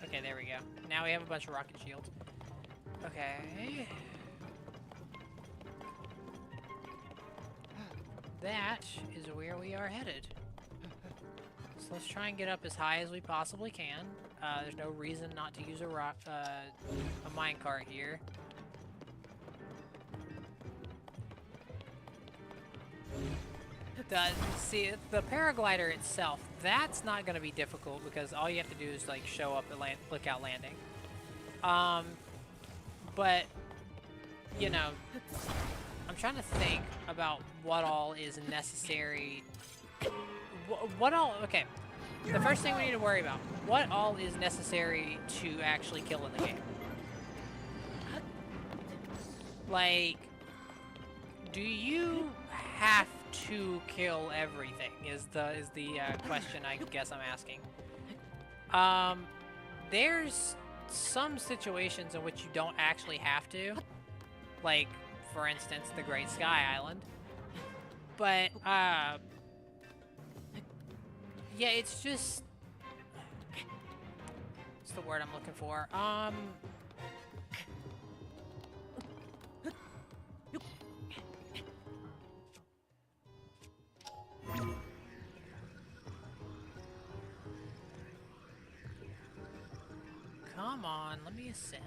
Okay, there we go. Now we have a bunch of rocket shields. Okay. That is where we are headed. So let's try and get up as high as we possibly can. There's no reason not to use a minecart here. See, the paraglider itself, that's not going to be difficult because all you have to do is like show up at Lookout Landing. But, you know, I'm trying to think about what all is necessary. What all, okay. The first thing we need to worry about, what all is necessary to actually kill in the game? Like, do you have to kill everything is the question I guess I'm asking. There's some situations in which you don't actually have to. Like, for instance, the Great Sky Island. But, yeah, it's just... What's the word I'm looking for? Come on, let me ascend.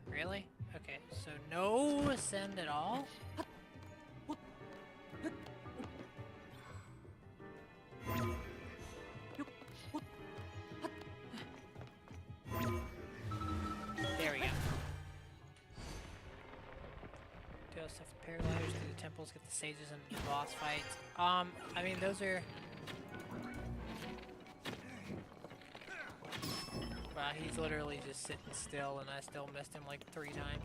Really? Okay, So no ascend at all? There we go. Deal stuff with paragliders through the temples, get the sages into the boss fights. I mean, those are... Wow, he's literally just sitting still, and I still missed him like 3 times.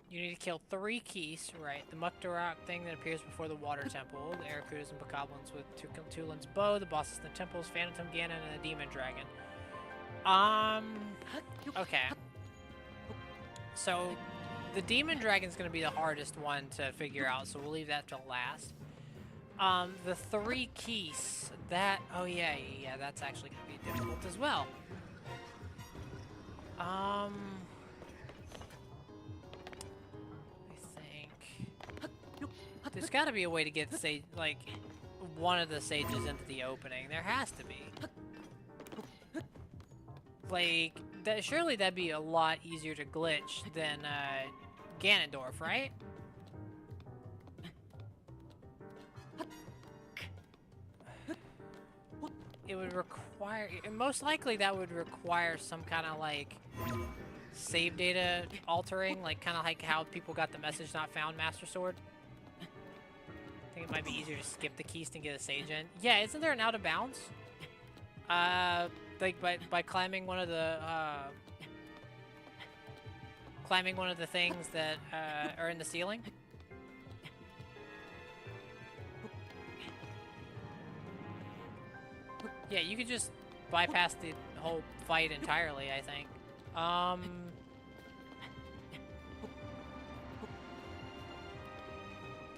You need to kill 3 keys, right? The Muktarak thing that appears before the water temple, the Arakudas and Bokoblins with Tulin's bow, the bosses in the temples, Phantom Ganon, and the Demon Dragon. Okay. So, the Demon Dragon's gonna be the hardest one to figure out, so we'll leave that till last. The 3 keys, that, oh yeah, that's actually gonna be difficult as well. I think there's gotta be a way to get, say, like, one of the sages into the opening. There has to be. Like, surely that'd be a lot easier to glitch than, Ganondorf, right? It would require, most likely that would require some kind of like save data altering, like kind of like how people got the message not found Master Sword. I think it might be easier to skip the keys and get a sage in. Yeah, isn't there an out of bounds? Like by climbing one of the things that are in the ceiling. Yeah, you could just bypass the whole fight entirely, I think.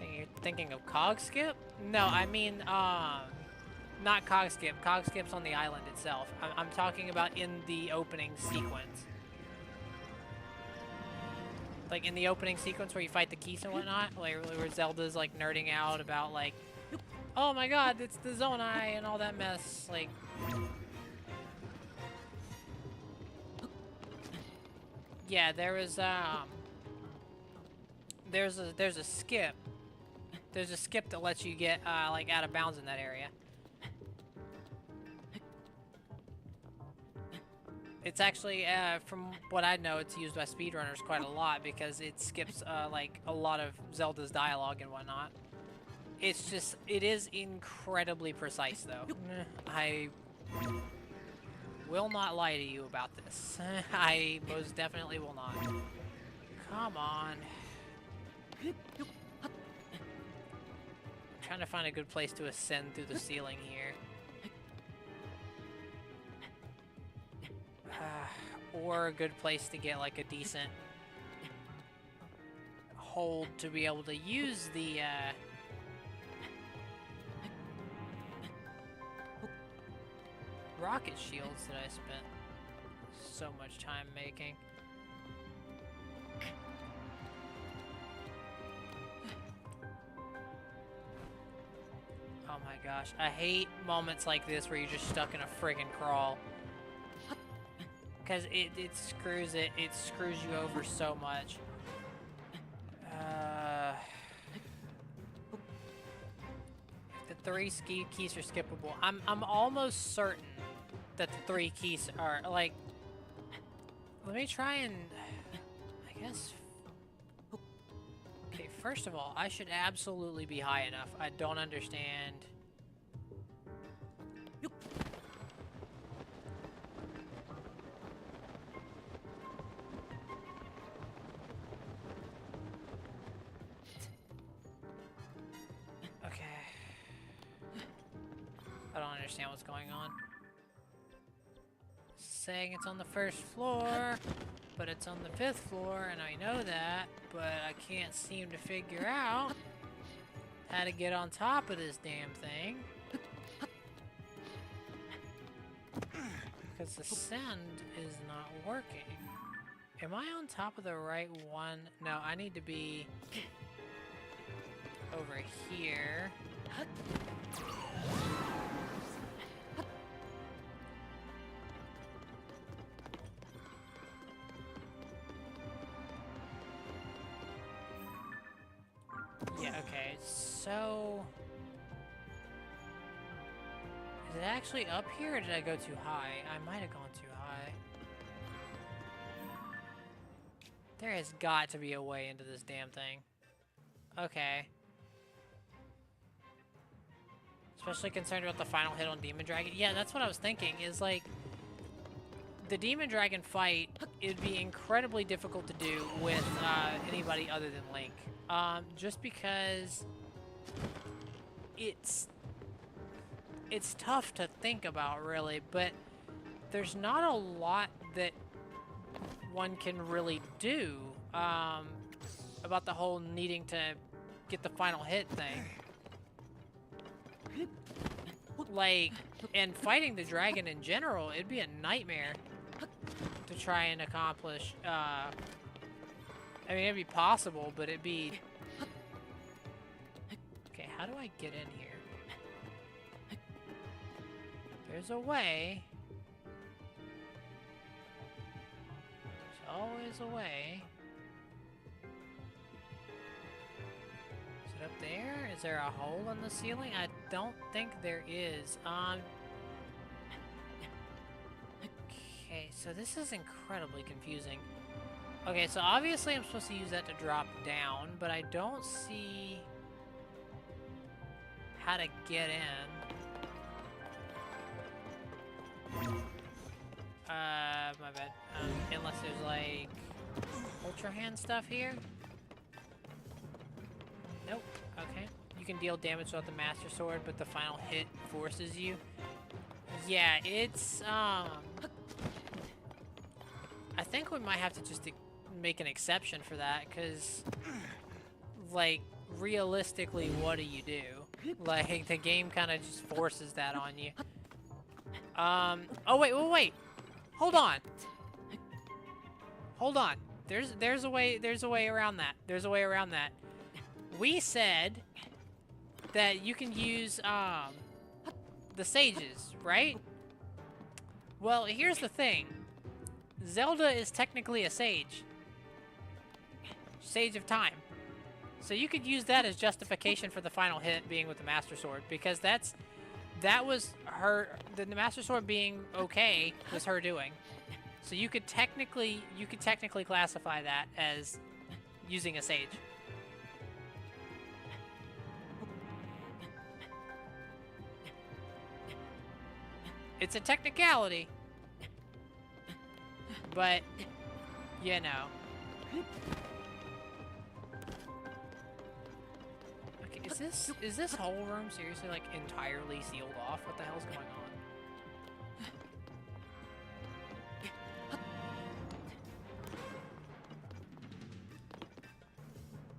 You're thinking of Cog Skip? No, I mean, not Cog Skip. Cog Skip's on the island itself. I'm talking about in the opening sequence. Like, in the opening sequence where you fight the keys and whatnot, like, where Zelda's, like, nerding out about, like, oh my god, it's the Zonai and all that mess, like... Yeah, there's a skip. There's a skip that lets you get, like, out of bounds in that area. It's actually, from what I know, it's used by speedrunners quite a lot because it skips, like, a lot of Zelda's dialogue and whatnot. It's just, it is incredibly precise, though. I will not lie to you about this. I most definitely will not. Come on. I'm trying to find a good place to ascend through the ceiling here. Or a good place to get, like, a decent hold to be able to use the, rocket shields that I spent so much time making. Oh my gosh, I hate moments like this where you're just stuck in a friggin' crawl. Because it screws you over so much. The 3 keys are skippable. I'm almost certain that the 3 keys are, like... Let me try and... I guess... Okay, first of all, I should absolutely be high enough. I don't understand... I don't understand what's going on. Saying it's on the 1st floor, but it's on the 5th floor, and I know that, but I can't seem to figure out how to get on top of this damn thing. Because the send is not working. Am I on top of the right one? No, I need to be over here. Alright, so... Is it actually up here, or did I go too high? I might have gone too high. There has got to be a way into this damn thing. Okay. Especially concerned about the final hit on Demon Dragon. Yeah, that's what I was thinking, is like... The Demon Dragon fight, it'd be incredibly difficult to do with anybody other than Link. Just because... It's tough to think about, really, but there's not a lot that one can really do about the whole needing to get the final hit thing. Like, and fighting the dragon in general, it'd be a nightmare to try and accomplish. I mean, it'd be possible, but it'd be... Okay, how do I get in here? There's a way. There's always a way. Is it up there? Is there a hole in the ceiling? I don't think there is. Okay, so this is incredibly confusing. Okay, so obviously I'm supposed to use that to drop down, but I don't see how to get in. My bad. Unless there's like Ultra Hand stuff here. Nope. Okay. You can deal damage without the Master Sword, but the final hit forces you. Yeah, it's I think we might have to just make an exception for that, because like realistically, what do you do? Like the game kind of just forces that on you. Oh wait. Hold on. There's a way around that. There's a way around that. We said that you can use the sages, right? Well, here's the thing. Zelda is technically a sage. Sage of Time. So you could use that as justification for the final hit being with the Master Sword, because that was her, the Master Sword being okay was her doing. So you could technically classify that as using a sage. It's a technicality, but you know. Okay, is this whole room seriously like entirely sealed off? What the hell's going on?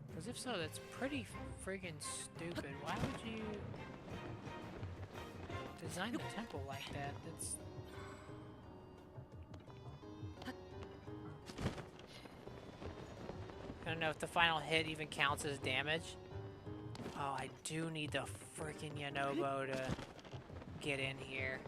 Because if so, that's pretty friggin' stupid. Why would you design the temple like that? That's... I don't know if the final hit even counts as damage. Oh, I do need the freaking Yonobo to get in here.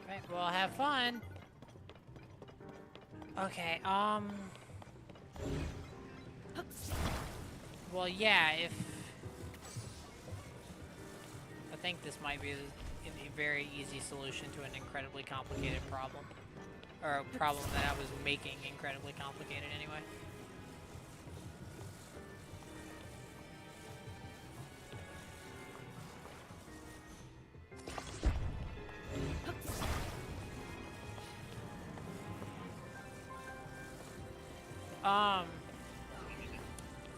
Right, well, have fun. Okay, well, yeah, if... I think this might be a very easy solution to an incredibly complicated problem. Or a problem that I was making incredibly complicated anyway.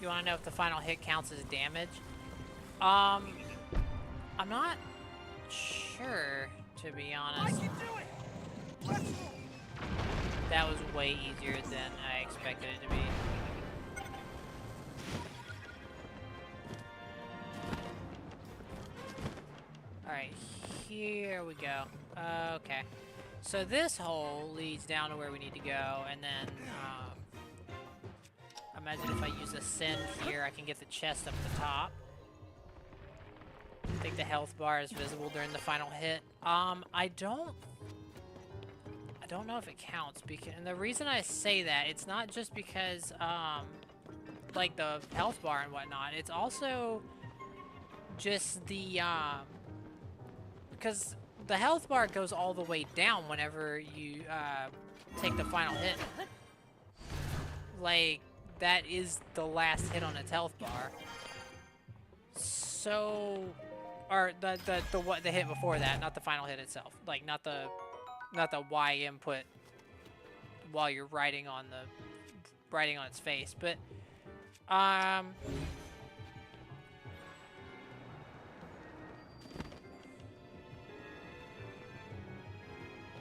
You want to know if the final hit counts as damage? I'm not sure, to be honest. That was way easier than I expected it to be. Alright, here we go. Okay. So this hole leads down to where we need to go, and then, imagine if I use Ascend here, I can get the chest up the top. I think the health bar is visible during the final hit. I I don't know if it counts, because, and the reason I say that, it's not just because, like the health bar and whatnot, it's also just the, because the health bar goes all the way down whenever you, take the final hit. Like, that is the last hit on its health bar. So, or the hit before that, not the final hit itself. Like, not the Y input while you're riding on its face. But,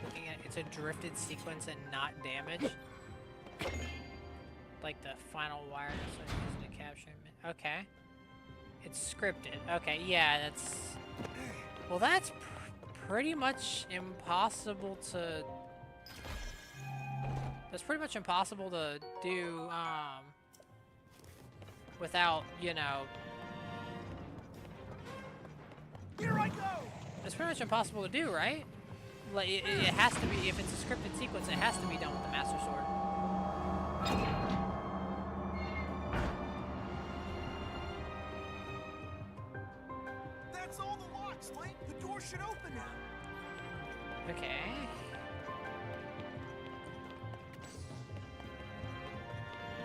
looking at it's a drifted sequence and not damage. Like the final wire, so I'm using to capture. Okay. It's scripted. Okay, yeah, that's... Well, that's pretty much impossible to... That's pretty much impossible to do, without, you know...
Here I go!
It's pretty much impossible to do, right? Like, it has to be, if it's a scripted sequence, it has to be done with the Master Sword.
That's all the locks, Link. The door should open now.
Okay.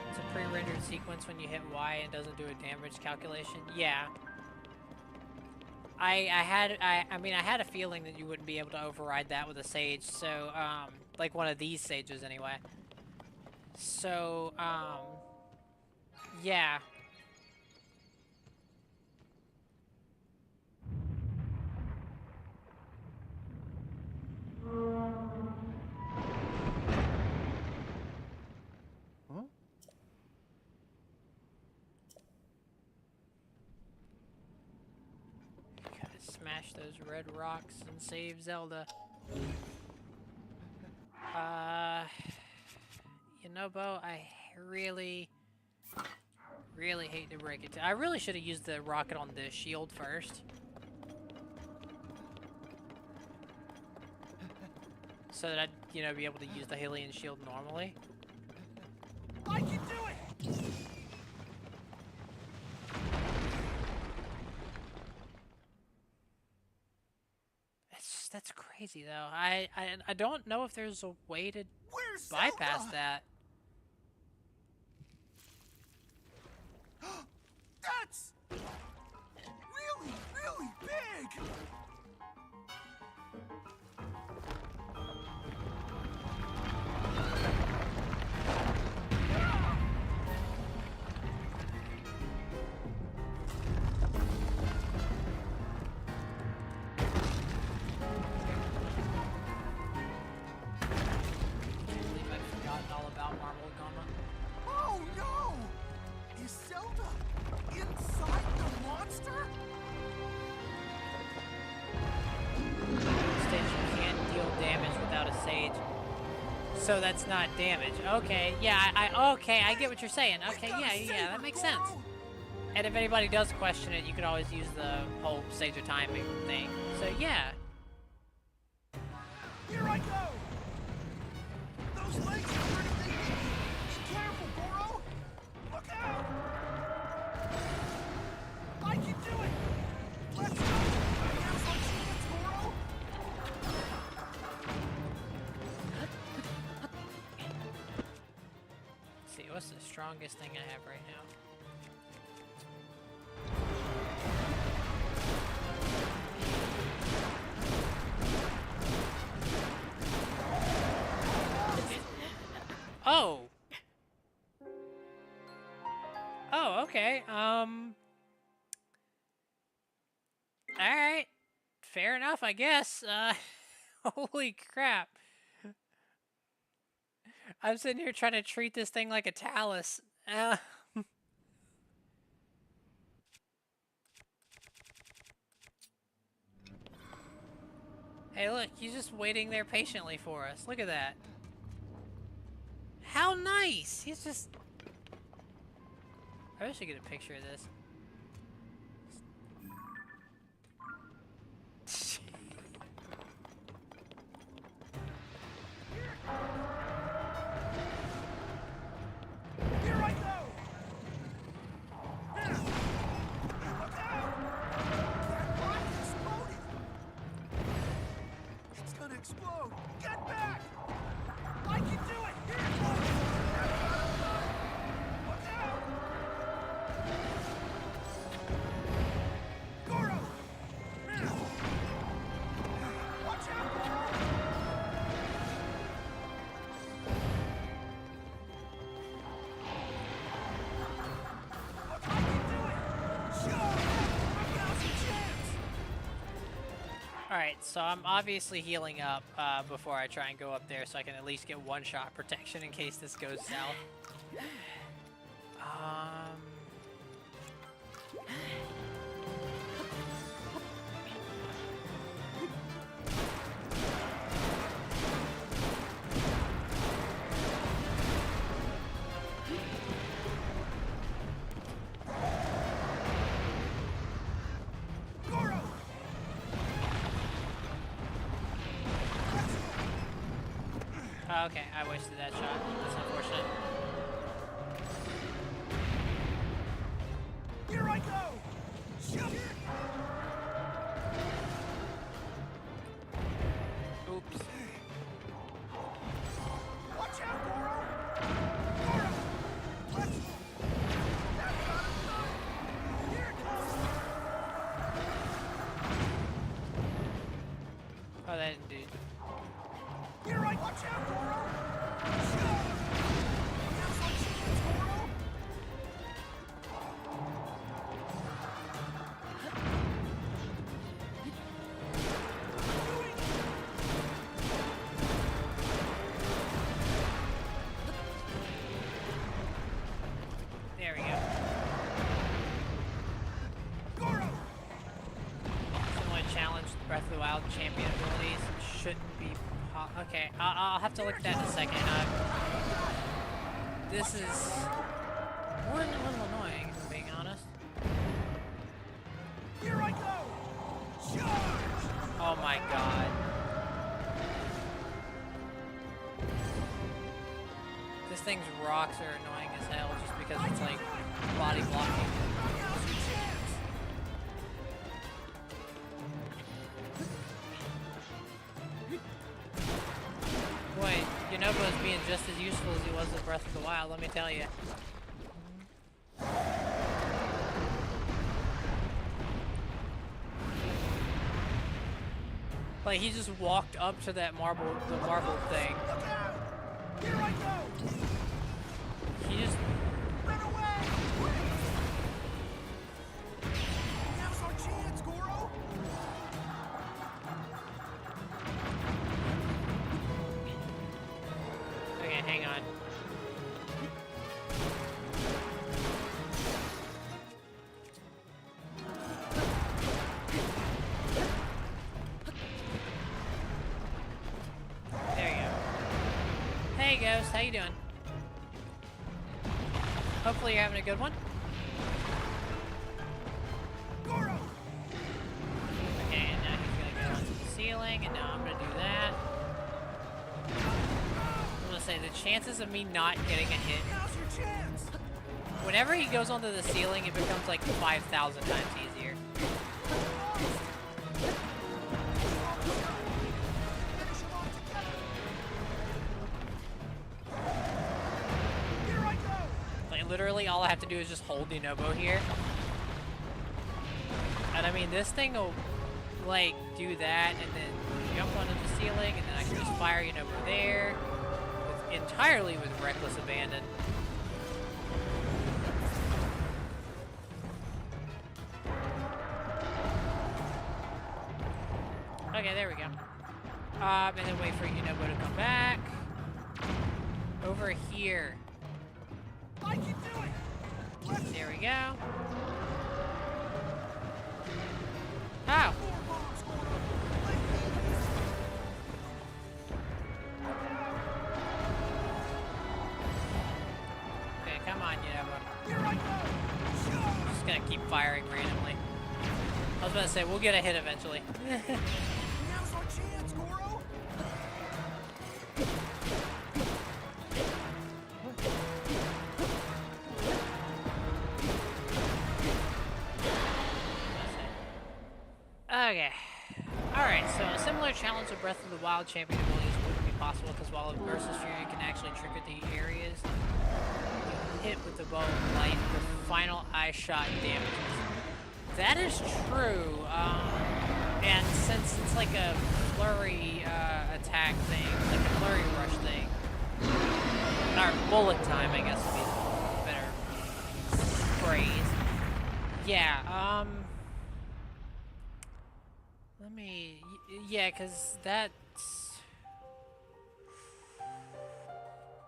It's a pre-rendered sequence when you hit Y and doesn't do a damage calculation. Yeah. I had a feeling that you wouldn't be able to override that with a sage, so, like one of these sages anyway. So, yeah. Smash those red rocks and save Zelda. You know, Bo, I really hate to break it to I really should have used the rocket on the shield first. So that I'd, you know, be able to use the Hylian shield normally.
I can do it!
That's crazy though. I don't know if there's a way to
Where's
bypass
Zelda?
that.
That's really, really big! Oh no! Is Zelda inside the monster?
Stage can't deal damage without a sage. So that's not damage. Okay, yeah, okay, I get what you're saying. Okay, yeah, that makes sense. And if anybody does question it, you could always use the whole stage of timing thing. So yeah.
Here I go! Those legs are pretty big! Be careful, Goro! Look out! I can do it! Let's go! Here's our chance, Goro!
Let's see, what's the strongest thing I have right now? Oh! Oh, okay, alright. Fair enough, I guess. Holy crap. I'm sitting here trying to treat this thing like a Talus. Hey, look, he's just waiting there patiently for us. Look at that. How nice! He's just... I wish I could get a picture of this.
Here
Alright, so I'm obviously healing up before I try and go up there so I can at least get one shot protection in case this goes south. Okay, I wasted that shot. That's unfortunate.
Here I go! Shove it!
Oops.
Watch out, Goro! Goro! Let's... That's not a sign! Here it comes!
Oh, that didn't do it.
Here I... Watch out, Goro! Shove! Now's our chance, Goro!
There we go.
Goro!
Someone challenged Breath of the Wild champion abilities. Shouldn't be okay, I'll have to look at that in a second. This is a little annoying, if I'm being honest.
Here I go! Charge!
Oh my god. This thing's rocks are annoying as hell just because it's like body blocking.
Now's your chance!
Boy, Yunobo's being just as useful as he was in Breath of the Wild, let me tell you. Like, he just walked up to that marble thing.
Look out! Here I go!
He just...
Run away! Now's our chance, Goro!
Okay, hang on. There you go. Hey, Ghost, how you doing? Hopefully you're having a good one.
Goro!
Okay, and now he's gonna go onto the ceiling, and now I'm gonna do that. I'm gonna say the chances of me not getting a hit,
Now's your chance!
whenever he goes onto the ceiling, it becomes like 5,000 times easier.
Finish him off together! Here I go!
Like, literally, all I have to do is just hold Yunobo here. And I mean, this thing will, like, do that, and then jump onto the ceiling, and then I can just fire Yunobo there. Entirely with reckless abandon. Okay, there we go. And then wait for Yunobo to come back. Over here.
I can do it! Let's
There we go. Ow!
more bombs, Goro!
Okay, come on, Yunobo.
Here I go!
I'm just gonna keep firing randomly. I was about to say, we'll get a hit eventually.
Now's our chance, Goro!
Okay. Alright, so a similar challenge to Breath of the Wild champion abilities wouldn't be possible because while Versus Fury can actually trigger the areas you hit with the bow of light, the final eye shot damages. That is true, and since it's like a flurry attack thing, like a flurry rush thing, or bullet time, I guess would be the better phrase. Yeah, Let me... Yeah, because that's...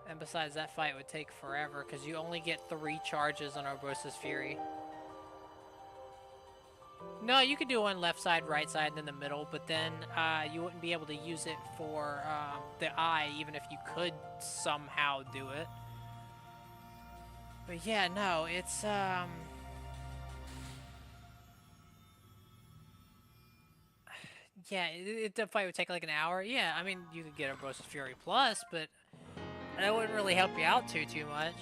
And besides, that fight would take forever, because you only get 3 charges on Urbosa's Fury. No, you could do one left side, right side, and then the middle, but then you wouldn't be able to use it for the eye, even if you could somehow do it. But yeah, no, it's yeah, the fight would take like an hour. Yeah, I mean, you could get a Urbosa's Fury Plus, but that wouldn't really help you out too much.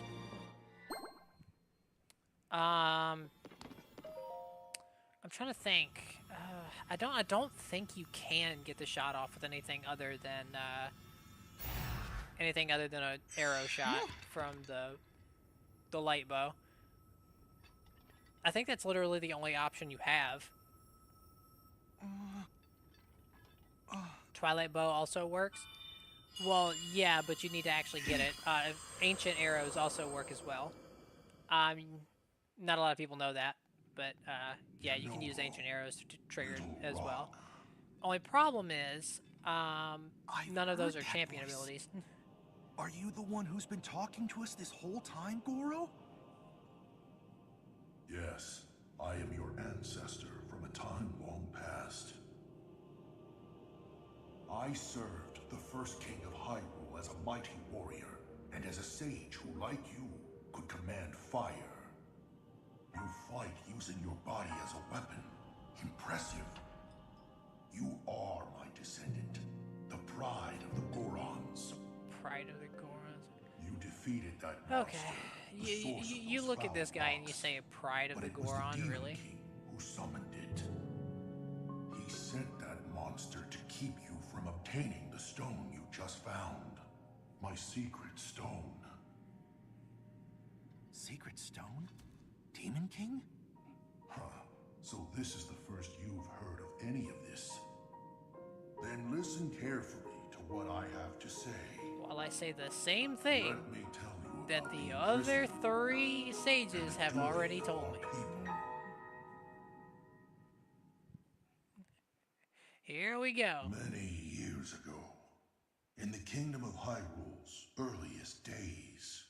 I'm trying to think. I don't think you can get the shot off with anything other than an arrow shot from the light bow. I think that's literally the only option you have. Twilight bow also works. Well, yeah, but you need to actually get it. Ancient arrows also work as well. Not a lot of people know that, but yeah, you can use ancient arrows to trigger it as well. Only problem is, none of those are champion abilities.
Are you the one who's been talking to us this whole time, Goro?
Yes, I am your ancestor from a time long past. I served the first king of Hyrule as a mighty warrior, and as a sage who, like you, could command fire. You fight using your body as a weapon. Impressive. You are my descendant, the pride of the Gorons.
Pride of the Gorons.
You defeated that monster.
Okay. You look at this guy and you say pride of the Goron, really?
King who summoned it. He sent that monster to keep you from obtaining the stone you just found. My secret stone.
Secret stone? Demon King?
Huh. So this is the first you've heard of any of this. Then listen carefully to what I have to say.
Well, I say the same thing
Let me tell you
that
about
the other 3 sages have
doing
already
of
told
all
me.
people.
Here we go.
Many years ago, in the kingdom of Hyrule's earliest days,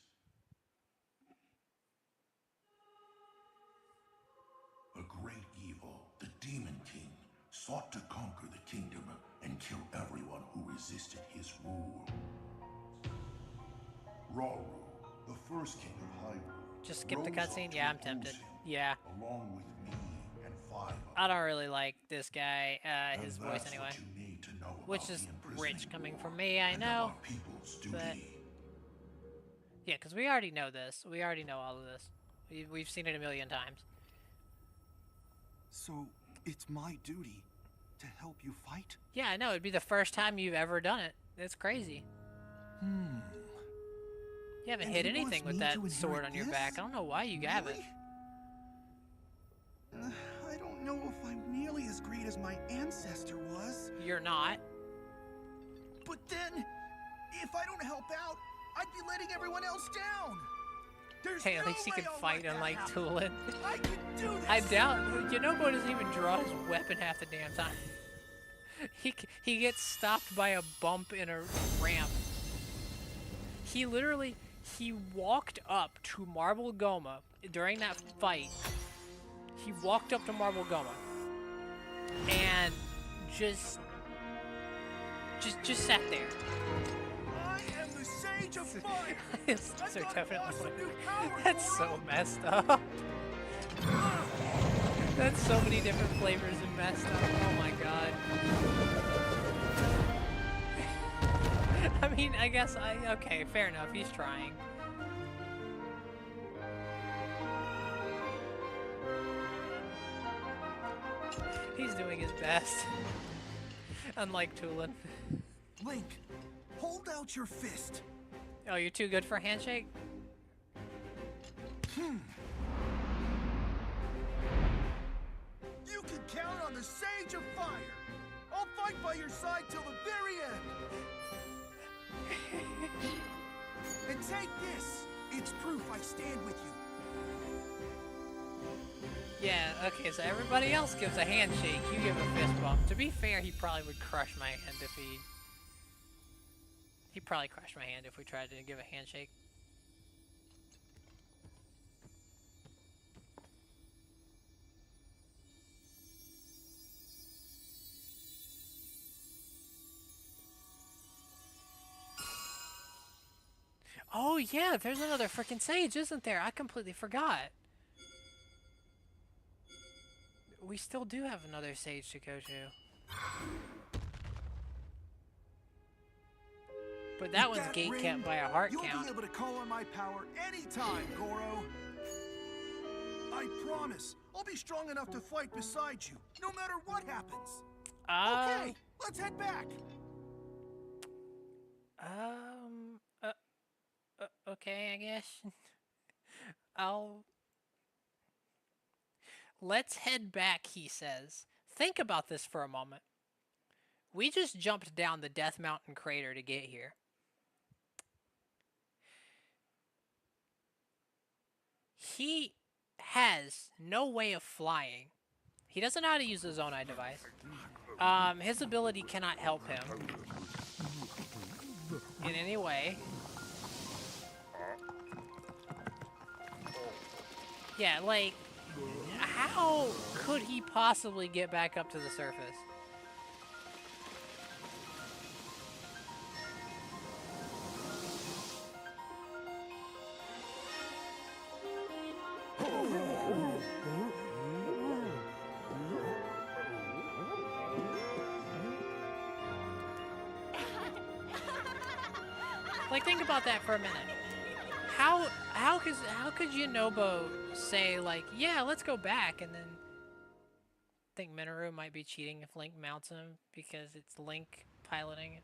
a great evil, the Demon King, sought to conquer the kingdom and kill everyone who resisted his rule. Rauru, the first king of Hyrule,
Just skip the
rose up
cutscene?
to
Yeah, I'm
oppose
tempted.
him,
Yeah.
along with me and 5
I don't really like this guy, his
And
voice
that's
anyway.
what you need to know
Which
about
is
the imprisoning
rich coming
rule
from me, I
and
know.
about people's
but-
duty.
Yeah, because we already know this. We already know all of this. We've seen it a million times.
So, it's my duty to help you fight?
Yeah, I know. It'd be the first time you've ever done it. It's crazy. You haven't
And
hit
he wants
anything with
me
that
to
sword
inherit
on your
this?
back. I don't know why you have it.
Really? I don't know if I'm nearly as great as my ancestor was.
You're not.
But then, if I don't help out, I'd be letting everyone else down. There's
Hey, at
no
least he
way
can
I'll
fight
let that
unlike
happen.
Tulin.
I can do this.
I doubt. Yunobo doesn't even draw his weapon half the damn time. He gets stopped by a bump in a ramp. He literally, he walked up to Marble Goma during that fight. He walked up to Marble Goma and just sat there.
I am the Sage of Fire.
His
I've
lips are
got
definitely
awesome new power,
That's so
Goro.
messed up. That's so many different flavors of messed up. Oh my god. I mean, I guess okay, fair enough. He's trying. He's doing his best. Unlike Tulin.
Link, hold out your fist.
Oh, you're too good for a handshake?
You can count on the Sage of Fire. I'll fight by your side till the very end. And take this. It's proof I stand with you.
Yeah, okay, so everybody else gives a handshake, you give a fist bump. To be fair, he probably would crush my hand if he... He'd probably crush my hand if we tried to give a handshake. Oh yeah, there's another freaking sage, isn't there? I completely forgot. We still do have another sage to go to. But that one's gate kept by a heart
You'll
count.
be able to call on my power anytime, Goro. I promise, I'll be strong enough to fight beside you, no matter what happens. Okay, let's head back.
Okay, I guess. I'll... Let's head back, he says. Think about this for a moment. We just jumped down the Death Mountain crater to get here. He has no way of flying. He doesn't know how to use the Zonai device. His ability cannot help him in any way. Yeah, like, how could he possibly get back up to the surface? Like, think about that for a minute. How could Yunobo say, like, yeah, let's go back, and then think Minoru might be cheating if Link mounts him because it's Link piloting it?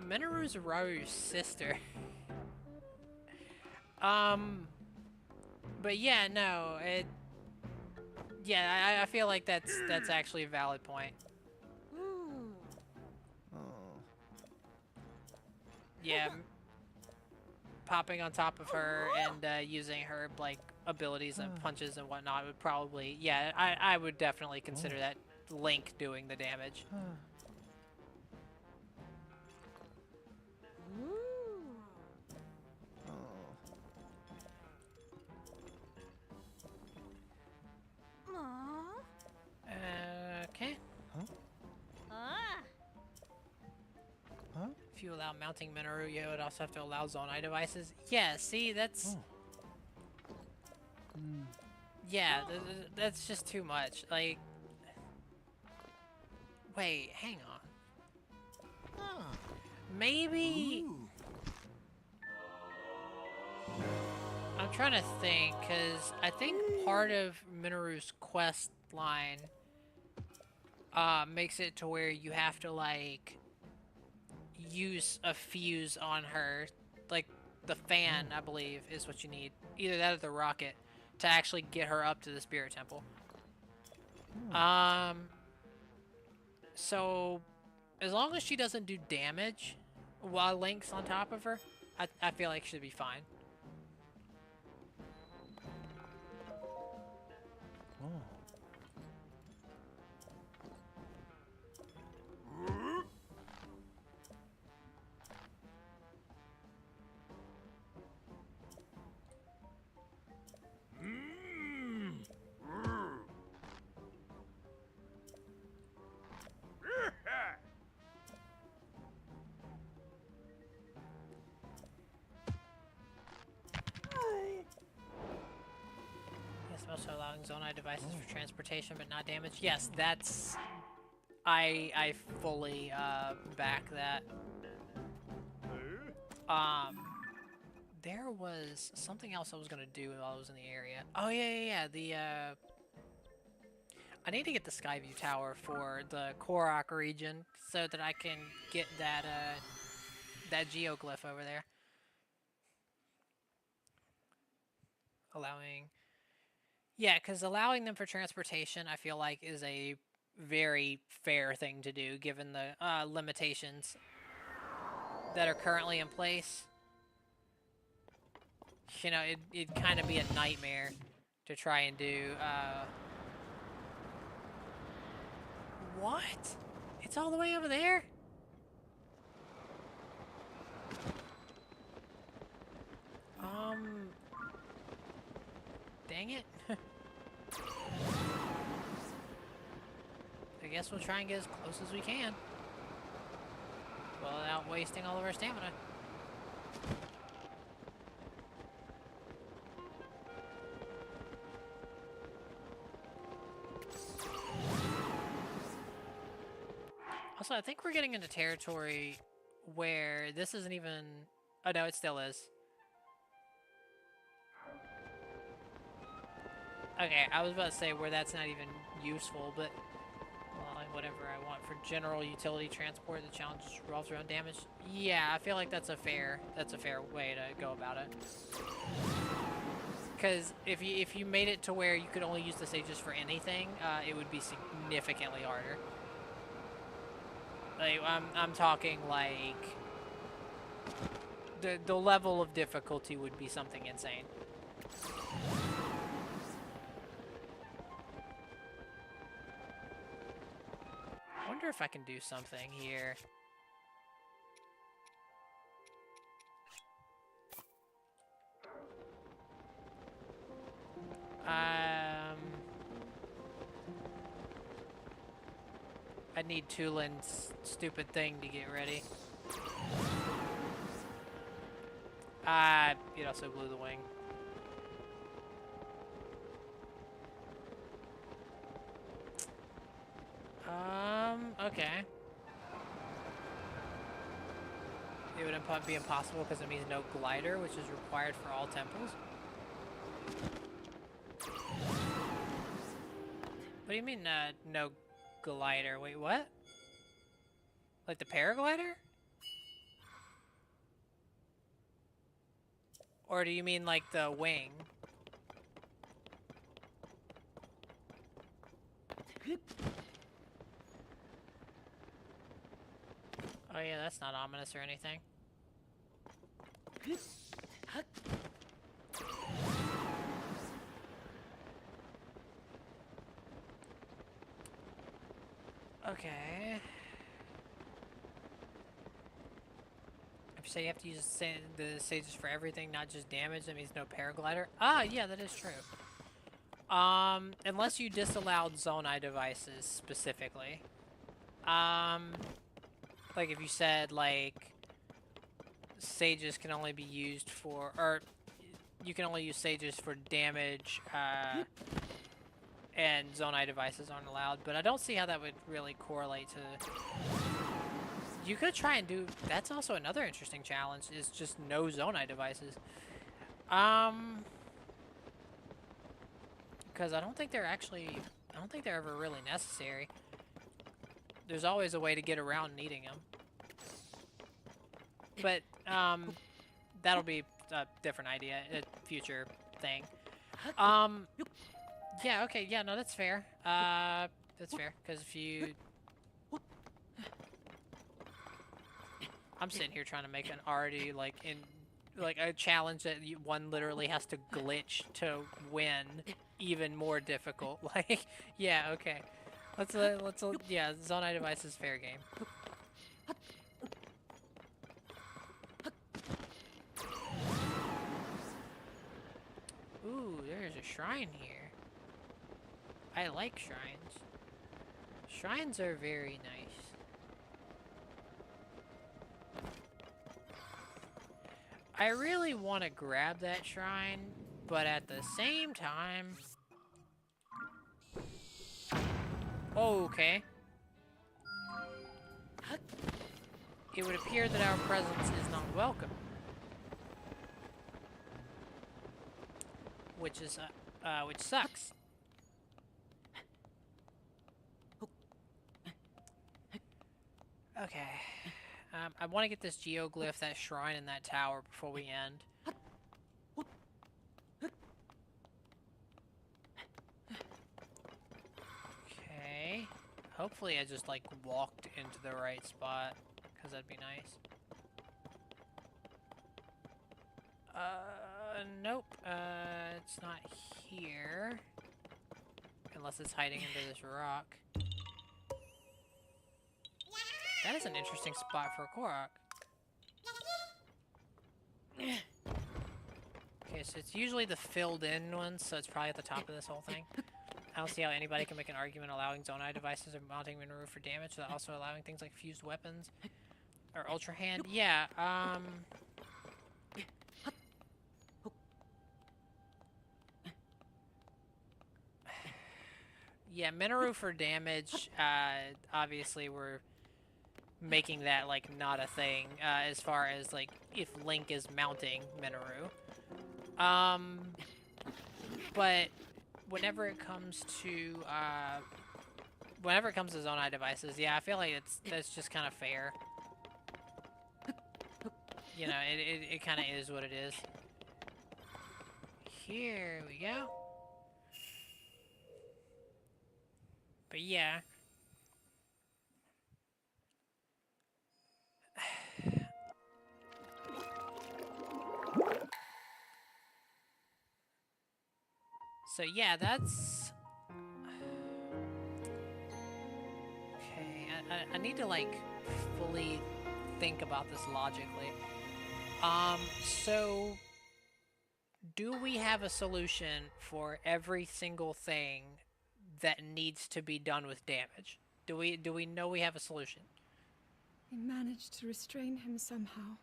Minoru's Raru's sister. But yeah, no, yeah, I feel like that's actually a valid point. Yeah, popping on top of her and using her like abilities and punches and whatnot would probably, yeah, I would definitely consider that Link doing the damage. Okay. If you allow mounting Minoru, you would also have to allow Zonai devices. Yeah, see, that's... Yeah, that's just too much. Like... Wait, hang on. Maybe... I'm trying to think, because I think part of Minoru's quest line makes it to where you have to, like, use a fuse on her. Like, the fan, I believe, is what you need. Either that or the rocket to actually get her up to the Spirit Temple. So, as long as she doesn't do damage while Link's on top of her, I feel like she'll be fine. Yes, also allowing Zonai devices for transportation but not damage. Yes, that's... I fully back that. There was something else I was gonna do while I was in the area. Oh yeah. I need to get the Skyview Tower for the Korok region so that I can get that that geoglyph over there. Yeah, because allowing them for transportation, I feel like, is a very fair thing to do, given the limitations that are currently in place. you know, it'd kind of be a nightmare to try and do. What? It's all the way over there? Dang it. I guess we'll try and get as close as we can without wasting all of our stamina. Also, I think we're getting into territory where this isn't even... Oh, no, it still is. Okay, I was about to say where that's not even useful, but... Well, like whatever I want for general utility transport, the challenge revolves around damage. Yeah, I feel like that's a fair way to go about it. Because if you made it to where you could only use the sages for anything, it would be significantly harder. Like I'm talking like the level of difficulty would be something insane. I wonder if I can do something here. I need Tulin's stupid thing to get ready. It also blew the wing. Okay. It would be impossible because it means no glider, which is required for all temples. What do you mean, no glider? Wait, what? Like the paraglider? Or do you mean like the wing? Oh yeah, that's not ominous or anything. Okay. If you say you have to use the sages for everything, not just damage, that means no paraglider. Ah, yeah, that is true. Unless you disallowed Zonai devices specifically. Like if you said, like, sages can only be used for, or you can only use sages for damage, and Zonai devices aren't allowed, but I don't see how that would really correlate to... You could try and do... That's also another interesting challenge, is just no Zonai devices. Because I don't think they're ever really necessary. There's always a way to get around needing them. But, that'll be a different idea, a future thing. Yeah, okay, yeah, no, that's fair. That's fair, because if you... I'm sitting here trying to make an already, like, a challenge that one literally has to glitch to win even more difficult. Like, yeah, okay. Yeah, Zonai device is fair game. Ooh, there's a shrine here. I like shrines. Shrines are very nice. I really want to grab that shrine, but at the same time... Oh, okay. It would appear that our presence is not welcome. Which sucks. Okay. I want to get this geoglyph, that shrine, and that tower before we end. Okay. Hopefully I just, like, walked into the right spot, because that'd be nice. Nope. It's not here. Unless it's hiding under this rock. That is an interesting spot for a Korok. Okay, so it's usually the filled in ones, so it's probably at the top of this whole thing. I don't see how anybody can make an argument allowing Zonai devices or mounting Minoru for damage, without also allowing things like fused weapons or Ultra Hand. Yeah, yeah, Minoru for damage, obviously we're making that, like, not a thing, as far as, like, if Link is mounting Minoru. But whenever it comes to Zonai devices, yeah, I feel like that's just kind of fair. You know, it kind of is what it is. Here we go. But yeah. So yeah, that's... Okay, I need to, like, fully think about this logically. So... Do we have a solution for every single thing that needs to be done with damage? Do we know we have a solution?
We managed to restrain him somehow.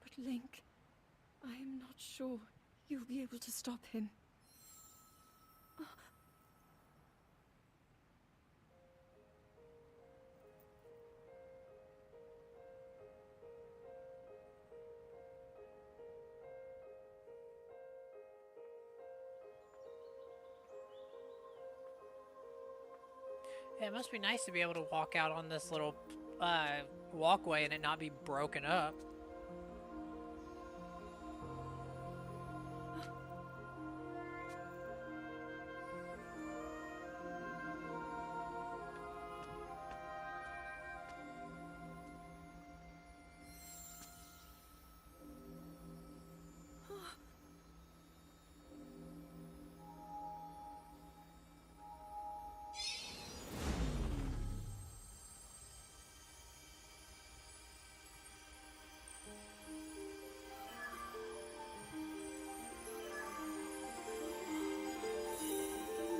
But Link, I am not sure you'll be able to stop him.
Yeah, it must be nice to be able to walk out on this little walkway and it not be broken up.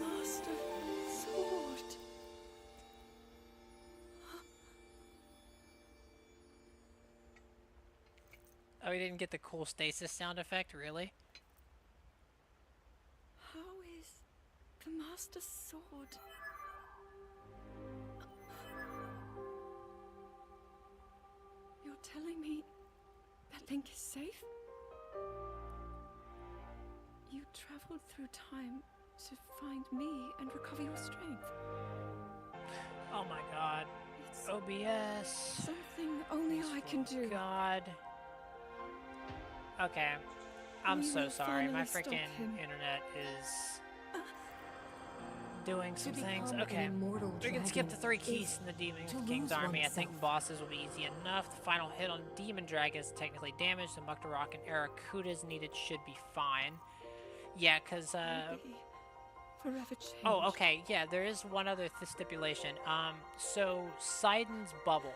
Master Sword.
Oh, we didn't get the cool stasis sound effect, really?
How is the Master Sword? You're telling me that Link is safe? You traveled through time to find me and recover your strength.
Oh my god.
It's
OBS.
something only I can do.
God. Okay. I'm
We
so
will
sorry. My
finally stop
freaking
him.
internet is doing some
To
things.
become an
Okay.
immortal
We can skip the
dragon
3
is
keys in the Demon
to
King's
lose
army. I think
oneself.
bosses will be easy enough. The final hit on Demon Dragon is technically damaged. The Muktarok and Arakudas needed should be fine. Yeah, because,
I'll be forever changed.
Oh, okay. Yeah, there is one other stipulation. So Sidon's bubble.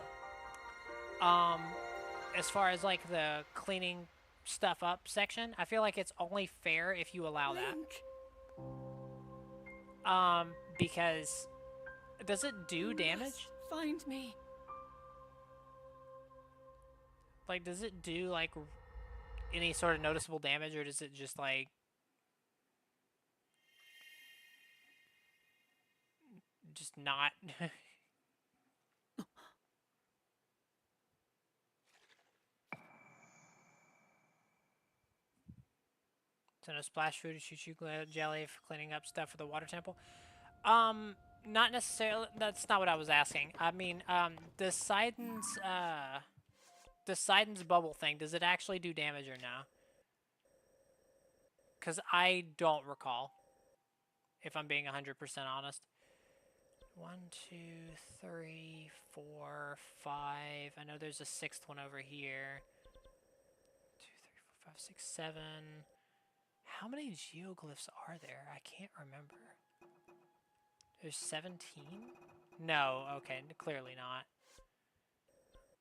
As far as like the cleaning stuff up section, I feel like it's only fair if you allow that.
Link,
Because does it do
you
damage?
must find me.
Like, does it do like any sort of noticeable damage, or does it just like just not? So no splash food, choo-choo jelly for cleaning up stuff for the water temple. Not necessarily. That's not what I was asking. I mean, the Sidon's bubble thing, does it actually do damage or no? Because I don't recall if I'm being 100% honest. 1, 2, 3, 4, 5. I know there's a 6th one over here. 2, 3, 4, 5, 6, 7. How many geoglyphs are there? I can't remember. There's 17? No, okay, clearly not.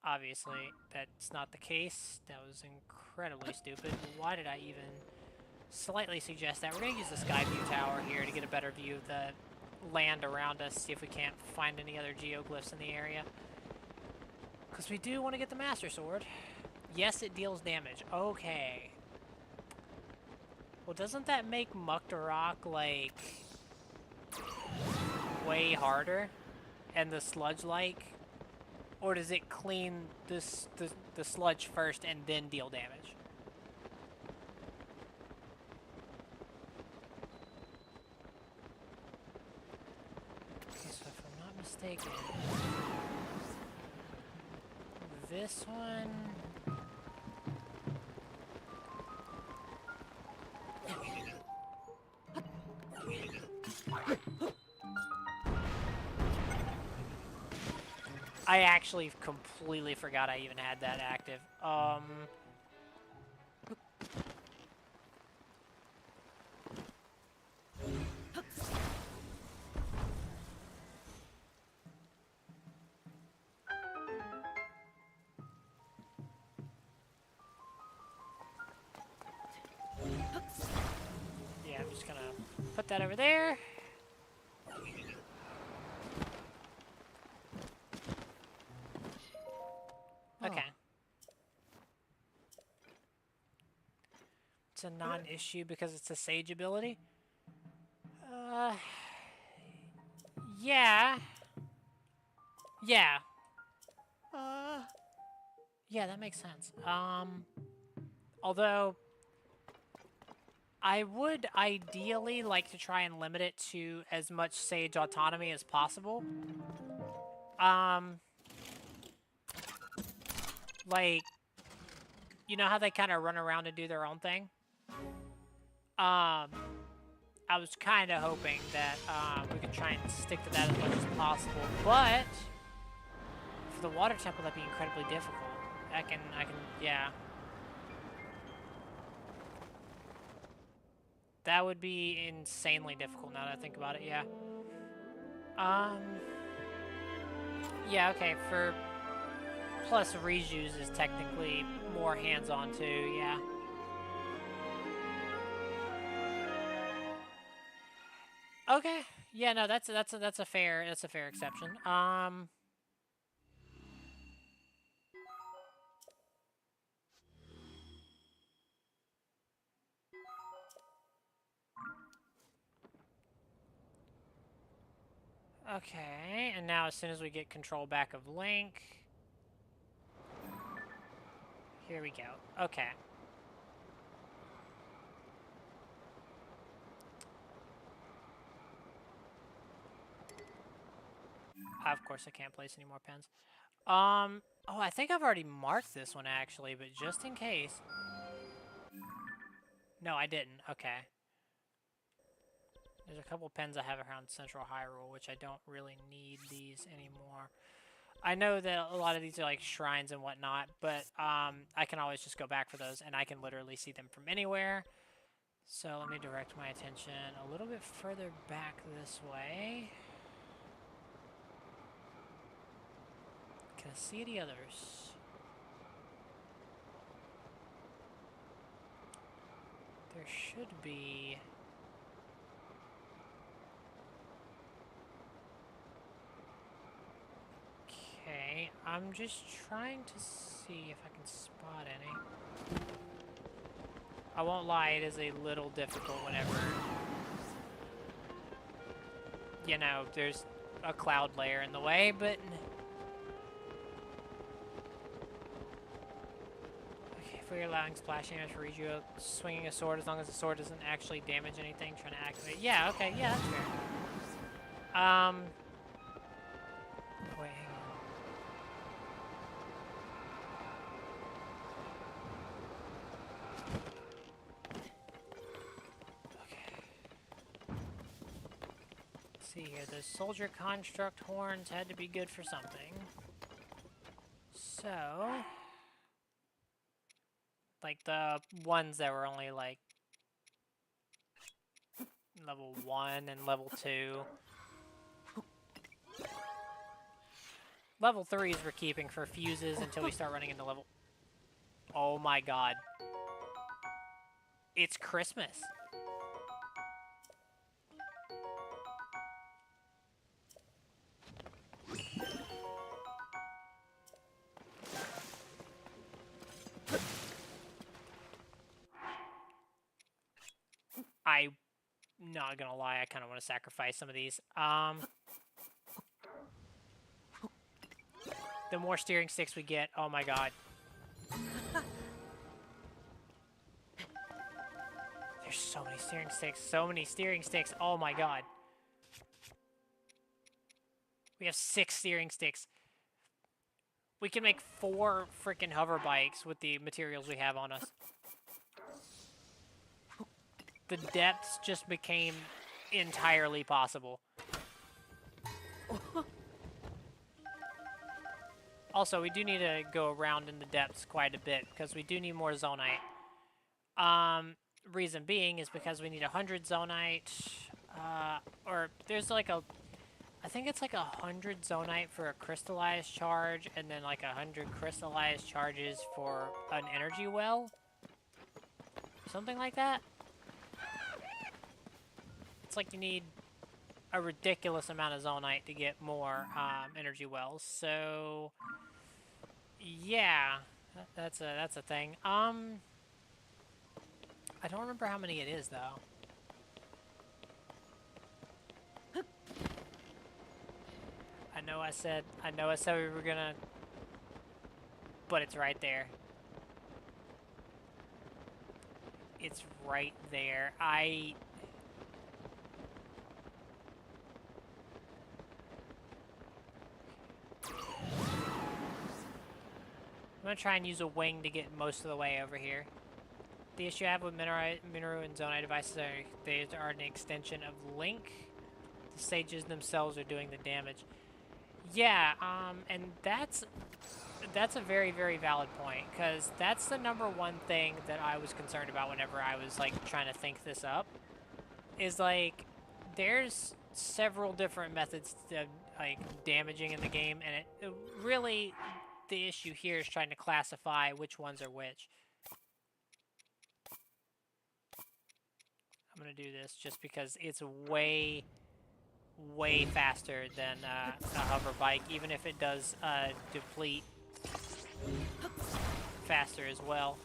Obviously, that's not the case. That was incredibly stupid. Why did I even slightly suggest that? We're going to use the sky view tower here to get a better view of the land around us, see if we can't find any other geoglyphs in the area. Because we do want to get the Master Sword. Yes, it deals damage. Okay. Well, doesn't that make Muktarok, like, way harder? And the sludge-like? Or does it clean the sludge first and then deal damage? Okay, so if I'm not mistaken, this one... I actually completely forgot I even had that active. Yeah, I'm just gonna put that over there. Okay. It's a non-issue because it's a Sage ability. Yeah. Yeah. Yeah, that makes sense. Although, I would ideally like to try and limit it to as much Sage autonomy as possible. Like, you know how they kind of run around and do their own thing? I was kind of hoping that we could try and stick to that as much as possible, but for the water temple, that'd be incredibly difficult. I can, yeah. That would be insanely difficult now that I think about it, yeah. Yeah, okay, for... Plus, Reju's is technically more hands-on too, yeah. Okay, yeah, no, that's a fair exception. Okay, and now as soon as we get control back of Link... Here we go. Okay. Of course I can't place any more pens. Oh, I think I've already marked this one, actually, but just in case... No, I didn't. Okay. There's a couple pens I have around Central Hyrule, which I don't really need these anymore. I know that a lot of these are like shrines and whatnot, but I can always just go back for those, and I can literally see them from anywhere. So let me direct my attention a little bit further back this way. Can I see any others? There should be... Okay, I'm just trying to see if I can spot any. I won't lie, it is a little difficult whenever, you know, there's a cloud layer in the way, but... Okay, if we're allowing splash damage for Riju, swinging a sword as long as the sword doesn't actually damage anything, trying to activate. Yeah, okay, yeah, that's fair. Wait, hang on. see here. The soldier construct horns had to be good for something. So, like the ones that were only like level 1 and level 2. Level 3s we're keeping for fuses until we start running into level... Oh my god. It's Christmas. I'm not gonna lie, I kind of want to sacrifice some of these. The more steering sticks we get, oh my god. There's so many steering sticks, oh my god. We have 6 steering sticks. We can make 4 freaking hover bikes with the materials we have on us. The depths just became entirely possible. Also, we do need to go around in the depths quite a bit, because we do need more zonite. Reason being is because we need 100 zonite, or there's like a... I think it's like 100 zonite for a crystallized charge, and then like 100 crystallized charges for an energy well. Something like that. It's like you need a ridiculous amount of zonite to get more energy wells. So yeah, that's a thing. I don't remember how many it is though. I know I said we were gonna, but it's right there. It's right there. I'm gonna try and use a wing to get most of the way over here. The issue I have with Mineru and Zonite devices are they are an extension of Link. The sages themselves are doing the damage. Yeah, and that's a very, very valid point, because that's the #1 thing that I was concerned about whenever I was, like, trying to think this up. Is, like, there's several different methods of, like, damaging in the game, and it really, the issue here is trying to classify which ones are which. I'm gonna do this just because it's way faster than a hover bike, even if it does deplete faster as well.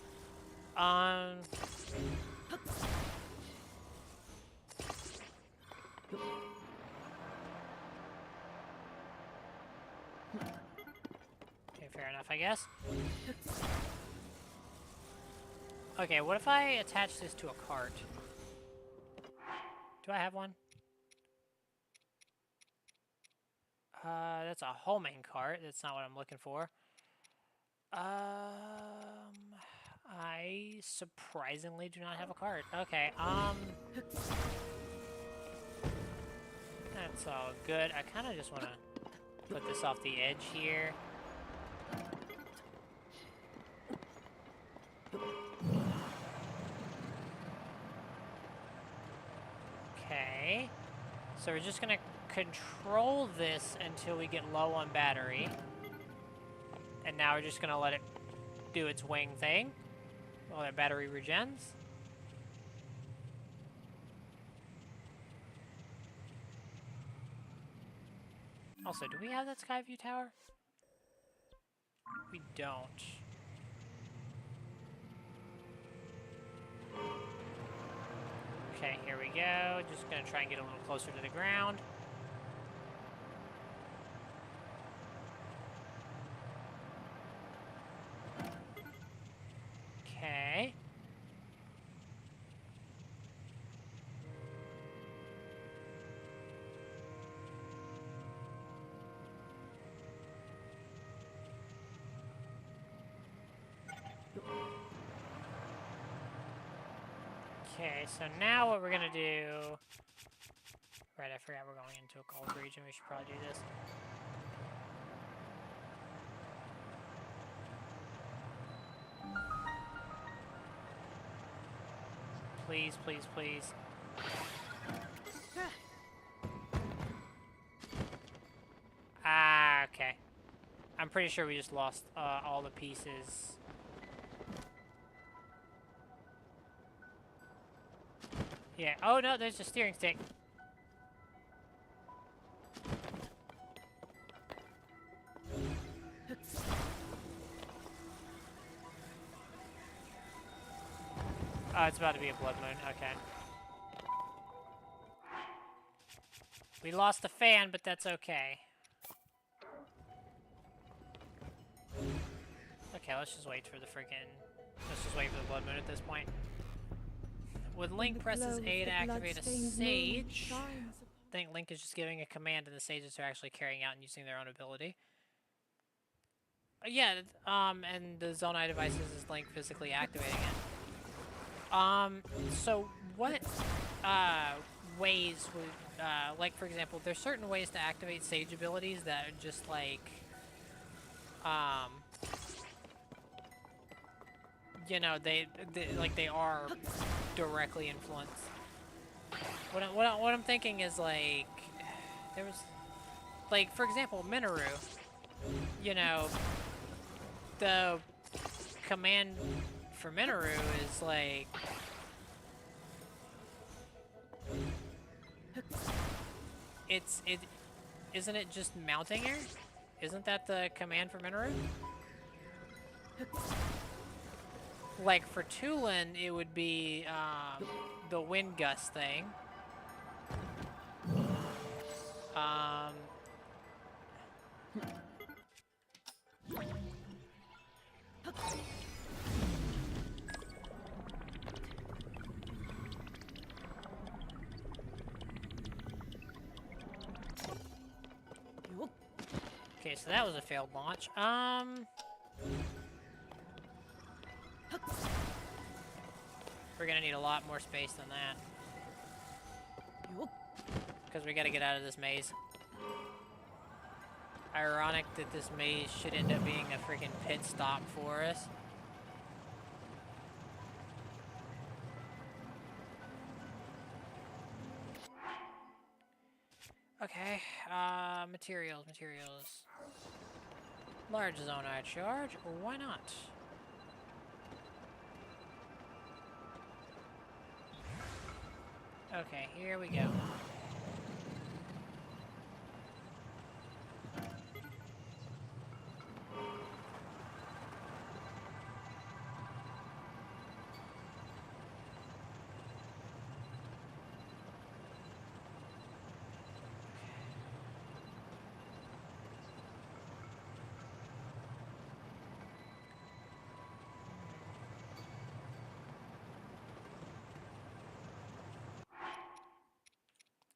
Okay, fair enough, I guess. Okay, what if I attach this to a cart? Do I have one? That's a homing cart. That's not what I'm looking for. I surprisingly do not have a cart. Okay, that's all good. I kind of just want to put this off the edge here. Okay. So we're just gonna control this until we get low on battery. And now we're just gonna let it do its wing thing while that battery regens. Also, do we have that Skyview tower? We don't. Okay, here we go. Just gonna try and get a little closer to the ground. Okay. Okay, so now what we're gonna do, Right, I forgot we're going into a cold region. We should probably do this. Please, please, please. Ah, okay. I'm pretty sure we just lost all the pieces. Yeah. Oh no, there's a steering stick. Oh, it's about to be a blood moon. Okay. We lost the fan, but that's okay. Okay, let's just wait for the freaking... Let's just wait for the blood moon at this point. When Link presses A to activate a sage, I think Link is just giving a command and the sages are actually carrying out and using their own ability. Yeah, and the Zonai devices is Link physically activating it. So what, ways would, like, for example, there's certain ways to activate sage abilities that are just, like, you know, they are directly influenced. What I'm thinking is, like, there was, like, for example, Minoru, you know, the command for Minoru is, like, isn't it just mounting her? Isn't that the command for Minoru? Like, for Tulin, it would be, the wind gust thing. Okay, so that was a failed launch. We're gonna need a lot more space than that. Because we gotta get out of this maze. Ironic that this maze should end up being a freaking pit stop for us. Okay, materials. Large zonite charge, why not? Okay, here we go.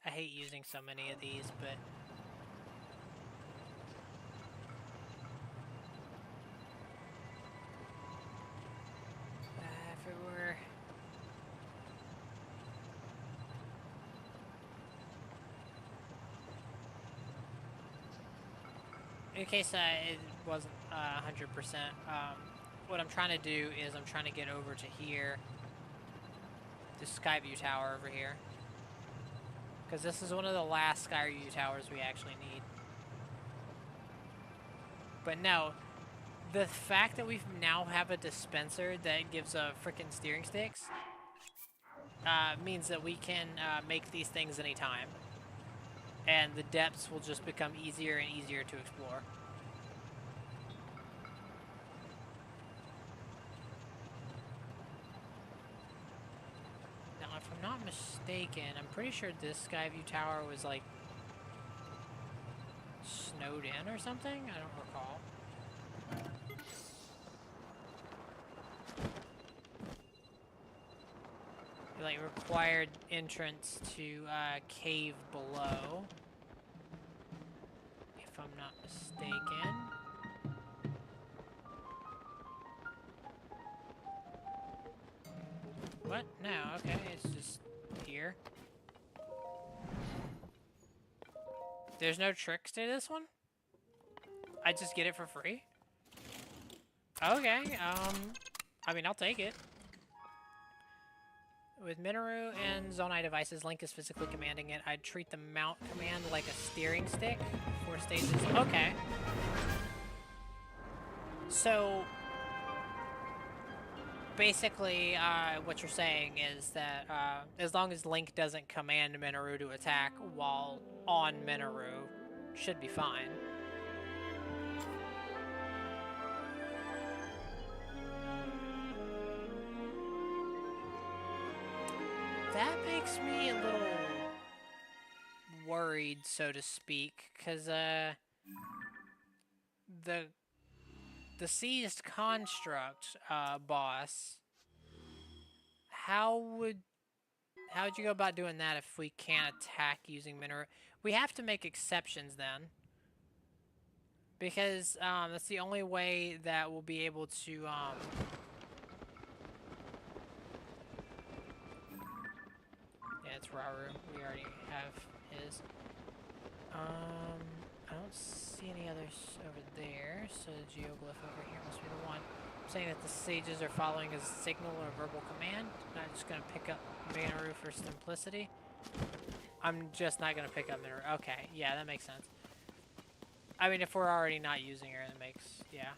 I hate using so many of these, but... if it were... In case it wasn't 100%, what I'm trying to do is I'm trying to get over to here. The Skyview Tower over here. Because this is one of the last Skyview Towers we actually need. But no, the fact that we now have a dispenser that gives a frickin' steering sticks means that we can make these things anytime. And the depths will just become easier and easier to explore. Now, if I'm not mistaken, I'm pretty sure this Skyview Tower was, like, snowed in or something? I don't recall. Like, required entrance to cave below, if I'm not mistaken. What? No, okay, it's just here. There's no tricks to this one? I just get it for free? Okay, I mean, I'll take it. With Minoru and Zonai devices, Link is physically commanding it. I'd treat the mount command like a steering stick. 4 stages. Okay. So, basically, what you're saying is that as long as Link doesn't command Minoru to attack while on Minoru, should be fine. That makes me a little worried, so to speak, because the seized construct boss. How'd you go about doing that if we can't attack using Minoru? We have to make exceptions then, because that's the only way that we'll be able to yeah, it's Rauru. We already have his. I don't see any others over there, so the geoglyph over here must be the one. I'm saying that the sages are following a signal or a verbal command. I'm not just gonna pick up Minoru for simplicity. I'm just not gonna pick up Minoru. Okay, yeah, that makes sense. I mean, if we're already not using her, that makes, yeah.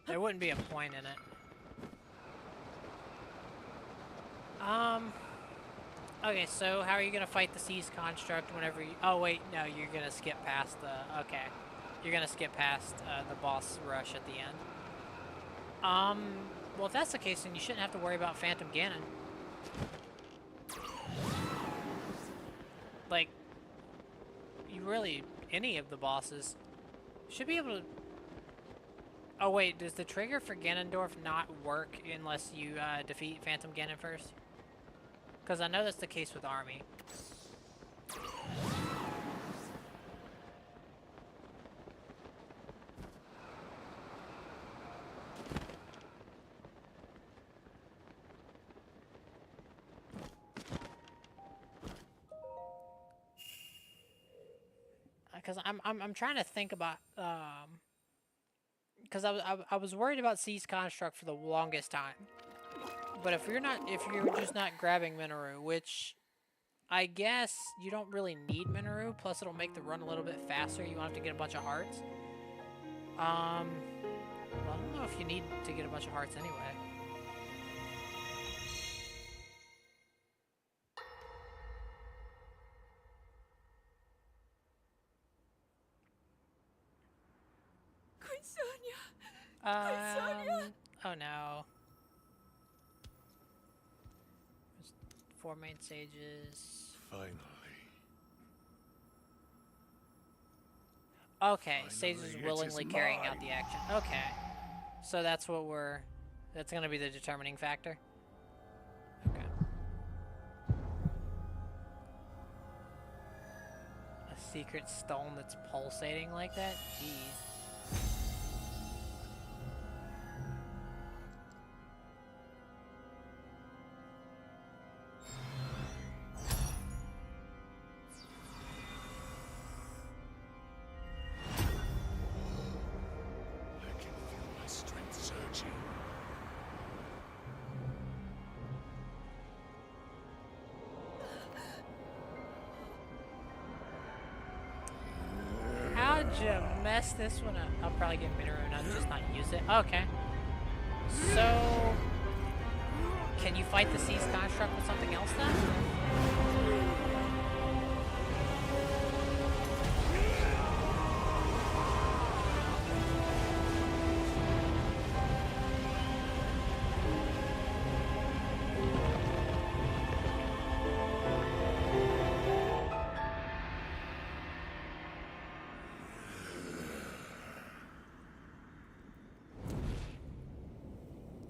There wouldn't be a point in it. Okay, so how are you gonna fight the seized construct whenever you... Oh, wait, no, you're gonna skip past the... Okay. You're gonna skip past the boss rush at the end. Well, if that's the case, then you shouldn't have to worry about Phantom Ganon. Like, you really... Any of the bosses should be able to... Oh, wait, does the trigger for Ganondorf not work unless you defeat Phantom Ganon first? Because I know that's the case with Army. Because I'm trying to think about because I was worried about Seized Construct for the longest time. But if you're just not grabbing Minoru, which I guess you don't really need Minoru, plus it'll make the run a little bit faster. You won't have to get a bunch of hearts. Well, I don't know if you need to get a bunch of hearts anyway.
Queen Sonia!
Oh no. There's 4 main sages.
Finally.
Okay, sages willingly carrying out the action. Okay. So that's what that's gonna be the determining factor? Okay. A secret stone that's pulsating like that? Jeez. How'd you mess this one up? I'll probably get Minoru and just not use it. Okay. So, can you fight the Seized Construct with something else then?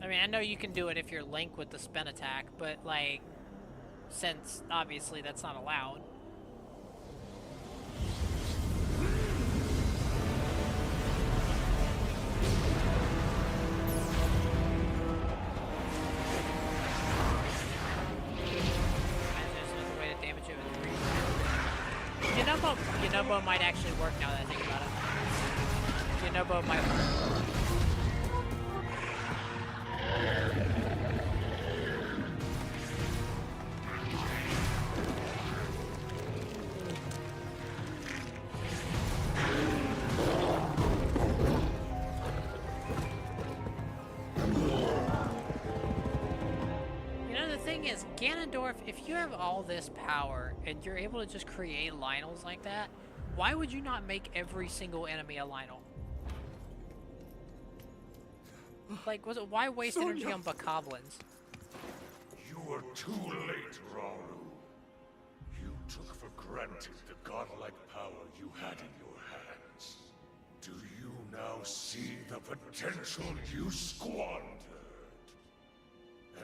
I mean, I know you can do it if you're Link with the spin attack, but, like, since, obviously, that's not allowed. There's another way Yonobo might actually work now that I think about it. Yonobo might work. You know, the thing is, Ganondorf, if you have all this power and you're able to just create Lionels like that, why would you not make every single enemy a Lionel? Like, why waste energy on Bokoblins?
You were too late, Rauru. You took for granted the godlike power you had in your hands. Do you now see the potential you squandered?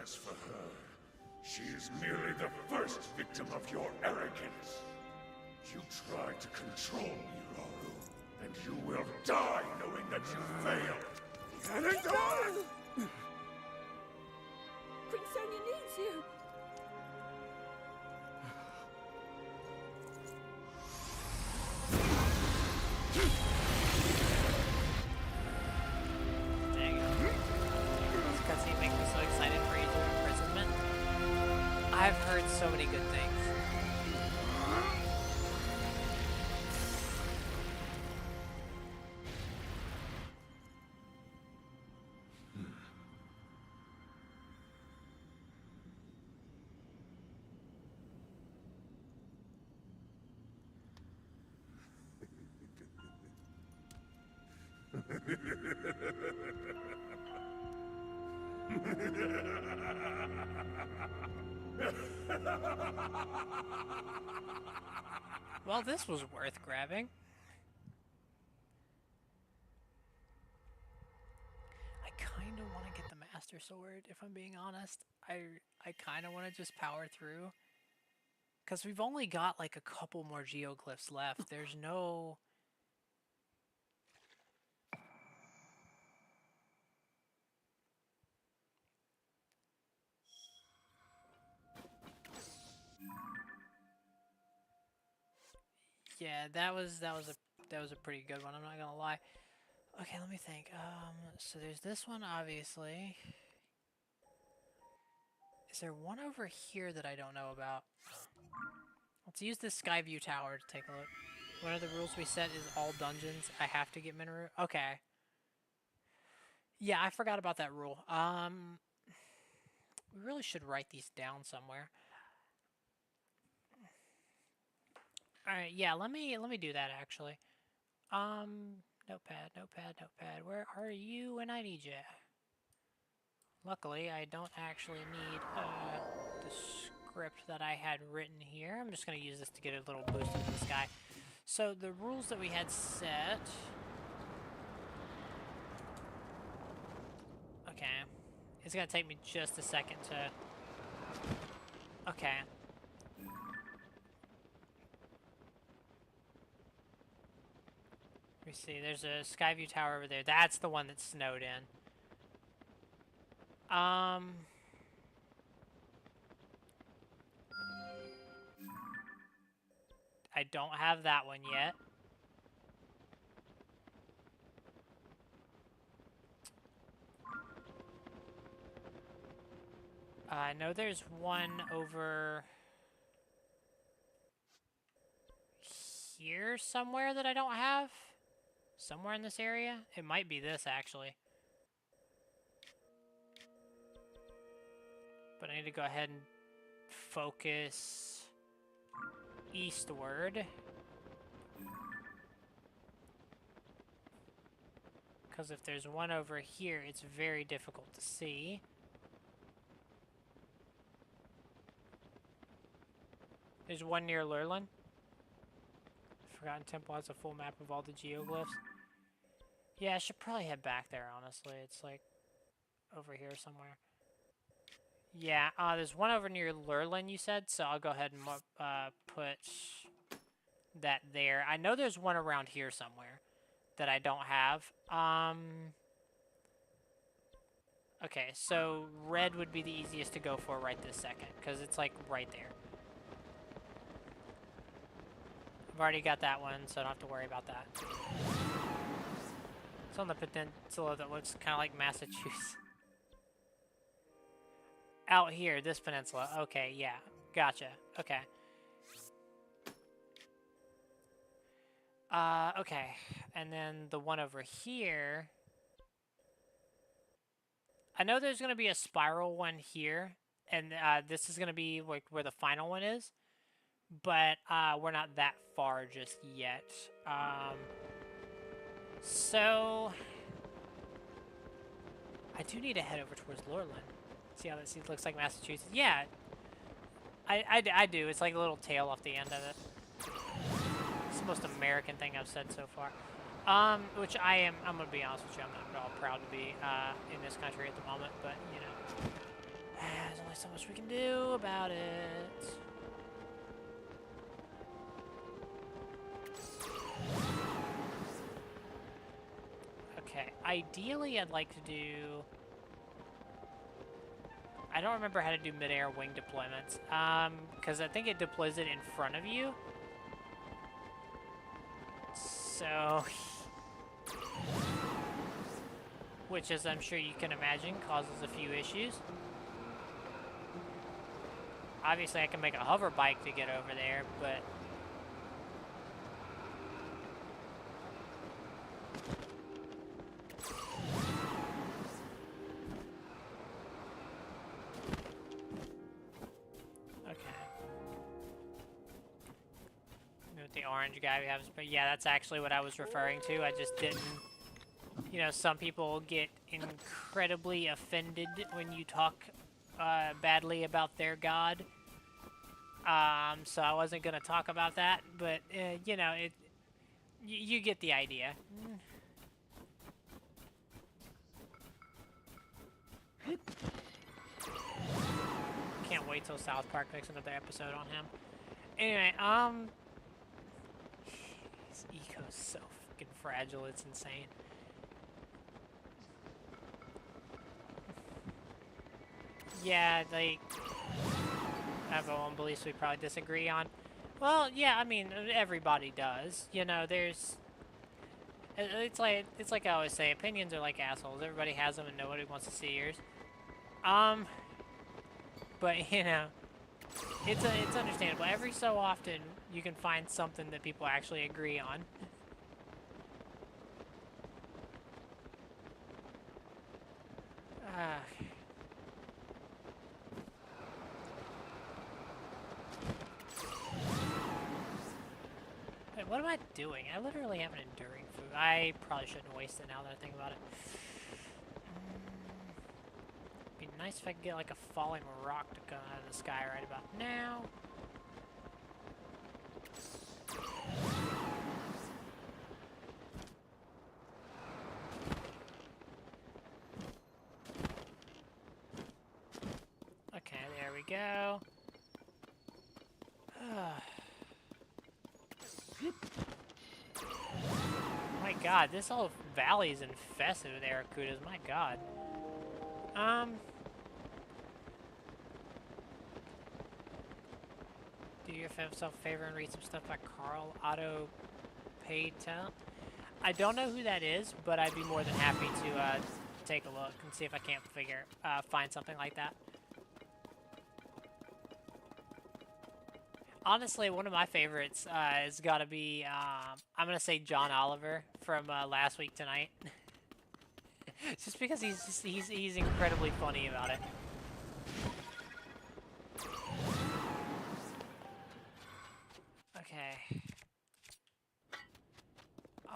As for her, she is merely the first victim of your arrogance. You tried to control me, Rauru, and you will die knowing that you failed. Ganondorf!
Prince Sonia needs you.
Dang it. This cutscene makes me so excited for Age of Imprisonment. I've heard so many good things. Well, this was worth grabbing. I kind of want to get the Master Sword, if I'm being honest. I kind of want to just power through. Because we've only got like a couple more geoglyphs left. There's no... Yeah, that was a pretty good one, I'm not gonna lie. Okay, let me think. So there's this one, obviously. Is there one over here that I don't know about? Let's use this Skyview Tower to take a look. One of the rules we set is all dungeons, I have to get Minoru. Okay. Yeah, I forgot about that rule. We really should write these down somewhere. Alright, yeah, let me do that actually. Notepad, notepad, notepad. Where are you when I need you? Luckily, I don't actually need the script that I had written here. I'm just going to use this to get a little boost into the sky. So, the rules that we had set... Okay. It's going to take me just a second to... Okay. Let me see, there's a Skyview Tower over there. That's the one that's snowed in. I don't have that one yet. I know there's one over here somewhere that I don't have. Somewhere in this area. It might be this, actually. But I need to go ahead and focus eastward. Because if there's one over here, it's very difficult to see. There's one near Lurlin. Forgotten Temple has a full map of all the geoglyphs. Yeah, I should probably head back there, honestly. It's like over here somewhere. Yeah, there's one over near Lurlin, you said, so I'll go ahead and put that there. I know there's one around here somewhere that I don't have. Okay, so red would be the easiest to go for right this second, because it's like right there. I've already got that one, so I don't have to worry about that. It's on the peninsula that looks kind of like Massachusetts. Out here, this peninsula. Okay, yeah. Gotcha. Okay. Okay. And then the one over here... I know there's going to be a spiral one here, and this is going to be like where the final one is, but we're not that far just yet. So I do need to head over towards Lorland. See how this looks like Massachusetts? Yeah, I do. It's like a little tail off the end of it. It's the most American thing I've said so far. Which I'm gonna be honest with you, I'm not at all proud to be in this country at the moment, but you know, there's only so much we can do about it. Okay, ideally I'd like to do... I don't remember how to do mid-air wing deployments, because I think it deploys it in front of you. So... which, as I'm sure you can imagine, causes a few issues. Obviously, I can make a hover bike to get over there, but... With the orange guy we have, but yeah, that's actually what I was referring to. I just didn't... You know, some people get incredibly offended when you talk badly about their god. So I wasn't going to talk about that, but, you know, you get the idea. Can't wait till South Park makes another episode on him. Anyway, his eco's so fucking fragile, it's insane. Yeah, like, I have one beliefs we probably disagree on. Well, yeah, I mean, everybody does. You know, there's... It's like I always say, opinions are like assholes. Everybody has them and nobody wants to see yours. But, you know, it's understandable. Every so often, you can find something that people actually agree on. Wait, what am I doing? I literally have an enduring food. I probably shouldn't waste it now that I think about it. Be nice if I could get like a falling rock to come out of the sky right about now. Okay, there we go. My god, this whole valley is infested with Aracudas, my god. Do yourself a favor and read some stuff by Carl Otto Paytel. I don't know who that is, but I'd be more than happy to take a look and see if I can't find something like that. Honestly, one of my favorites has got to be, I'm going to say John Oliver from Last Week Tonight. Just because he's incredibly funny about it. Okay.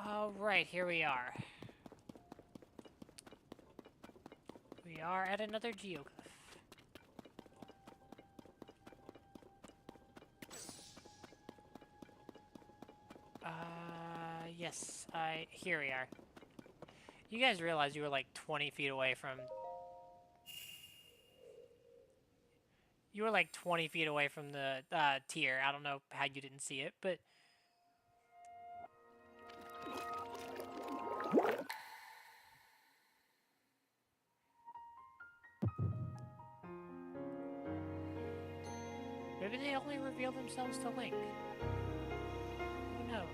Alright, here we are. We are at another geoglyph. Yes, here we are. You guys realize you were like 20 feet away from... You were like 20 feet away from the tier. I don't know how you didn't see it, but... Maybe they only reveal themselves to Link. notes.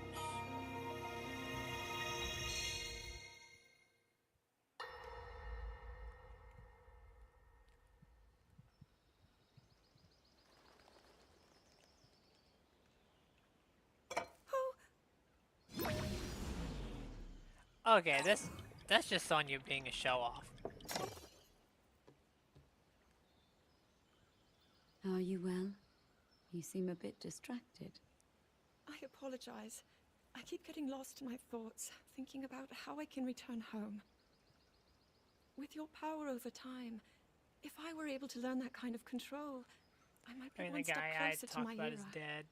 Okay, that's just Sonya being a show-off.
Are you well? You seem a bit distracted.
I apologize. I keep getting lost in my thoughts, thinking about how I can return home. With your power over time, if I were able to learn that kind of control, I might be
I mean,
one
the
step
guy I
closer to
talked
my
about
era.
is dead.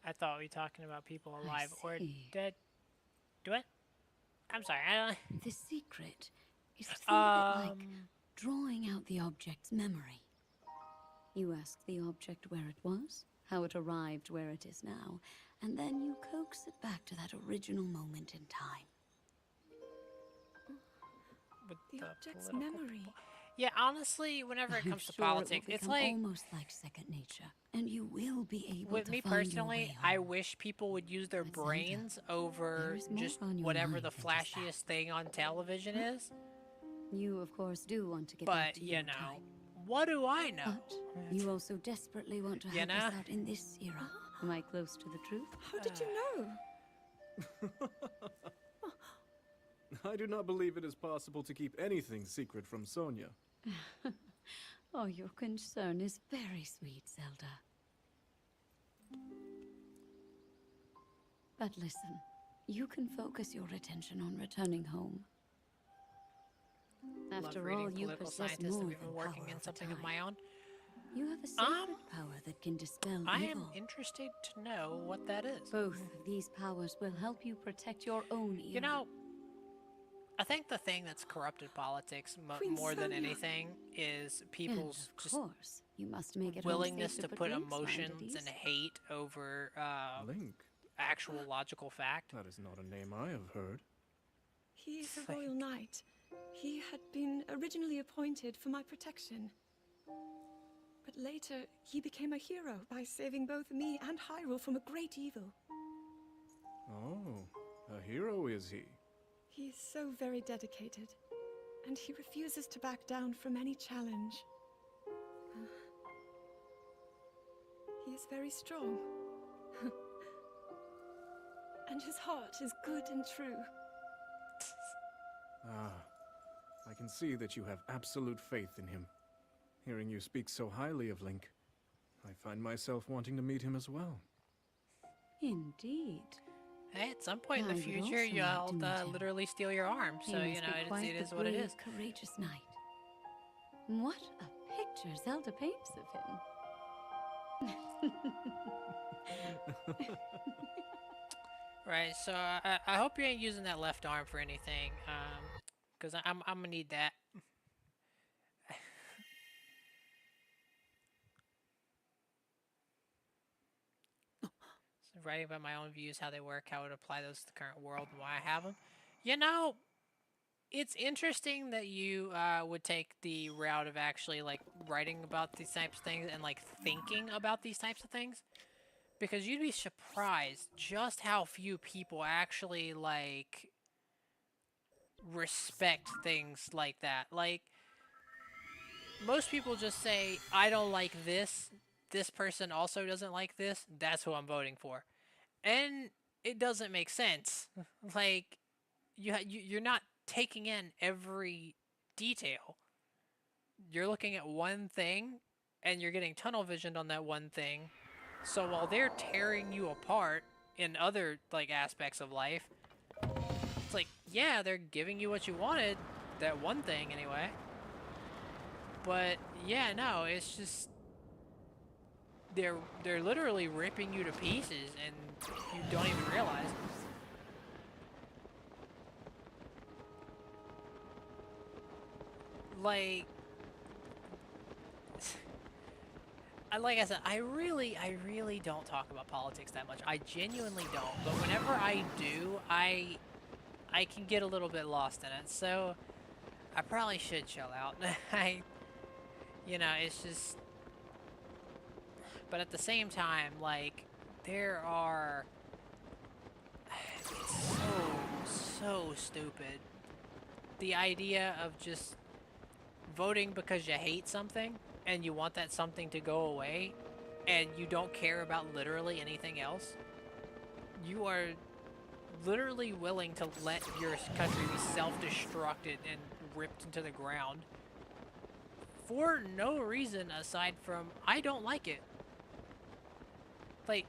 I thought we were talking about people alive or
see.
dead. Do it? I'm sorry. I
The secret is to think
don't...
of it like drawing out the object's memory. You ask the object where it was, how it arrived where it is now, and then you coax it back to that original moment in time.
with
The object's
political
memory.
people. Yeah, honestly, whenever it
I'm
comes to
sure
politics,
it will
it's
become
like,
almost like second nature, and you will be able
with
to
me
find your
personally,
way
I
home.
wish people would use their
But Zelda,
brains over
there is more
just
on your
whatever
mind
the
than just
flashiest thing on television is.
You, of course, do want to get back
But,
to
you
your
know,
time.
what do I know?
But you also desperately want to
You
help
know?
us out in this era. Am I close to the truth?
How did you know?
I do not believe it is possible to keep anything secret from Sonya.
Oh, your concern is very sweet, Zelda. But listen, you can focus your attention on returning home.
Love
After
reading
all, you
political
possess
scientists
more
and
than
even
power
working in
over
something of
time.
my own.
You have a sacred power that can dispel
I
evil.
am interested to know what that is.
Both of these powers will help you protect your own era.
You know, I think the thing that's corrupted politics
Queen
more than
Sonya.
anything is
And
people's
of
just
course, you must make it
willingness
safe
to
put
put
Link's mind at
emotions
ease.
and hate over
Link?
actual logical fact.
That is not a name I have heard.
He is a royal knight. He had been originally appointed for my protection. But later, he became a hero by saving both me and Hyrule from a great evil.
Oh, a hero is he?
He is so very dedicated, and he refuses to back down from any challenge. He is very strong. And his heart is good and true.
Ah, I can see that you have absolute faith in him. Hearing you speak so highly of Link, I find myself wanting to meet him as well.
Indeed.
Hey, at some point in
I
the
would
future,
also like
you'll
to meet him.
literally steal your arm. So,
He
you
must
know,
be quite
it is
the
what it
brave,
is.
courageous knight. What a picture Zelda paints of him.
Right, so I hope you ain't using that left arm for anything, because I'm gonna need that. So writing about my own views, how they work, how I would apply those to the current world, and why I have them. You know, it's interesting that you would take the route of actually like writing about these types of things and like thinking about these types of things. Because you'd be surprised just how few people actually, like, respect things like that. Like, most people just say, I don't like this, this person also doesn't like this, that's who I'm voting for. And it doesn't make sense. Like, you're not taking in every detail. You're looking at one thing, and you're getting tunnel visioned on that one thing. So while they're tearing you apart in other, like, aspects of life, it's like, yeah, they're giving you what you wanted, that one thing anyway. But yeah, no, it's just they're literally ripping you to pieces and you don't even realize. Like like I said, I really don't talk about politics that much. I genuinely don't. But whenever I do, I can get a little bit lost in it. So I probably should chill out. You know, it's just. But at the same time, like, there are so stupid. The idea of just voting because you hate something and you want that something to go away and you don't care about literally anything else. You are literally willing to let your country be self-destructed and ripped into the ground for no reason aside from, I don't like it. Like,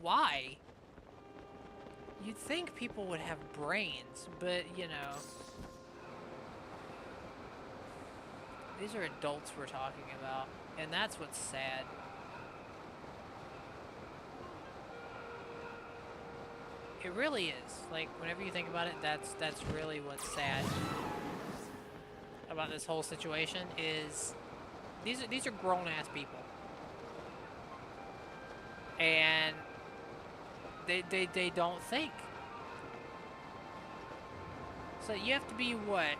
why? You'd think people would have brains, but, you know, these are adults we're talking about, and that's what's sad. It really is. Like, whenever you think about it, that's really what's sad about this whole situation is these are grown-ass people. And they don't think. So you have to be, what,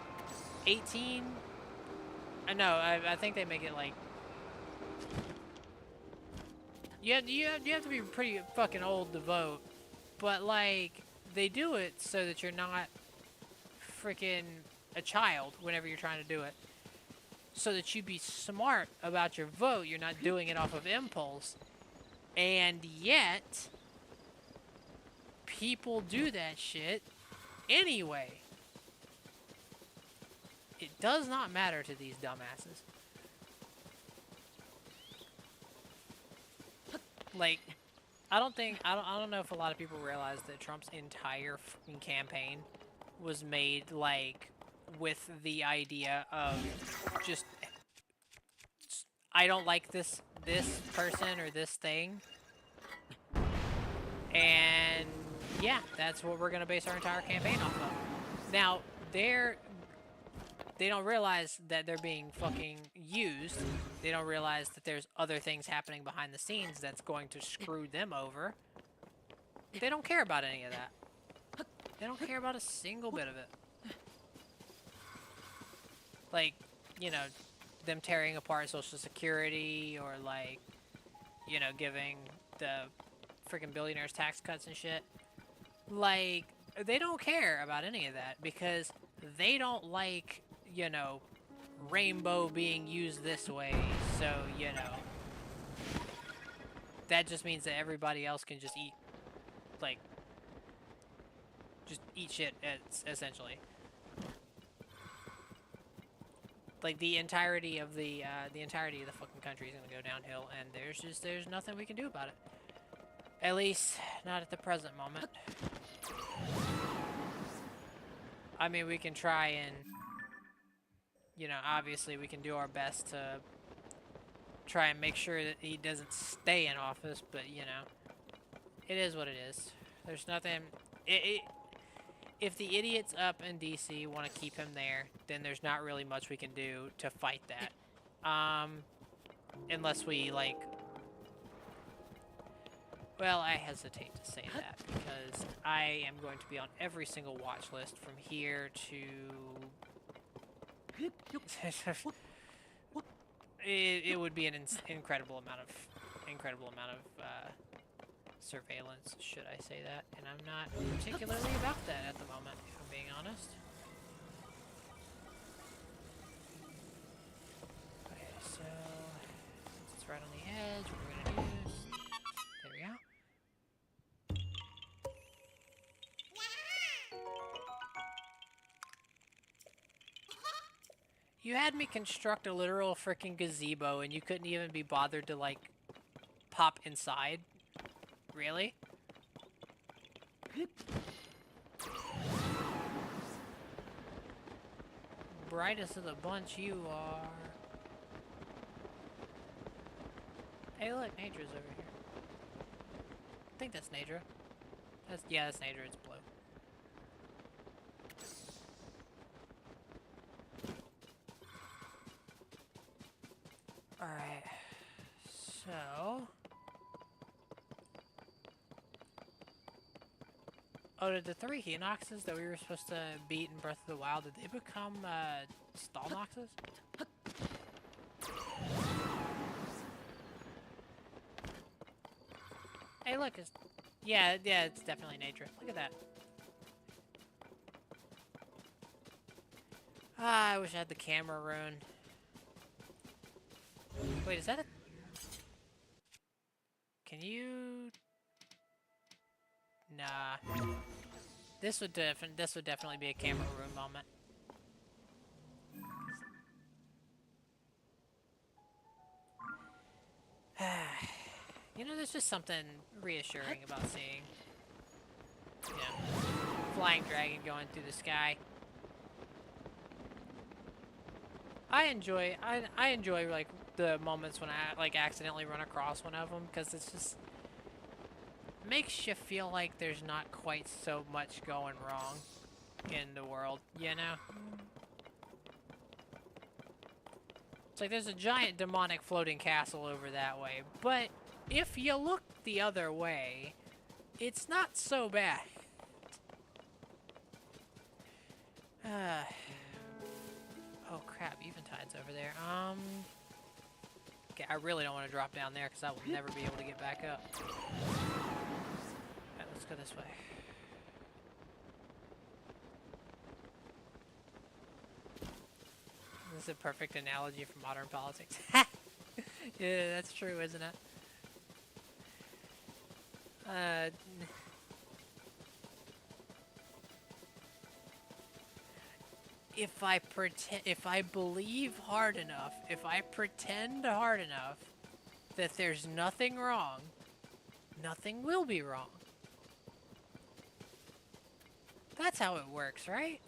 18? No, I think they make it like... You have to be pretty fucking old to vote. But, like, they do it so that you're not freaking a child whenever you're trying to do it. So that you be smart about your vote. You're not doing it off of impulse. And yet, people do that shit anyway. It does not matter to these dumbasses. Like, I don't know if a lot of people realize that Trump's entire fucking campaign was made, like, with the idea of just, I don't like this person or this thing. And yeah, that's what we're gonna base our entire campaign off of. Now, they don't realize that they're being fucking used. They don't realize that there's other things happening behind the scenes that's going to screw them over. They don't care about any of that. They don't care about a single bit of it. Like, you know, them tearing apart Social Security or, like, you know, giving the freaking billionaires tax cuts and shit. Like, they don't care about any of that because they don't like, you know, rainbow being used this way. So, you know, that just means that everybody else can just eat, like, just eat shit, essentially. Like, the entirety of the fucking country is gonna go downhill, and there's nothing we can do about it. At least, not at the present moment. I mean, we can try and, you know, obviously we can do our best to try and make sure that he doesn't stay in office, but, you know, it is what it is. There's nothing... if the idiots up in DC want to keep him there, then there's not really much we can do to fight that. Unless we, like... Well, I hesitate to say that, because I am going to be on every single watch list from here to... it would be an incredible amount of surveillance, should I say that, and I'm not particularly about that at the moment, if I'm being honest. Okay, so since it's right on the edge, what we're gonna do is, there we go. You had me construct a literal freaking gazebo and you couldn't even be bothered to, like, pop inside? Really? Brightest of the bunch you are. Hey look, Nadra's over here. I think that's Nadra. Yeah, that's Nadra, it's blue. Alright, so... Oh, did the 3 Hinoxes that we were supposed to beat in Breath of the Wild, did they become, Stalnoxes? Hey look, it's Yeah, it's definitely nature. Look at that. Ah, I wish I had the camera ruined. Wait, is that a... Can you... Nah. This would definitely be a camera room moment. You know, there's just something reassuring about seeing, you know, flying dragon going through the sky. I enjoy like the moments when I like accidentally run across one of them, because it's just makes you feel like there's not quite so much going wrong in the world, you know? It's like there's a giant demonic floating castle over that way, but if you look the other way, it's not so bad. Oh crap, Eventide's over there. Okay, I really don't want to drop down there because I will never be able to get back up. Alright, let's go this way. This is a perfect analogy for modern politics. Yeah, that's true, isn't it? If I believe hard enough, if I pretend hard enough that there's nothing wrong, nothing will be wrong. That's how it works, right?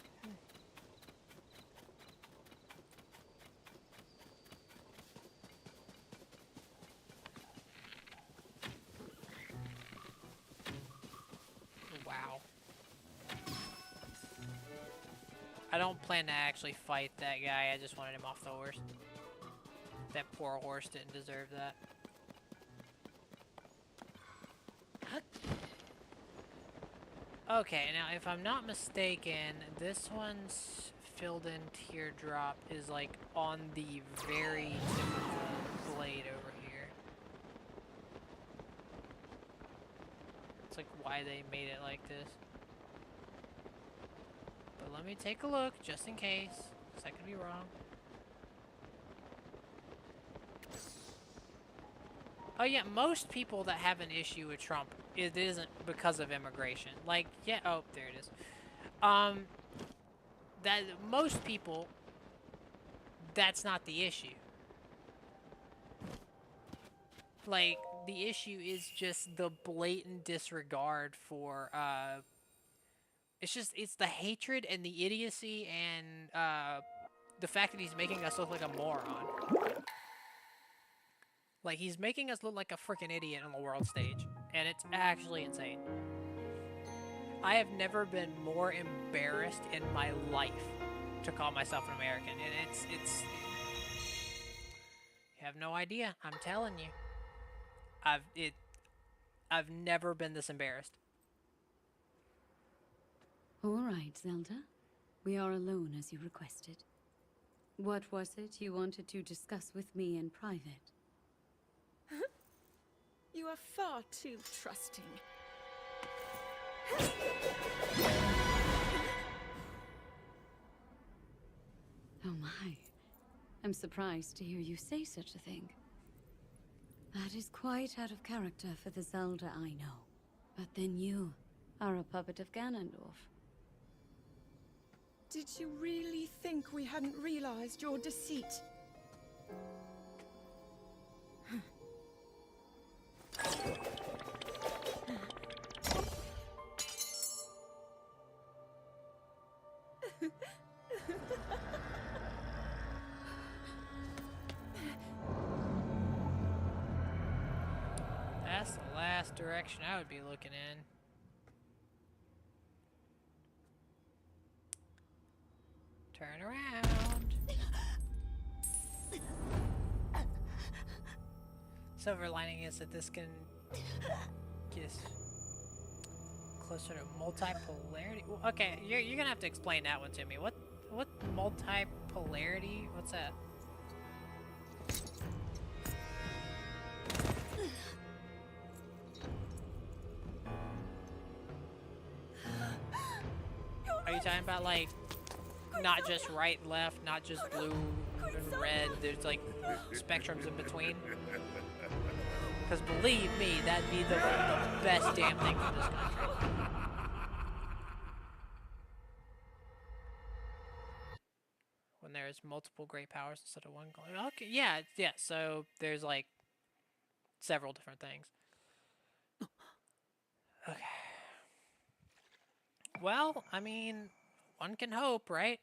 Wow. I don't plan to actually fight that guy, I just wanted him off the horse. That poor horse didn't deserve that. Okay, now if I'm not mistaken, this one's filled in teardrop is like on the very tip of the blade over here. It's like why they made it like this. But let me take a look, just in case, because I could be wrong. Oh yeah, most people that have an issue with Trump, it isn't because of immigration. Like, yeah, oh, there it is. That most people, that's not the issue. Like, the issue is just the blatant disregard for, it's the hatred and the idiocy and, the fact that he's making us look like a moron. Like, he's making us look like a freaking idiot on the world stage. And it's actually insane. I have never been more embarrassed in my life to call myself an American. And it's... You have no idea. I'm telling you. I've never been this embarrassed.
All right, Zelda. We are alone as you requested. What was it you wanted to discuss with me in private?
You are far too trusting.
Oh my. I'm surprised to hear you say such a thing. That is quite out of character for the Zelda I know. But then you are a puppet of Ganondorf.
Did you really think we hadn't realized your deceit?
That's the last direction I would be looking in. Turn around. Silver lining is that this can get us closer to multipolarity. Okay, you're gonna have to explain that one to me. What multipolarity? What's that? you talking about, like, not just right, left, not just blue and red, there's, like, spectrums in between? Because believe me, that'd be the best damn thing for this country. When there's multiple great powers instead of one going, okay, yeah, so there's, like, several different things. Okay. Well, I mean, one can hope, right?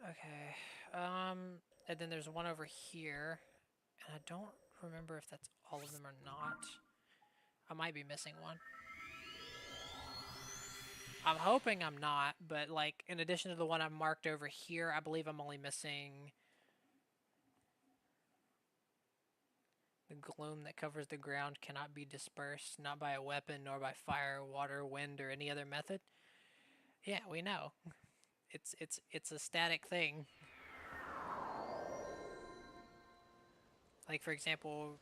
Okay. And then there's one over here, and I don't remember if that's all of them or not. I might be missing one. I'm hoping I'm not, but, like, in addition to the one I've marked over here, I believe I'm only missing the gloom that covers the ground cannot be dispersed, not by a weapon, nor by fire, water, wind, or any other method. Yeah, we know. It's a static thing. Like, for example,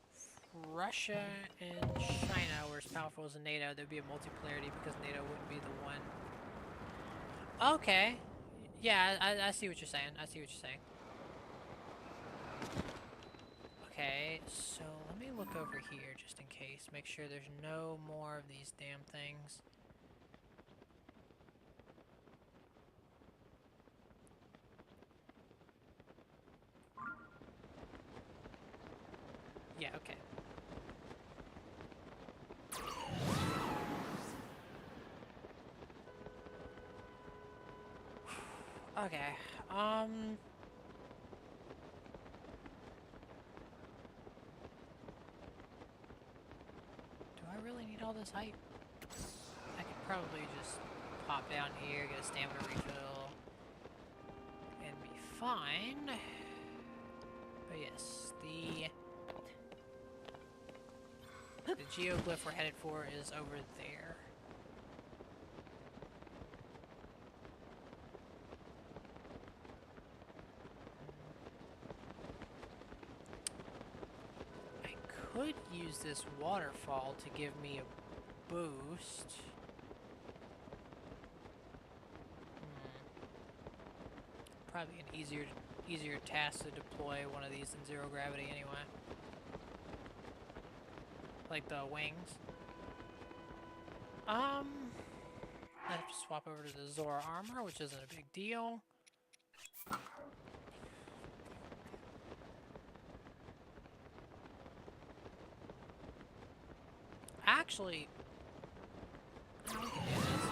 Russia and China were as powerful as NATO. There'd be a multipolarity because NATO wouldn't be the one. Okay. Yeah, I see what you're saying. I see what you're saying. Okay, so let me look over here just in case. Make sure there's no more of these damn things. Yeah, okay. Okay, do I really need all this height? I could probably just pop down here, get a stamina refill, and be fine. But yes, the geoglyph we're headed for is over there. I could use this waterfall to give me a boost. Probably an easier task to deploy one of these in zero gravity anyway. Like the wings. I have to swap over to the Zora armor, which isn't a big deal. Actually, no, we can do this.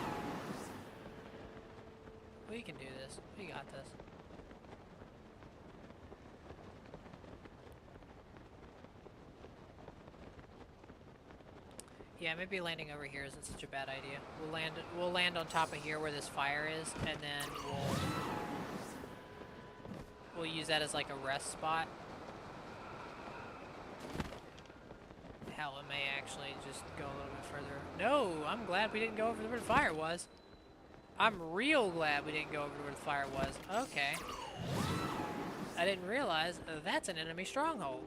We can do this. We got this. Yeah, maybe landing over here isn't such a bad idea. We'll land on top of here where this fire is, and then we'll use that as like a rest spot. Hell, it may actually just go a little bit further. No, I'm glad we didn't go over where the fire was. I'm real glad we didn't go over where the fire was. Okay. I didn't realize that's an enemy stronghold.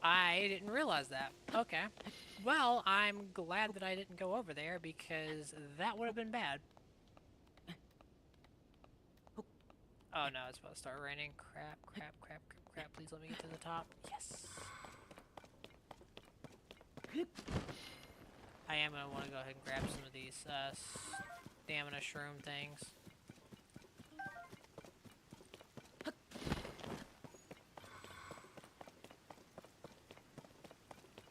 I didn't realize that. Okay. Well, I'm glad that I didn't go over there because that would have been bad. Oh no, it's about to start raining. Crap, crap, crap, crap, crap. Please let me get to the top. Yes. I am going to want to go ahead and grab some of these stamina shroom things.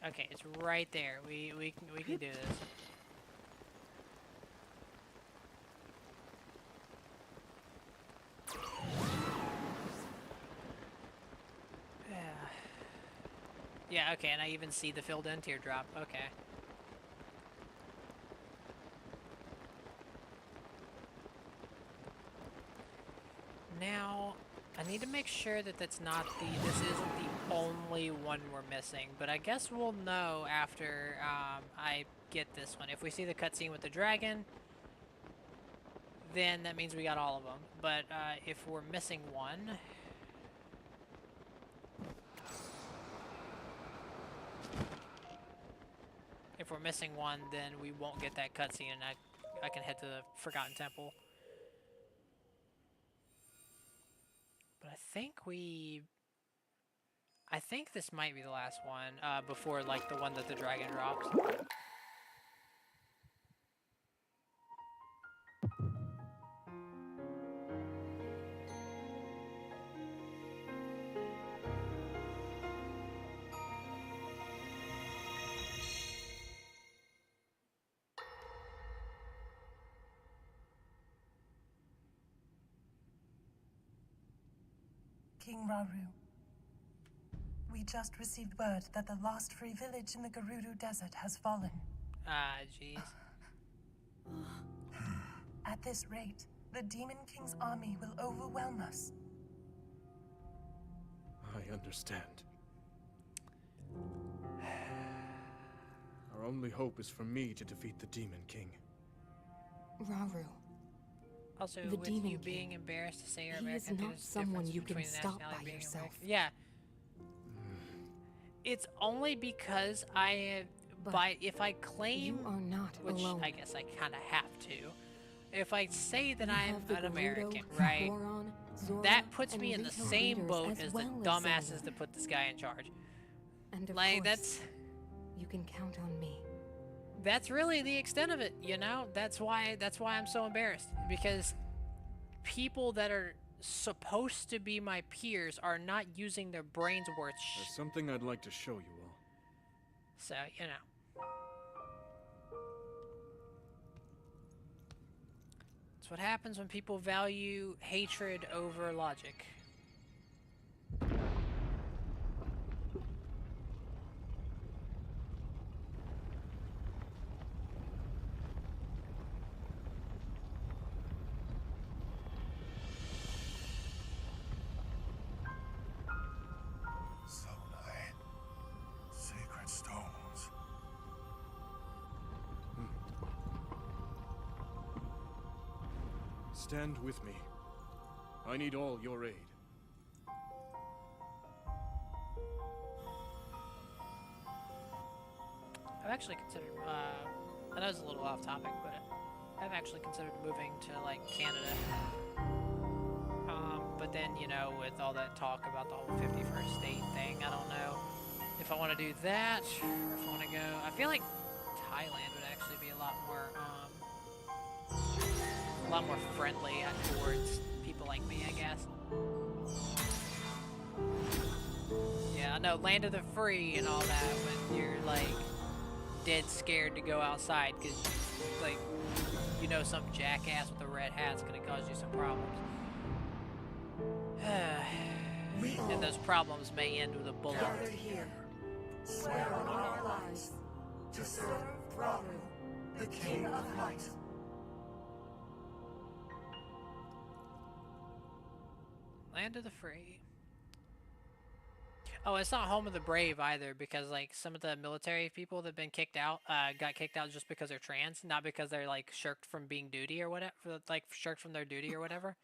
Okay, it's right there. We can do this. Yeah, okay, and I even see the filled-in teardrop. Okay. Now, I need to make sure that this isn't the only one we're missing, but I guess we'll know after I get this one. If we see the cutscene with the dragon, then that means we got all of them. But if we're missing one... If we're missing one, then we won't get that cutscene, and I can head to the Forgotten Temple. But I think this might be the last one, before, like, the one that the dragon drops.
King Rauru. We just received word that the last free village in the Gerudo Desert has fallen.
Ah, jeez.
At this rate, the Demon King's army will overwhelm us.
I understand. Our only hope is for me to defeat the Demon King.
Rauru.
Also,
The
with
Demon
you
King.
being embarrassed to say you're
He
American,
is not
there's a
someone
difference
you can
between the
stop
nationality
by
being
yourself.
American. Yeah. It's only because
But
if I claim,
you are not
which
alone.
I guess I kind of have to, if I say that
You
I'm
have the
an
Gerudo,
American, right,
Goron, Zora,
that puts
and
me in the
Rito
same
leaders
boat
as
as
well
the
as
dumbasses
Zelda.
that put this guy in charge.
And of
Like,
course, you can count on me.
that's really the extent of it, you know? That's why I'm so embarrassed, because people that are supposed to be my peers are not using their brains worth
There's something I'd like to show you all.
so, you know. It's what happens when people value hatred over logic.
Zonai. Sacred stones.
Stand with me. I need all your aid.
I've actually considered, I know it's a little off topic, but I've actually considered moving to, like, Canada. But then, you know, with all that talk about the whole 51st state thing, I don't know if I want to do that, or if I want to go, I feel like Thailand would actually be a lot more friendly towards people like me, I guess. Yeah, I know, land of the free and all that, when you're, like, dead scared to go outside because, like, you know some jackass with a red hat's gonna cause you some problems. And those problems may end with a bullet.
Gathered here, swear on our lives to serve Rauru, the King of Light.
Land of the free. Oh, it's not home of the brave either, because like some of the military people that have been kicked out, got kicked out just because they're trans, not because they're like shirked from being duty or whatever, like shirked from their duty or whatever.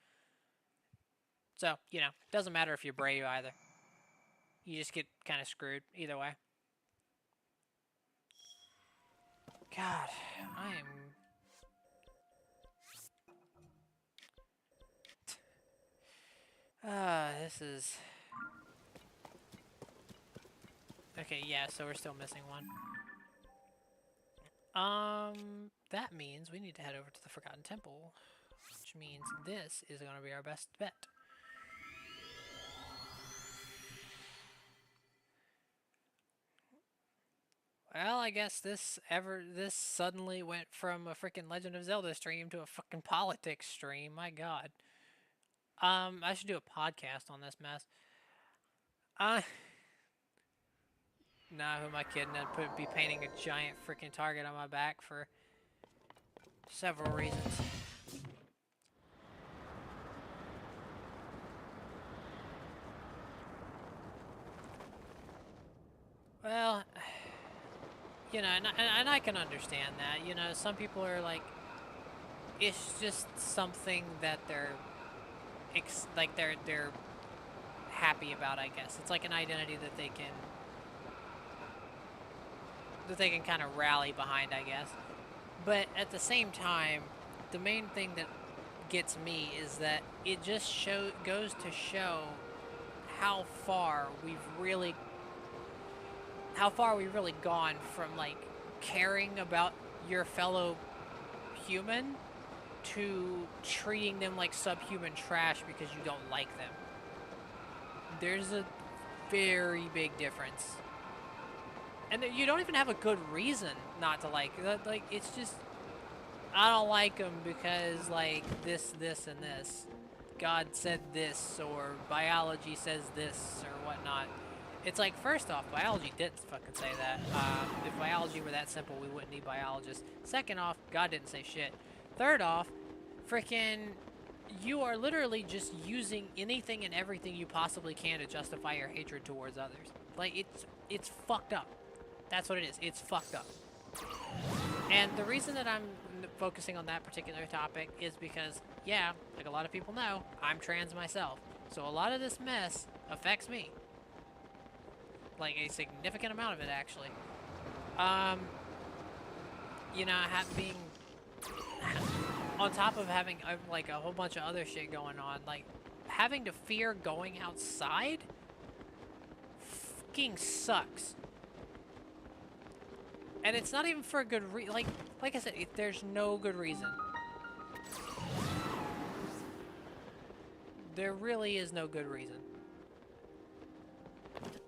So, you know, doesn't matter if you're brave either. You just get kind of screwed either way. God, I am... this is... Okay, yeah, so we're still missing one. That means we need to head over to the Forgotten Temple, which means this is going to be our best bet. Well, I guess this suddenly went from a freaking Legend of Zelda stream to a fucking politics stream. My God. I should do a podcast on this mess. Nah, who am I kidding? I'd be painting a giant freaking target on my back for several reasons. Well, you know, and I can understand that. You know, some people are like, it's just something that they're they're happy about, I guess. It's like an identity that they can kind of rally behind, I guess. But at the same time, the main thing that gets me is that it just goes to show how far we've really gone from like caring about your fellow human to treating them like subhuman trash because you don't like them. There's a very big difference. And you don't even have a good reason not to like that. Like, it's just, I don't like them because, like, this, and this. God said this, or biology says this, or whatnot. It's like, first off, biology didn't fucking say that. If biology were that simple, we wouldn't need biologists. Second off, God didn't say shit. Third off, freaking, you are literally just using anything and everything you possibly can to justify your hatred towards others. Like, it's fucked up. That's what it is. It's fucked up. And the reason that I'm focusing on that particular topic is because, yeah, like a lot of people know, I'm trans myself. So a lot of this mess affects me. Like, a significant amount of it, actually. You know, being... on top of having, like, a whole bunch of other shit going on, like, having to fear going outside fucking sucks. And it's not even for a good reason. Like I said, there's no good reason. There really is no good reason.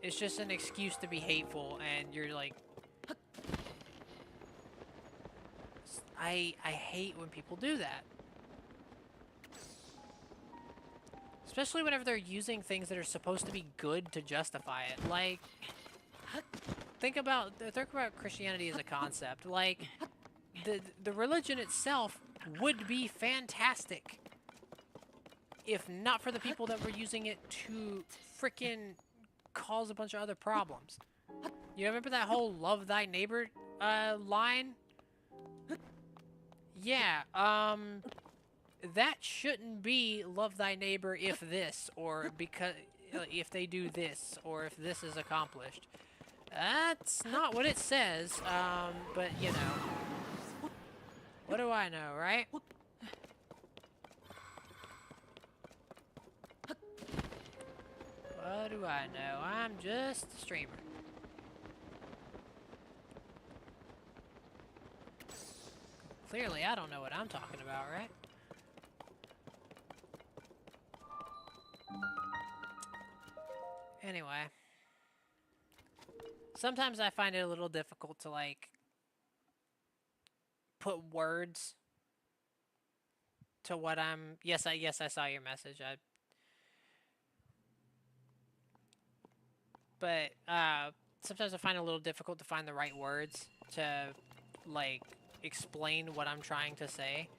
It's just an excuse to be hateful, and you're like... I hate when people do that. Especially whenever they're using things that are supposed to be good to justify it. Like... Think about Christianity as a concept. Like, the religion itself would be fantastic if not for the people that were using it to frickin' cause a bunch of other problems. You remember that whole love thy neighbor line? Yeah, that shouldn't be love thy neighbor if this, or because if they do this, or if this is accomplished. That's not what it says, but, you know. What do I know, right? What do I know? I'm just a streamer. Clearly, I don't know what I'm talking about, right? Anyway. Sometimes I find it a little difficult to, like, put words to what I'm... Yes, I saw your message. But, sometimes I find it a little difficult to find the right words to, like, explain what I'm trying to say.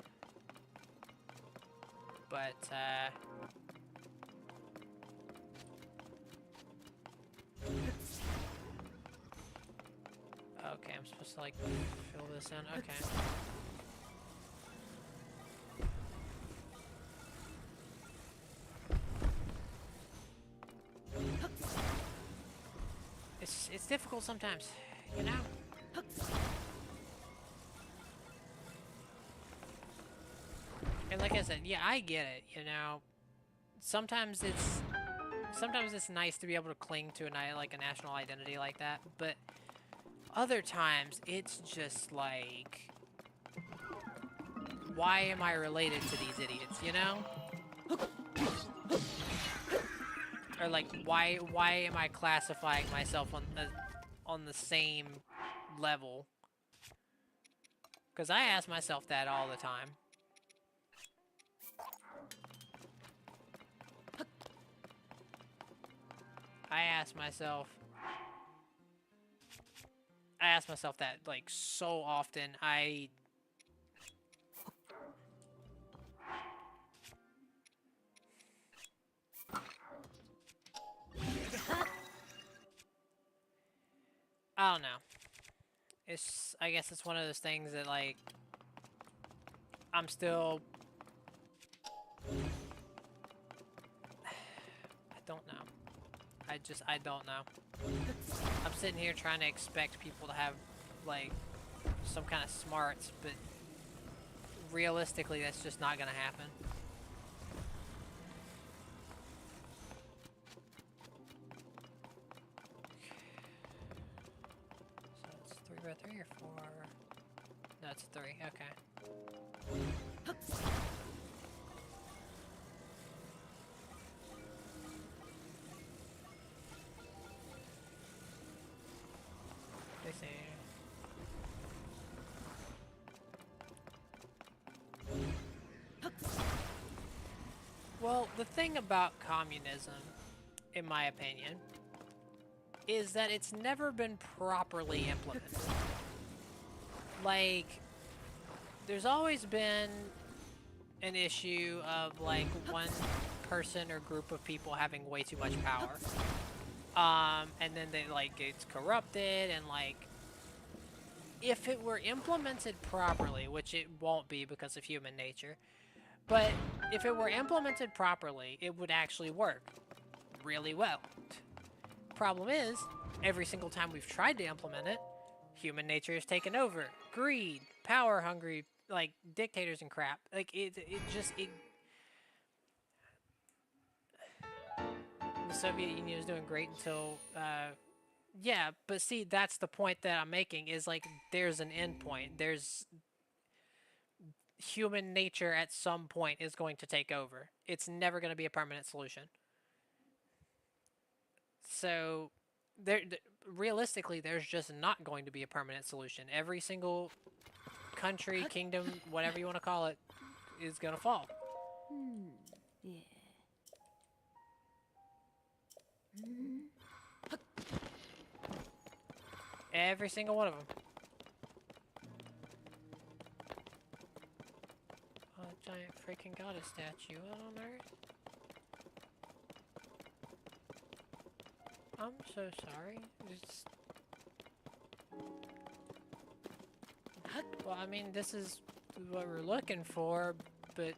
But, okay, I'm supposed to, like, fill this in? Okay. It's difficult sometimes, you know? And like I said, yeah, I get it, you know? Sometimes it's nice to be able to cling to like a national identity like that, but other times it's just like, why am I related to these idiots, you know? Or like, why am I classifying myself on the same level? Because I ask myself that all the time. I ask myself that, like, so often. I don't know. I guess it's one of those things that, like, I'm still... I don't know. I don't know. I'm sitting here trying to expect people to have, like, some kind of smarts, but realistically, that's just not gonna happen. So it's 3 by 3 or 4? No, it's 3. Okay. I see. Well, the thing about communism, in my opinion, is that it's never been properly implemented. Like, there's always been an issue of, like, one person or group of people having way too much power. And then they, like, it's corrupted, and, like, if it were implemented properly, which it won't be because of human nature, but if it were implemented properly, it would actually work really well. Problem is, every single time we've tried to implement it, human nature has taken over. Greed, power hungry, like, dictators and crap. Like, it the Soviet Union was doing great until, yeah, but see, that's the point that I'm making, is, like, there's an end point. There's... Human nature at some point is going to take over. It's never going to be a permanent solution. So, realistically, there's just not going to be a permanent solution. Every single country, kingdom, whatever you want to call it, is going to fall.
Yeah.
Every single one of them. A giant freaking goddess statue. What on earth? I'm so sorry. It's... Well, I mean, this is what we're looking for, but...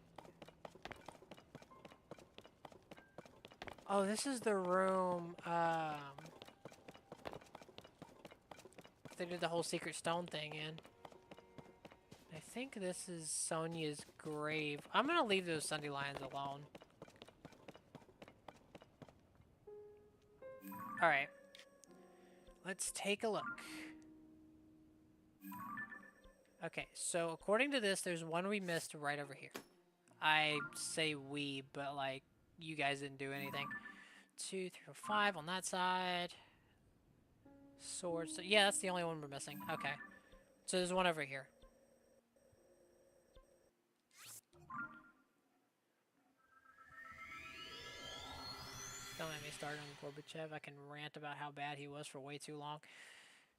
Oh, this is the room, they did the whole secret stone thing in. I think this is Sonia's grave. I'm gonna leave those Sunday lions alone. Alright. Let's take a look. Okay, so according to this, there's one we missed right over here. I say we, but like, you guys didn't do anything. 2, 3, 4, 5 on that side. Swords. So, yeah, that's the only one we're missing. Okay. So there's one over here. Don't let me start on Gorbachev. I can rant about how bad he was for way too long.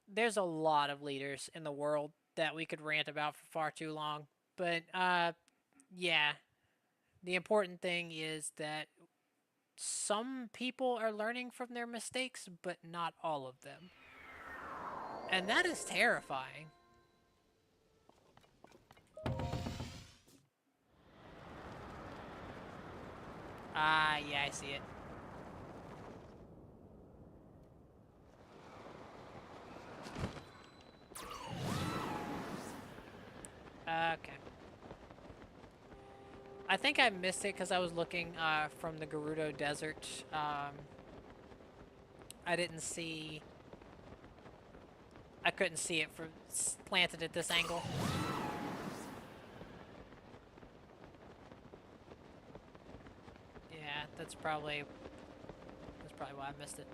There's a lot of leaders in the world that we could rant about for far too long. But, yeah. The important thing is that some people are learning from their mistakes, but not all of them. And that is terrifying. Ah, yeah, I see it. Okay. I think I missed it because I was looking from the Gerudo Desert. I didn't see... I couldn't see it from planted at this angle. Yeah, that's probably why I missed it.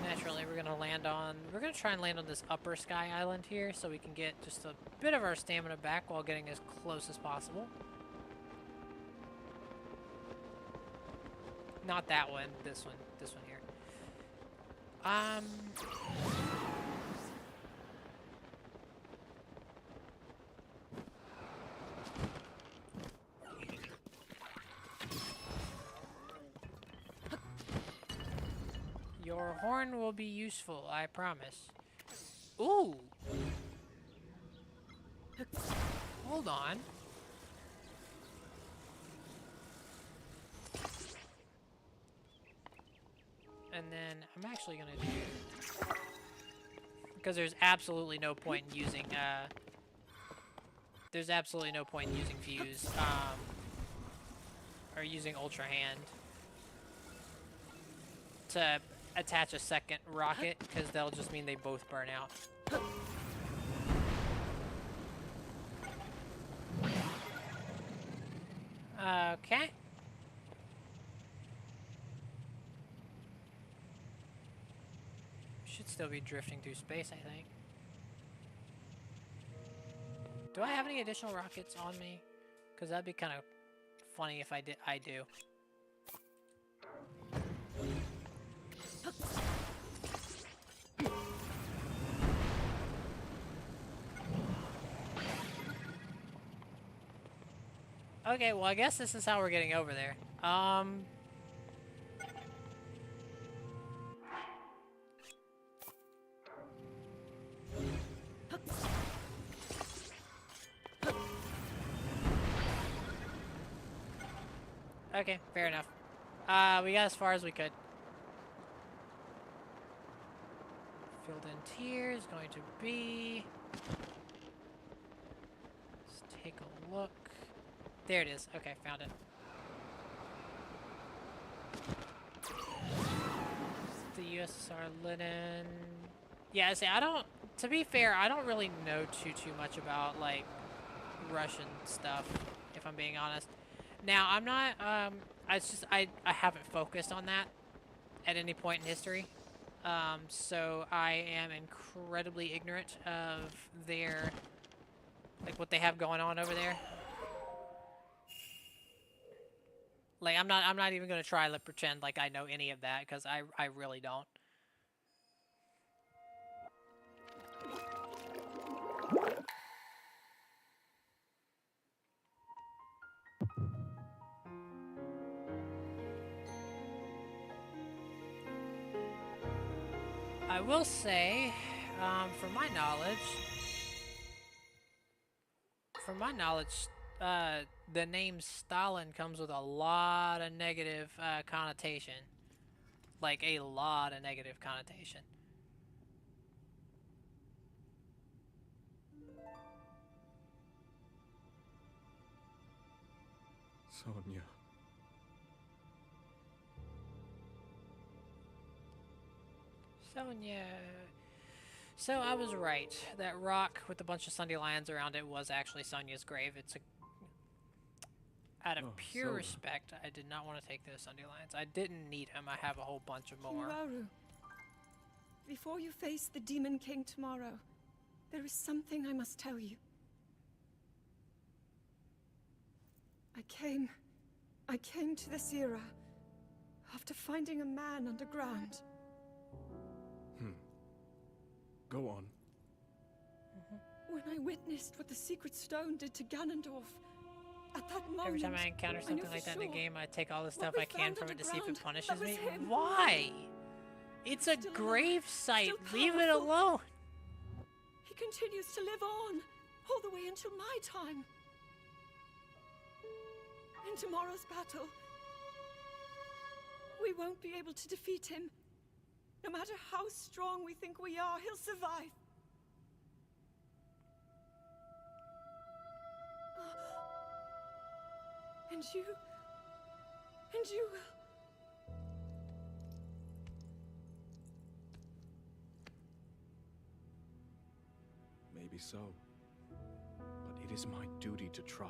Naturally, we're gonna try and land on this upper sky island here so we can get just a bit of our stamina back while getting as close as possible. Not that one, this one here. Your horn will be useful, I promise. Ooh! Hold on. And then I'm actually gonna do... Because there's absolutely no point in using, there's absolutely no point in using Fuse, or using Ultra Hand to attach a second rocket, because that'll just mean they both burn out. Okay. Should still be drifting through space, I think. Do I have any additional rockets on me? Because that'd be kind of funny if I did. I do. Okay, well, I guess this is how we're getting over there. Okay, fair enough. We got as far as we could. Filled in tier is going to be... Let's take a look. There it is. Okay, found it. The USSR linen. Yeah, see, I don't... To be fair, I don't really know too much about, like, Russian stuff, if I'm being honest. Now, I'm not, it's just, I haven't focused on that at any point in history. So I am incredibly ignorant of their, like, what they have going on over there. Like, I'm not even gonna try to pretend like I know any of that, because I really don't. I will say, from my knowledge, the name Stalin comes with a lot of negative connotation. Like, a lot of negative connotation.
Sonia.
Sonia. So I was right. That rock with a bunch of dandelions around it was actually Sonia's grave. It's a... Out of pure respect, I did not want to take those dandelions. I didn't need them. I have a whole bunch of more.
Uraru, before you face the Demon King tomorrow, there is something I must tell you. I came to this era after finding a man underground.
Go on.
When I witnessed what the Secret Stone did to Ganondorf, at that moment,
every time I encounter something like that in the game, I take all the stuff I can from it to see if it punishes me.
Him.
Why? It's a
Still
grave site. Leave it
powerful.
alone.
He continues to live on, all the way until my time. In tomorrow's battle, we won't be able to defeat him. No matter how strong we think we are, he'll survive. And you will.
Maybe so. But it is my duty to try.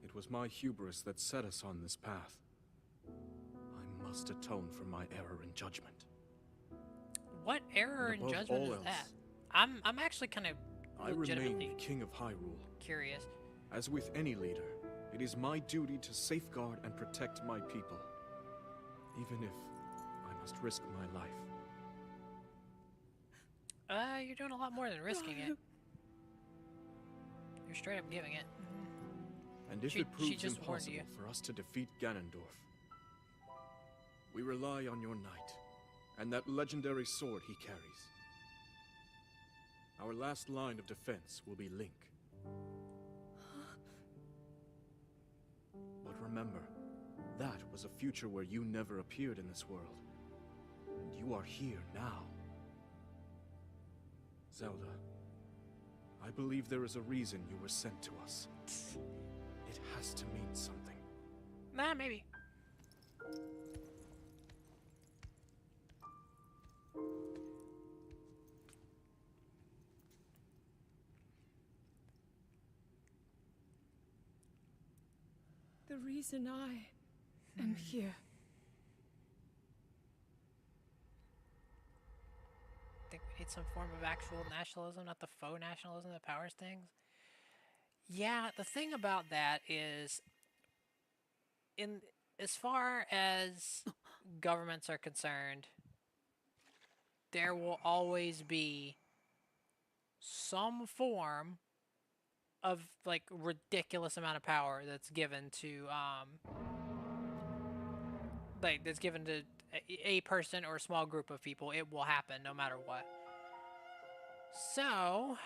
It was my hubris that set us on this path. I must atone for my error in judgment.
What error in judgment is that? I'm actually kind of legitimately
I remain King of Hyrule.
Curious.
As with any leader, it is my duty to safeguard and protect my people, even if I must risk my life.
You're doing a lot more than risking it. You're straight up giving it.
And if
She
it proves
just warned you.
impossible for us to defeat Ganondorf, we rely on your knight, and that legendary sword he carries. Our last line of defense will be Link. But remember, that was a future where you never appeared in this world. And you are here now. Zelda, I believe there is a reason you were sent to us. It has to mean something.
Nah, maybe.
The reason I am here.
I think we need some form of actual nationalism, not the faux nationalism that powers things. Yeah, the thing about that is, as far as governments are concerned, there will always be some form of like ridiculous amount of power that's given to that's given to a person or a small group of people. It will happen no matter what. So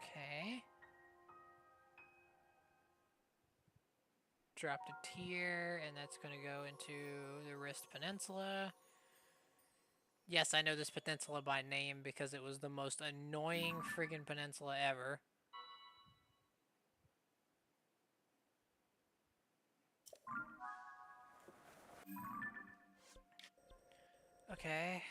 okay. Dropped a tier, and that's going to go into the Wrist Peninsula. Yes, I know this peninsula by name because it was the most annoying friggin' peninsula ever. Okay.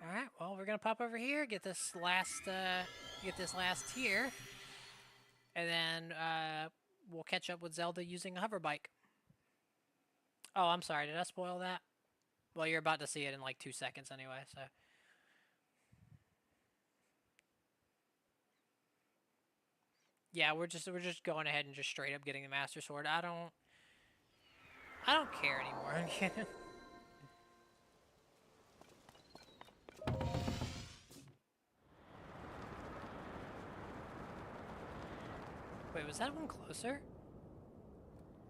Alright, well, we're gonna pop over here, get this last tier, and then we'll catch up with Zelda using a hover bike. Oh, I'm sorry, did I spoil that? Well, you're about to see it in like 2 seconds anyway, so. Yeah, we're just going ahead and just straight up getting the Master Sword. I don't care anymore. I'm kidding. Wait, was that one closer?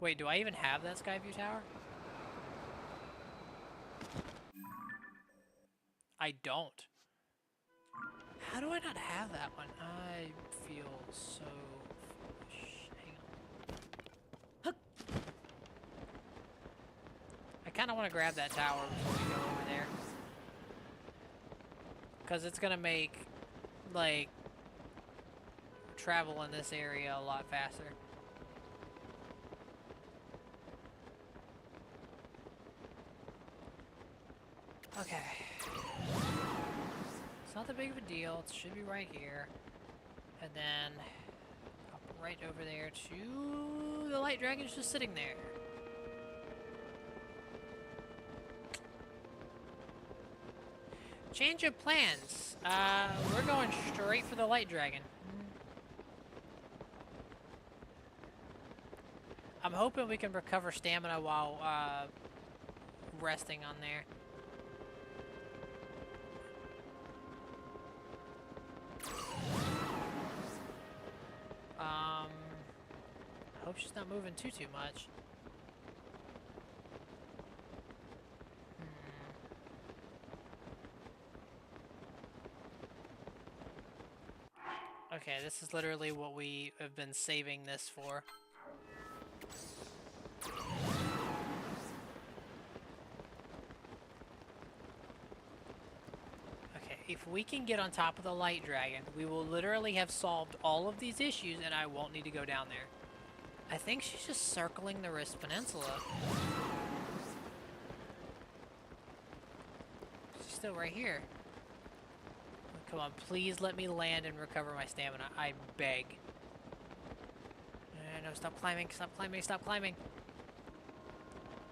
Wait, do I even have that Skyview Tower? I don't. How do I not have that one? I feel so foolish. Hang on. I kind of want to grab that tower before we go over there. Because it's going to make, like, travel in this area a lot faster. Okay. It's not that big of a deal. It should be right here. And then hop right over there to the light dragon's just sitting there. Change of plans. We're going straight for the light dragon. I'm hoping we can recover stamina while resting on there. I hope she's not moving too much. Okay, this is literally what we have been saving this for. Okay, if we can get on top of the light dragon, we will literally have solved all of these issues and I won't need to go down there. I think she's just circling the Wrist Peninsula. She's still right here. Come on, please let me land and recover my stamina. I beg. No, stop climbing, stop climbing, stop climbing.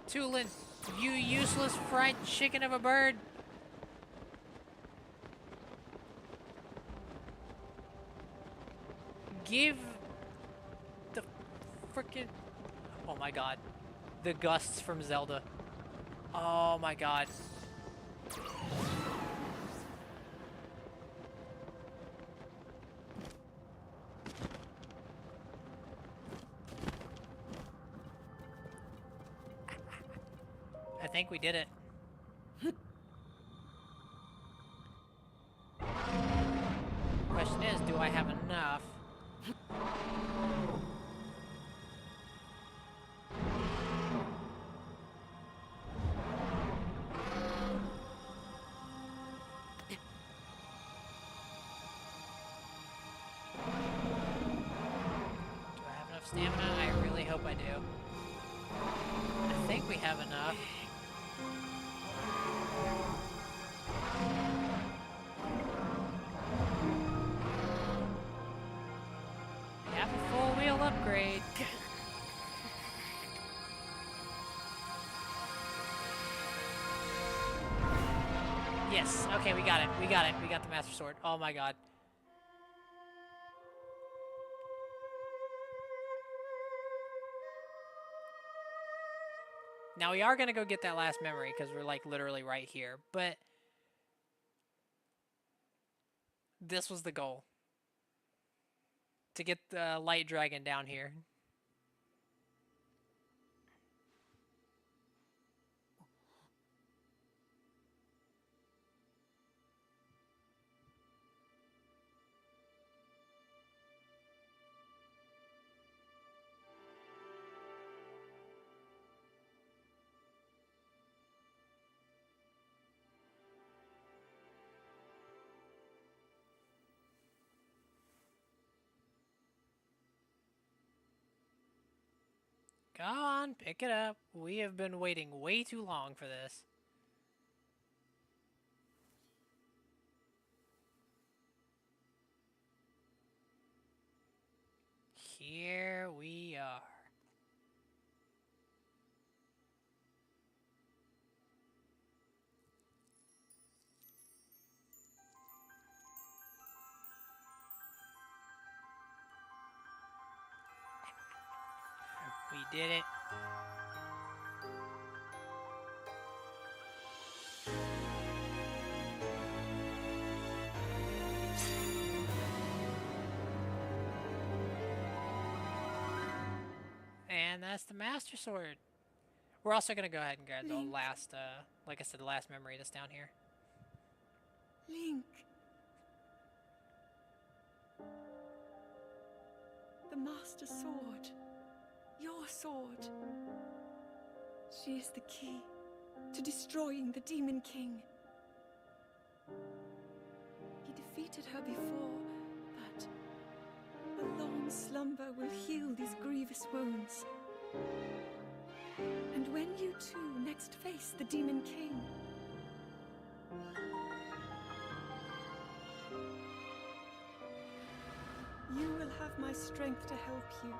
Tulin, you useless fried chicken of a bird. Give the frickin'... Oh my god. The gusts from Zelda. Oh my god. I think we did it. Question is, do I have enough? Do I have enough stamina? I really hope I do. I think we have enough. We have a full wheel upgrade. Yes, okay, we got it. We got it. We got the Master Sword. Oh my god. Now we are gonna go get that last memory because we're like literally right here, but this was the goal. To get the light dragon down here. Go on, pick it up. We have been waiting way too long for this. Here we are. We did it. And that's the Master Sword. We're also gonna go ahead and grab the
Link.
last, like I said, the last memory that's down here.
Link. The Master Sword. Your sword. She is the key to destroying the Demon King. He defeated her before, but a long slumber will heal these grievous wounds. And when you two next face the Demon King, you will have my strength to help you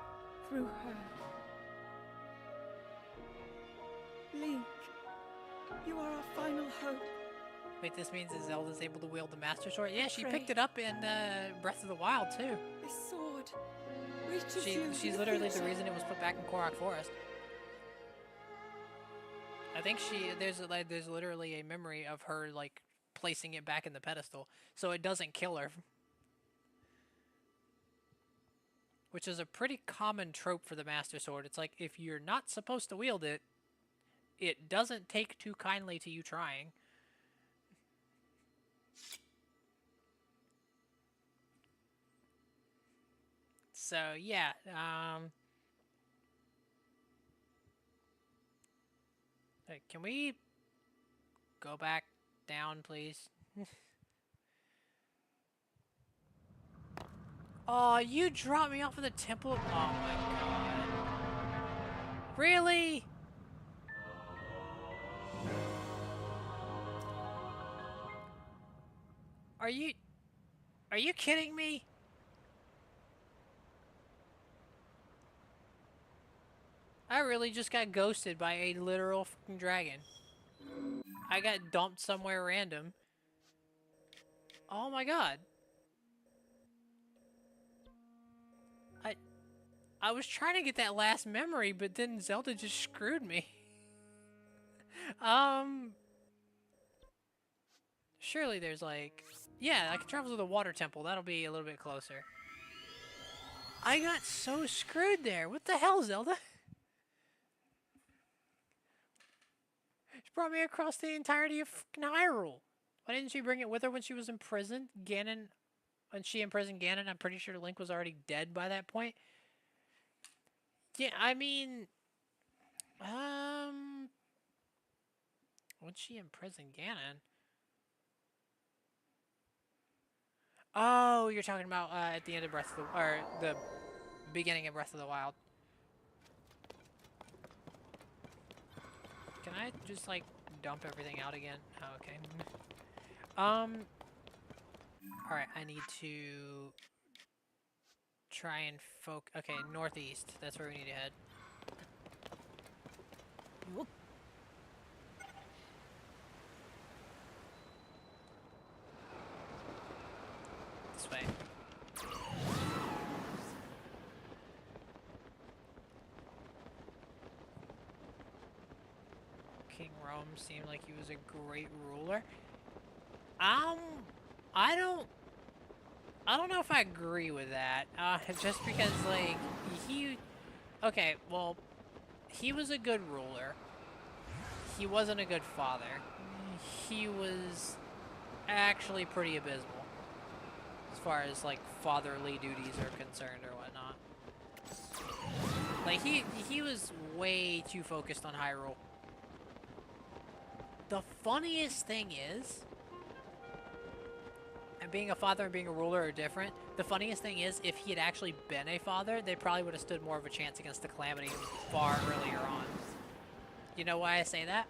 through her. Link, you are our final hope.
Wait, this means that Zelda's able to wield the Master Sword? Yeah, she
Pray.
picked it up in Breath of the Wild, too.
This sword reaches you.
She's
in
literally the
future.
reason it was put back in Korok Forest. I think there's literally a memory of her, like, placing it back in the pedestal, so it doesn't kill her. Which is a pretty common trope for the Master Sword. It's like, if you're not supposed to wield it, it doesn't take too kindly to you trying. So, yeah, hey, can we go back down, please? Oh, you dropped me off of the temple? Oh my god. Really? Are you kidding me? I really just got ghosted by a literal fucking dragon. I got dumped somewhere random. Oh my god. I was trying to get that last memory, but then Zelda just screwed me. surely there's like... Yeah, I can travel to the water temple. That'll be a little bit closer. I got so screwed there. What the hell, Zelda? She brought me across the entirety of fucking Hyrule. Why didn't she bring it with her when she was in prison? Ganon... When she imprisoned Ganon, I'm pretty sure Link was already dead by that point. Yeah, I mean... When she imprisoned Ganon... Oh, you're talking about at the end of Breath of the... Or the beginning of Breath of the Wild. Can I just, like, dump everything out again? Oh, okay. Alright, I need to... try and okay, northeast. That's where we need to head. This way. King Rome seemed like he was a great ruler. I don't know if I agree with that. Just because, like, okay, well, he was a good ruler. He wasn't a good father. He was actually pretty abysmal as far as, like, fatherly duties are concerned or whatnot. Like, he was way too focused on Hyrule. The funniest thing is, and being a father and being a ruler are different. The funniest thing is, if he had actually been a father, they probably would have stood more of a chance against the Calamity far earlier on. You know why I say that?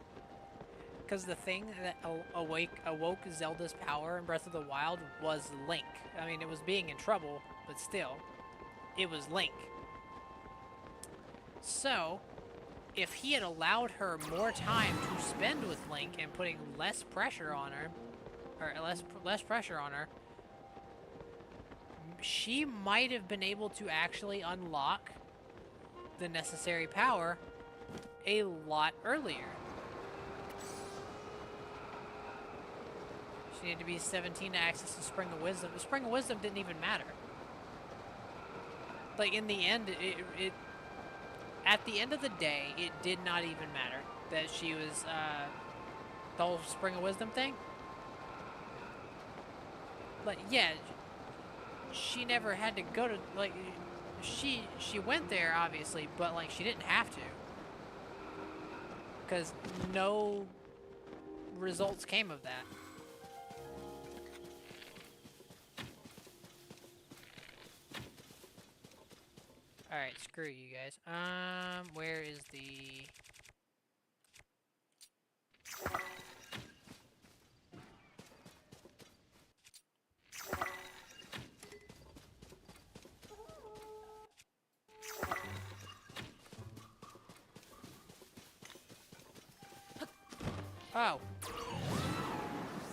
Because the thing that awoke Zelda's power in Breath of the Wild was Link. I mean, it was being in trouble, but still, it was Link. So, if he had allowed her more time to spend with Link and putting less pressure on her, or less pressure on her, she might have been able to actually unlock the necessary power a lot earlier. She needed to be 17 to access the Spring of Wisdom. The Spring of Wisdom didn't even matter. Like, in the end, at the end of the day, it did not even matter that she was, the whole Spring of Wisdom thing. Like, yeah, she never had to go to, like, she went there, obviously, but, like, she didn't have to. Because no results came of that. Alright, screw you guys. Where is the... Oh.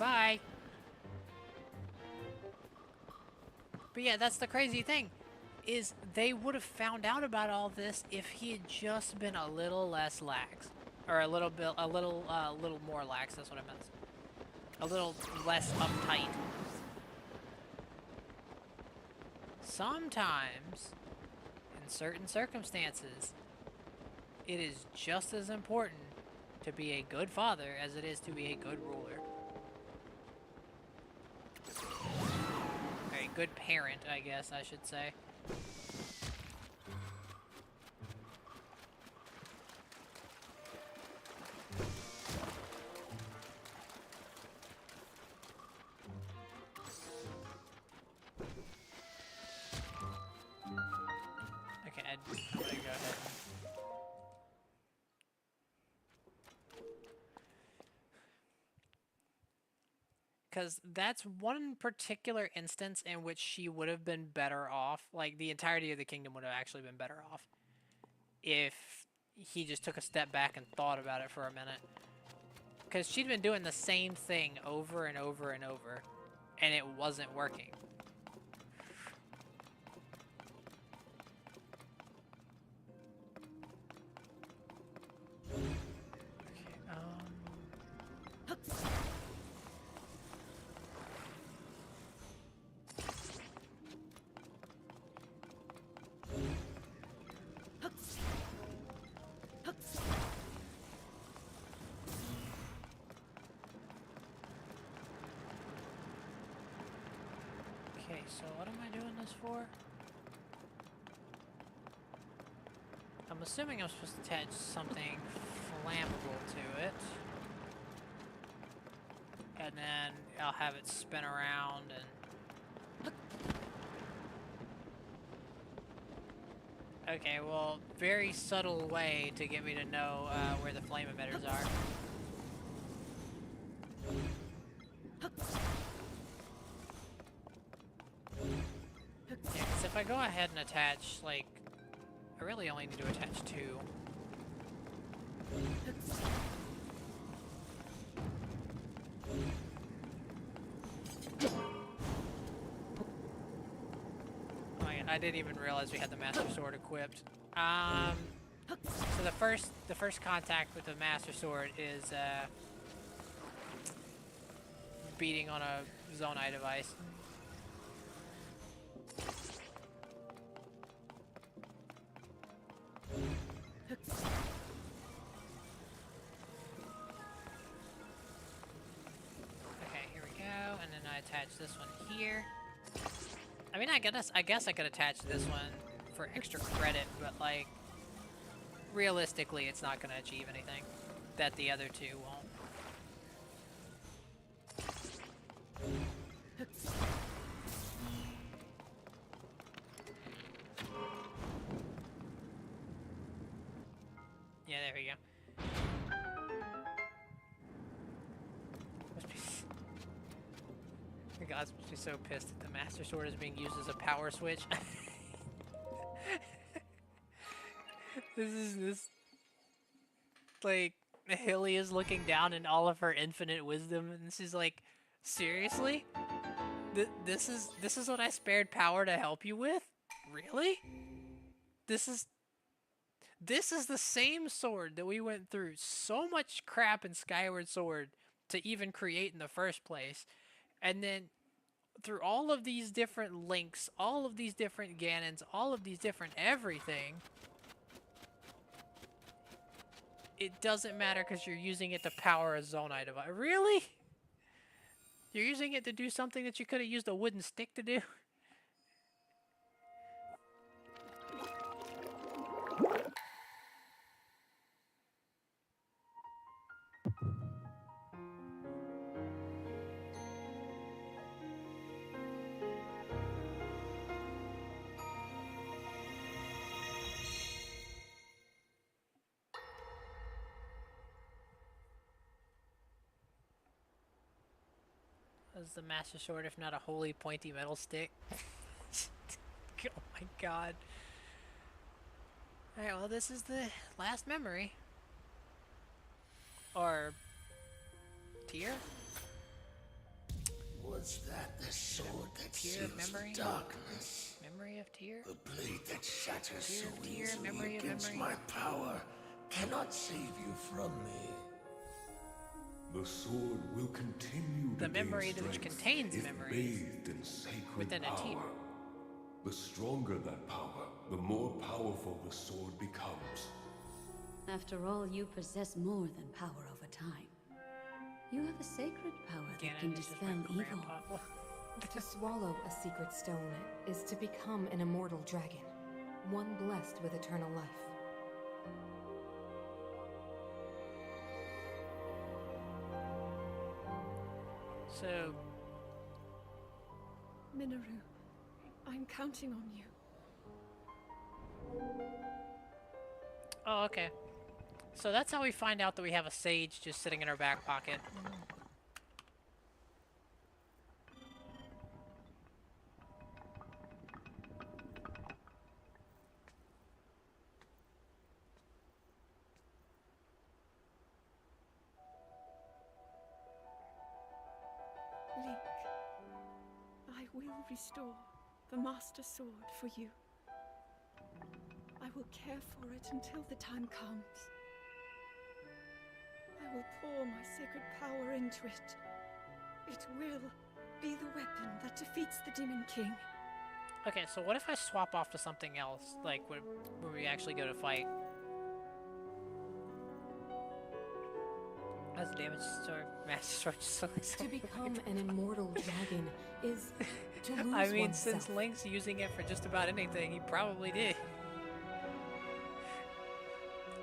Bye. But yeah, that's the crazy thing, is they would have found out about all this if he had just been a little less lax. Or a little more lax, that's what I meant. A little less uptight. Sometimes, in certain circumstances, it is just as important to be a good father as it is to be a good ruler. Or a good parent, I guess I should say. Okay, I'm gonna go ahead. Because that's one particular instance in which she would have been better off. Like, the entirety of the kingdom would have actually been better off if he just took a step back and thought about it for a minute. Because she'd been doing the same thing over and over and over, and it wasn't working. so what am I doing this for? I'm assuming I'm supposed to attach something flammable to it. And then I'll have it spin around and... Okay, well, very subtle way to get me to know where the flame emitters are. Yeah, because if I go ahead and attach, like, I really only need to attach 2. Oh yeah, I didn't even realize we had the Master Sword equipped. So the first contact with the Master Sword is beating on a Zonai device. Okay, here we go, and then I attach this one here. I mean, I guess I could attach this one for extra credit, but like, realistically, it's not gonna achieve anything that the other two won't. Yeah, there we go. The gods must be so pissed that the Master Sword is being used as a power switch. This like, Hilly is looking down in all of her infinite wisdom, and she's like, seriously? This is what I spared power to help you with? Really? This is the same sword that we went through so much crap in Skyward Sword to even create in the first place. And then through all of these different links, all of these different Ganons, all of these different everything, it doesn't matter because you're using it to power a Zonai device. Really? You're using it to do something that you could have used a wooden stick to do? Is the Master Sword, if not a holy pointy metal stick? Oh my god. Alright, well, this is the last memory. Or... tier?
Was that the sword that
Tear of
seals
memory?
the darkness?
Memory of Tear?
The blade that shatters
Tear
so
of tear,
easily
memory of
against
memory.
my power cannot save you from me.
The sword will continue
The
to
memory
gain
which
strength
contains
if
memories
bathed in sacred
within a
power.
tear.
The stronger that power, the more powerful the sword becomes.
After all, you possess more than power over time. You have a sacred power that can
Ganon is just
dispel
my
evil.
grandpa.
To swallow a secret stone is to become an immortal dragon, one blessed with eternal life.
So,
Minoru, I'm counting on you.
oh, okay. So that's how we find out that we have a sage just sitting in our back pocket.
Link, I will restore the Master Sword for you. I will care for it until the time comes. I will pour my sacred power into it. It will be the weapon that defeats the Demon King.
Okay, so what if I swap off to something else, like when we actually go to fight? That's a damage sword, master sword just looks
To
like
become an immortal dragon is to lose
I mean,
oneself.
since Link's using it for just about anything, he probably did.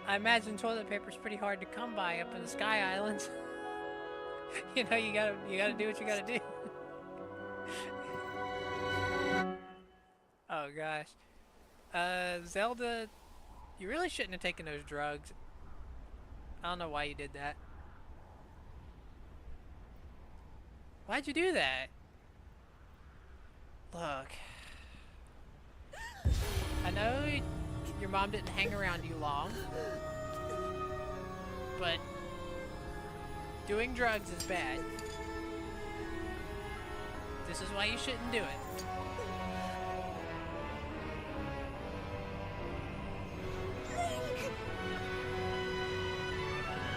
I imagine toilet paper's pretty hard to come by up in the Sky Islands. You know, you gotta do what you gotta do. Oh gosh. Zelda, you really shouldn't have taken those drugs. I don't know why you did that. Why'd you do that? Look. I know your mom didn't hang around you long, but doing drugs is bad. This is why you shouldn't do it.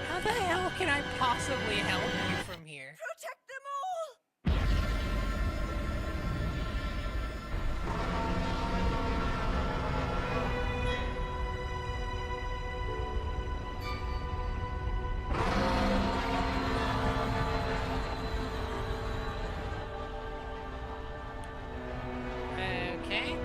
How the hell can I possibly help you from here?
Protect them all!
Okay.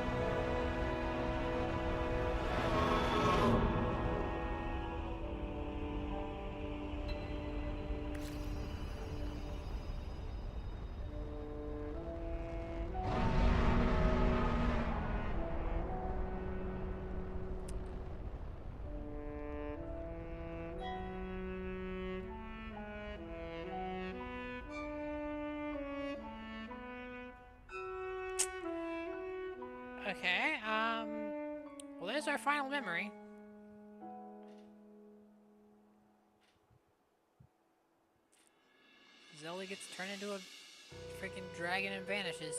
Okay, well, there's our final memory. Zelda gets turned into a freaking dragon and vanishes.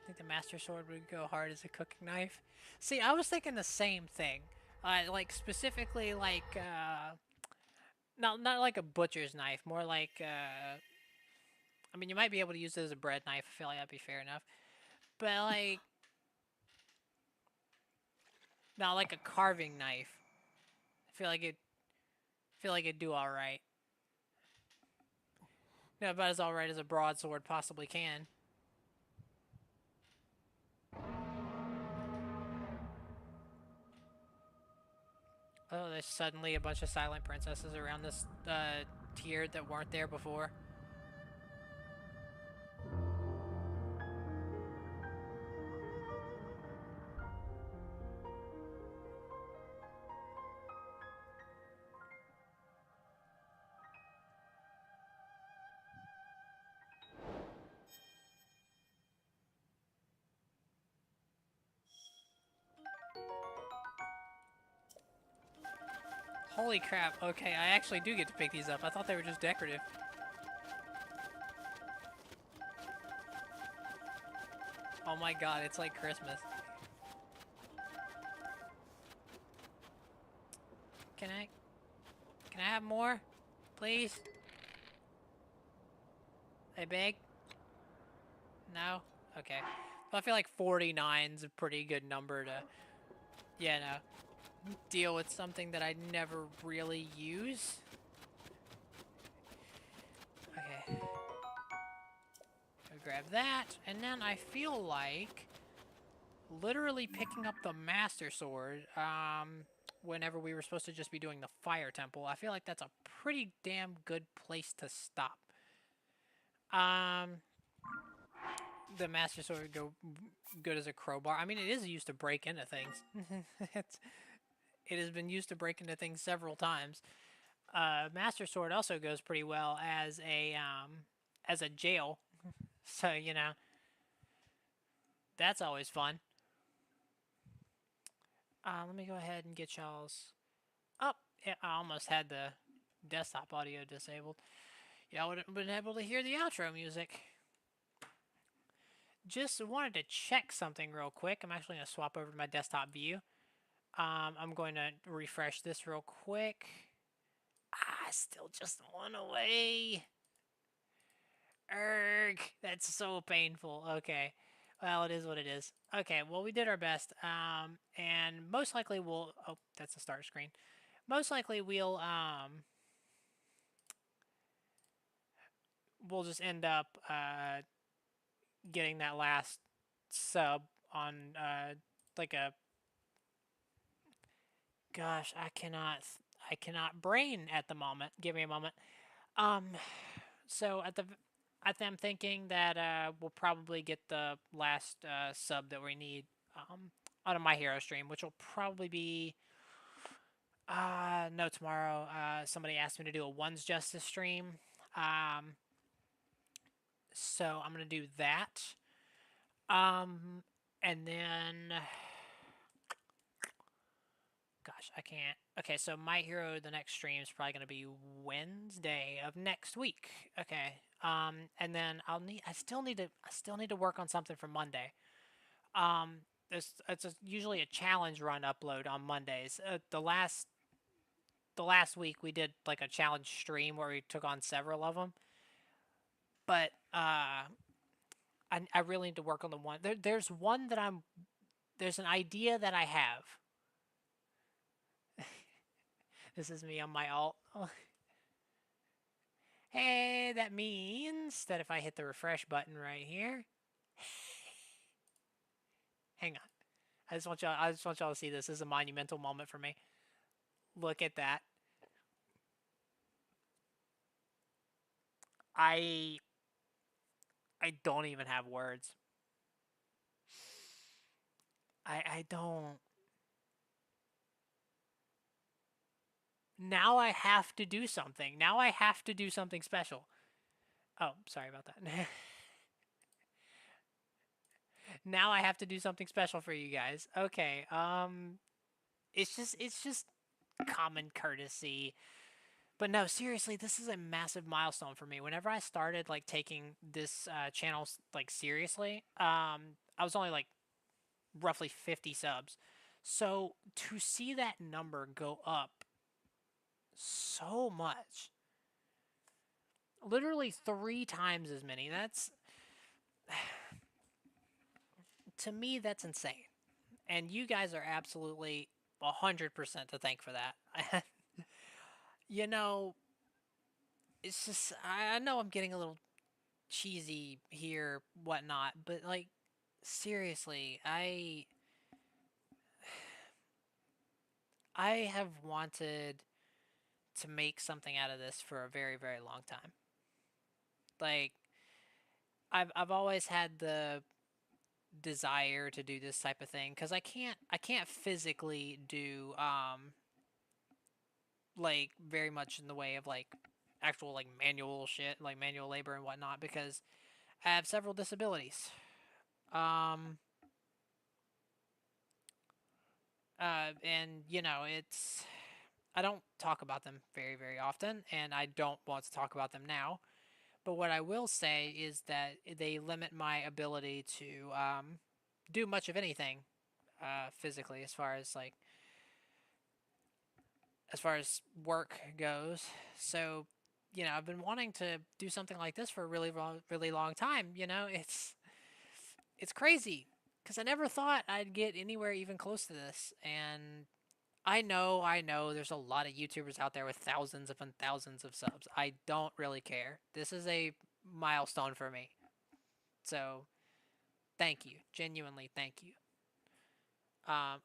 I think the Master Sword would go hard as a cooking knife. See, I was thinking the same thing. Like, specifically, like, not like a butcher's knife, more like, I mean, you might be able to use it as a bread knife. I feel like that'd be fair enough. But, like, not like a carving knife. I feel like it'd do alright. You know, about as alright as a broadsword possibly can. Oh, there's suddenly a bunch of silent princesses around this tier that weren't there before. Holy crap, okay, I actually do get to pick these up. I thought they were just decorative. Oh my god, it's like Christmas. Can I have more? Please? I beg? No? Okay. Well, I feel like 49's a pretty good number to, yeah, no, deal with something that I never really use. Okay. I'll grab that, and then I feel like literally picking up the Master Sword, whenever we were supposed to just be doing the Fire Temple. I feel like that's a pretty damn good place to stop. The Master Sword would go good as a crowbar. I mean, it is used to break into things. It has been used to break into things several times. Master Sword also goes pretty well as a jail. So, you know, that's always fun. Let me go ahead and get y'all's... Oh, yeah, I almost had the desktop audio disabled. Y'all would have been able to hear the outro music. Just wanted to check something real quick. I'm actually going to swap over to my desktop view. I'm going to refresh this real quick. Still just one away. Erg, that's so painful. Okay. Well, it is what it is. Okay, well, we did our best. And most likely we'll... Oh, that's the start screen. Most likely we'll just end up getting that last sub on like a... Gosh, I cannot brain at the moment. Give me a moment. So I'm thinking that we'll probably get the last sub that we need on a My Hero stream, which will probably be no, tomorrow. Somebody asked me to do a One's Justice stream. So I'm gonna do that. And then gosh, I can't. Okay, so My Hero, the next stream is probably gonna be Wednesday of next week. Okay. And then I still need to work on something for Monday. Usually a challenge run upload on Mondays. The last week we did like a challenge stream where we took on several of them. But I really need to work on the one. There's one that there's an idea that I have. This is me on my alt. Oh. Hey, that means that if I hit the refresh button right here, hang on. I just want y'all to see this. This is a monumental moment for me. Look at that. I don't even have words. I don't. Now I have to do something. Now I have to do something special. Oh, sorry about that. Now I have to do something special for you guys. Okay. It's just common courtesy. But no, seriously, this is a massive milestone for me. Whenever I started like taking this channel like seriously, I was only like roughly 50 subs. So to see that number go up so much, literally 3 times as many, that's to me that's insane. And you guys are absolutely 100% to thank for that. You know, it's just I know I'm getting a little cheesy here, whatnot, but like seriously, I have wanted to make something out of this for a very, very long time. Like I've always had the desire to do this type of thing because I can't physically do like very much in the way of like actual like manual shit, like manual labor and whatnot, because I have several disabilities. And you know, I don't talk about them very, very often, and I don't want to talk about them now. But what I will say is that they limit my ability to do much of anything physically, as far as work goes. So, you know, I've been wanting to do something like this for a really long time. You know, it's crazy because I never thought I'd get anywhere even close to this. And I know, there's a lot of YouTubers out there with thousands upon thousands of subs. I don't really care. This is a milestone for me. So, thank you. Genuinely, thank you.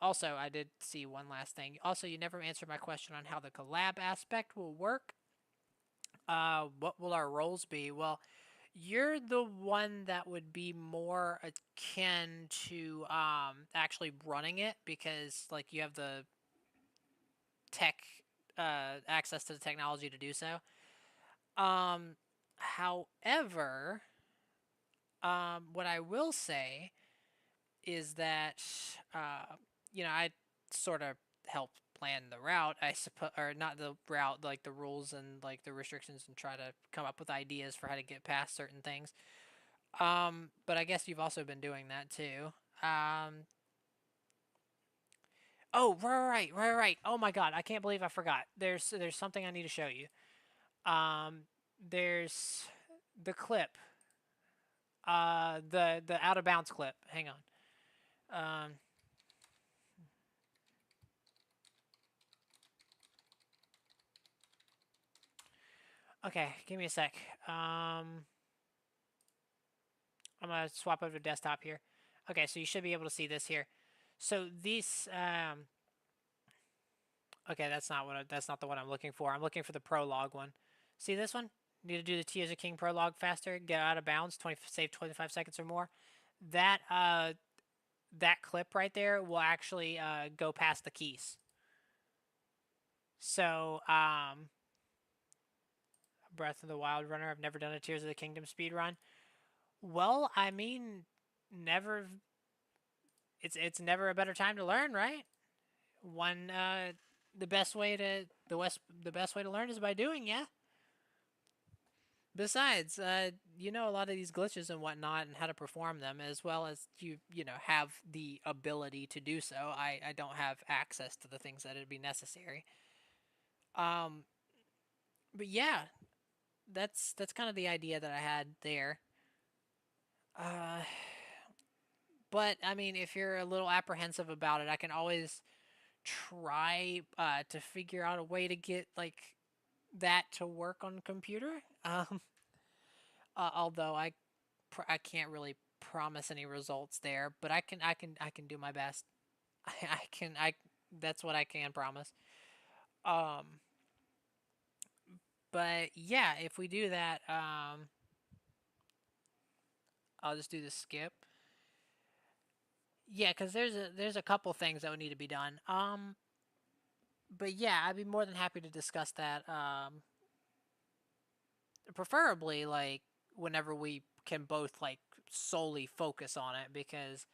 Also, I did see one last thing. Also, you never answered my question on how the collab aspect will work. What will our roles be? Well, you're the one that would be more akin to actually running it because, like, you have the tech access to the technology to do so. However, what I will say is that you know, I sort of helped plan the route, I suppose, or not the route, like the rules and like the restrictions, and try to come up with ideas for how to get past certain things. But I guess you've also been doing that too. Oh, right. Oh my God, I can't believe I forgot. There's something I need to show you. There's the clip The out of bounds clip. Hang on. Okay, give me a sec. I'm gonna swap over to desktop here. Okay, so you should be able to see this here. So these, okay, that's not the one I'm looking for. I'm looking for the prologue one. See this one? Need to do the Tears of King prologue faster. Get out of bounds. Save 25 seconds or more. That that clip right there will actually go past the keys. So Breath of the Wild runner. I've never done a Tears of the Kingdom speed run. Well, I mean, never. It's never a better time to learn, right? The best way to learn is by doing, yeah. Besides, you know a lot of these glitches and whatnot and how to perform them, as well as you have the ability to do so. I don't have access to the things that would be necessary. But yeah, that's kind of the idea that I had there. But I mean, if you're a little apprehensive about it, I can always try to figure out a way to get like that to work on the computer. Although I can't really promise any results there, but I can do my best. I that's what I can promise. But yeah, if we do that, I'll just do the skip. Yeah, because there's a couple things that would need to be done. But yeah, I'd be more than happy to discuss that. Preferably like whenever we can both like solely focus on it, because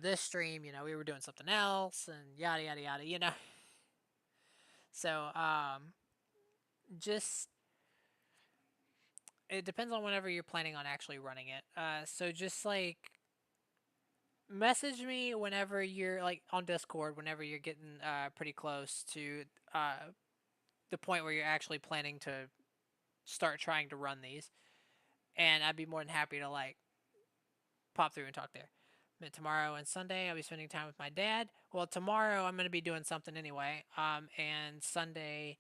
this stream, we were doing something else and yada yada yada. So just it depends on whenever you're planning on actually running it. So just like message me whenever you're like on Discord, whenever you're getting pretty close to the point where you're actually planning to start trying to run these, and I'd be more than happy to like pop through and talk there. But tomorrow and Sunday I'll be spending time with my dad. Well, tomorrow I'm going to be doing something anyway. And Sunday,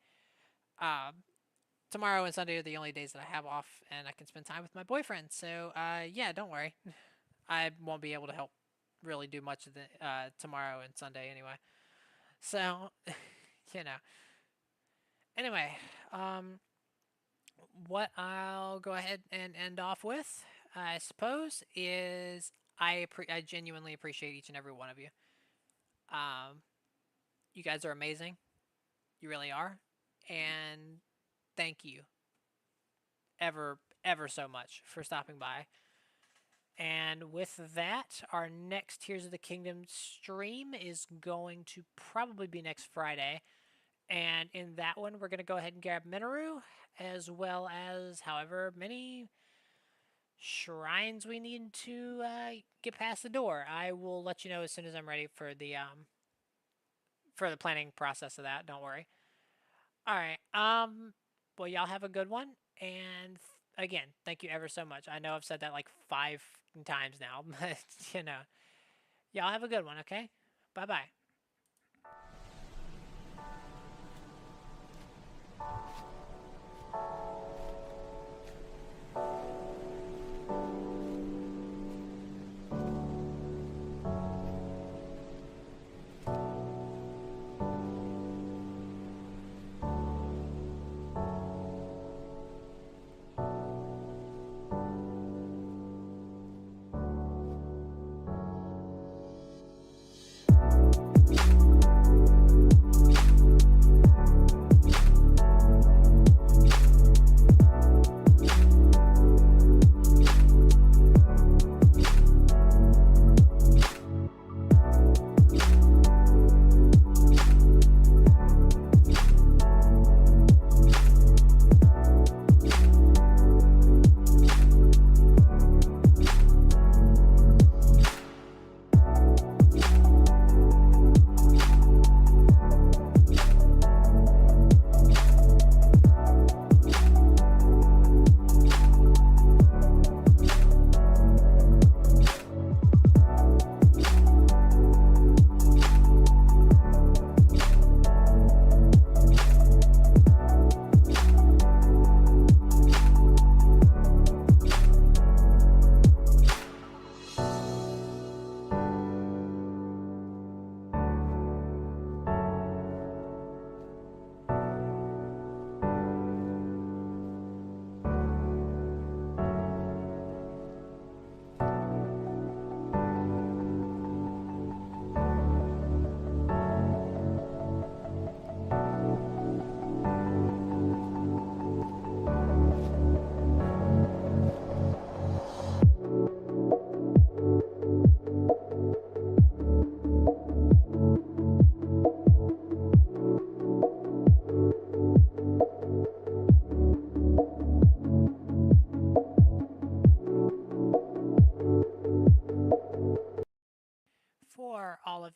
tomorrow and Sunday are the only days that I have off, and I can spend time with my boyfriend. So yeah, don't worry. I won't be able to help really do much of the tomorrow and Sunday anyway. So Anyway, what I'll go ahead and end off with, I suppose, is I genuinely appreciate each and every one of you. You guys are amazing. You really are. And thank you ever so much for stopping by. And with that, our next Tears of the Kingdom stream is going to probably be next Friday. And in that one, we're going to go ahead and grab Minoru, as well as however many shrines we need to get past the door. I will let you know as soon as I'm ready for the planning process of that. Don't worry. All right. Well, y'all have a good one, and again, thank you ever so much. I know I've said that like 5 times now, but y'all have a good one. Okay. Bye bye.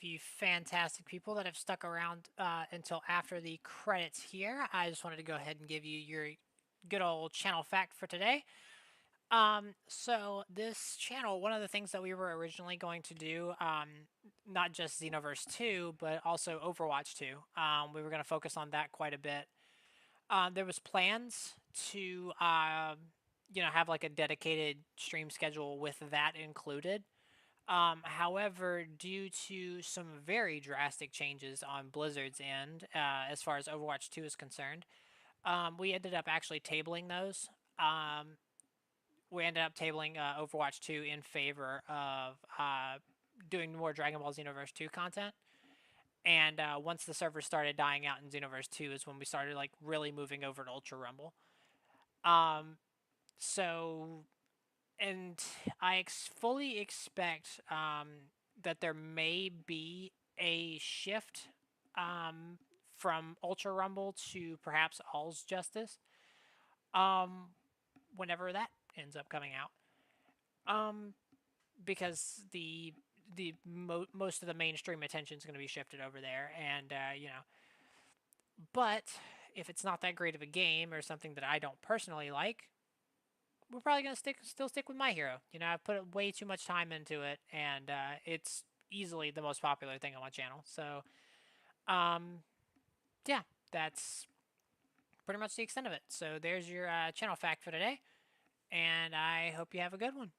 you fantastic people that have stuck around until after the credits here. I just wanted to go ahead and give you your good old channel fact for today. So this channel, one of the things that we were originally going to do, not just Xenoverse 2, but also Overwatch 2. We were going to focus on that quite a bit. There was plans to, have like a dedicated stream schedule with that included. However, due to some very drastic changes on Blizzard's end, as far as Overwatch 2 is concerned, we ended up actually tabling those. We ended up tabling Overwatch 2 in favor of doing more Dragon Ball Xenoverse 2 content. And once the servers started dying out in Xenoverse 2 is when we started like really moving over to Ultra Rumble. And I fully expect that there may be a shift from Ultra Rumble to perhaps All's Justice whenever that ends up coming out. Because most of the mainstream attention is going to be shifted over there, and but if it's not that great of a game or something that I don't personally like, we're probably going to still stick with My Hero. I've put way too much time into it, and it's easily the most popular thing on my channel. So, yeah, that's pretty much the extent of it. So there's your channel fact for today, and I hope you have a good one.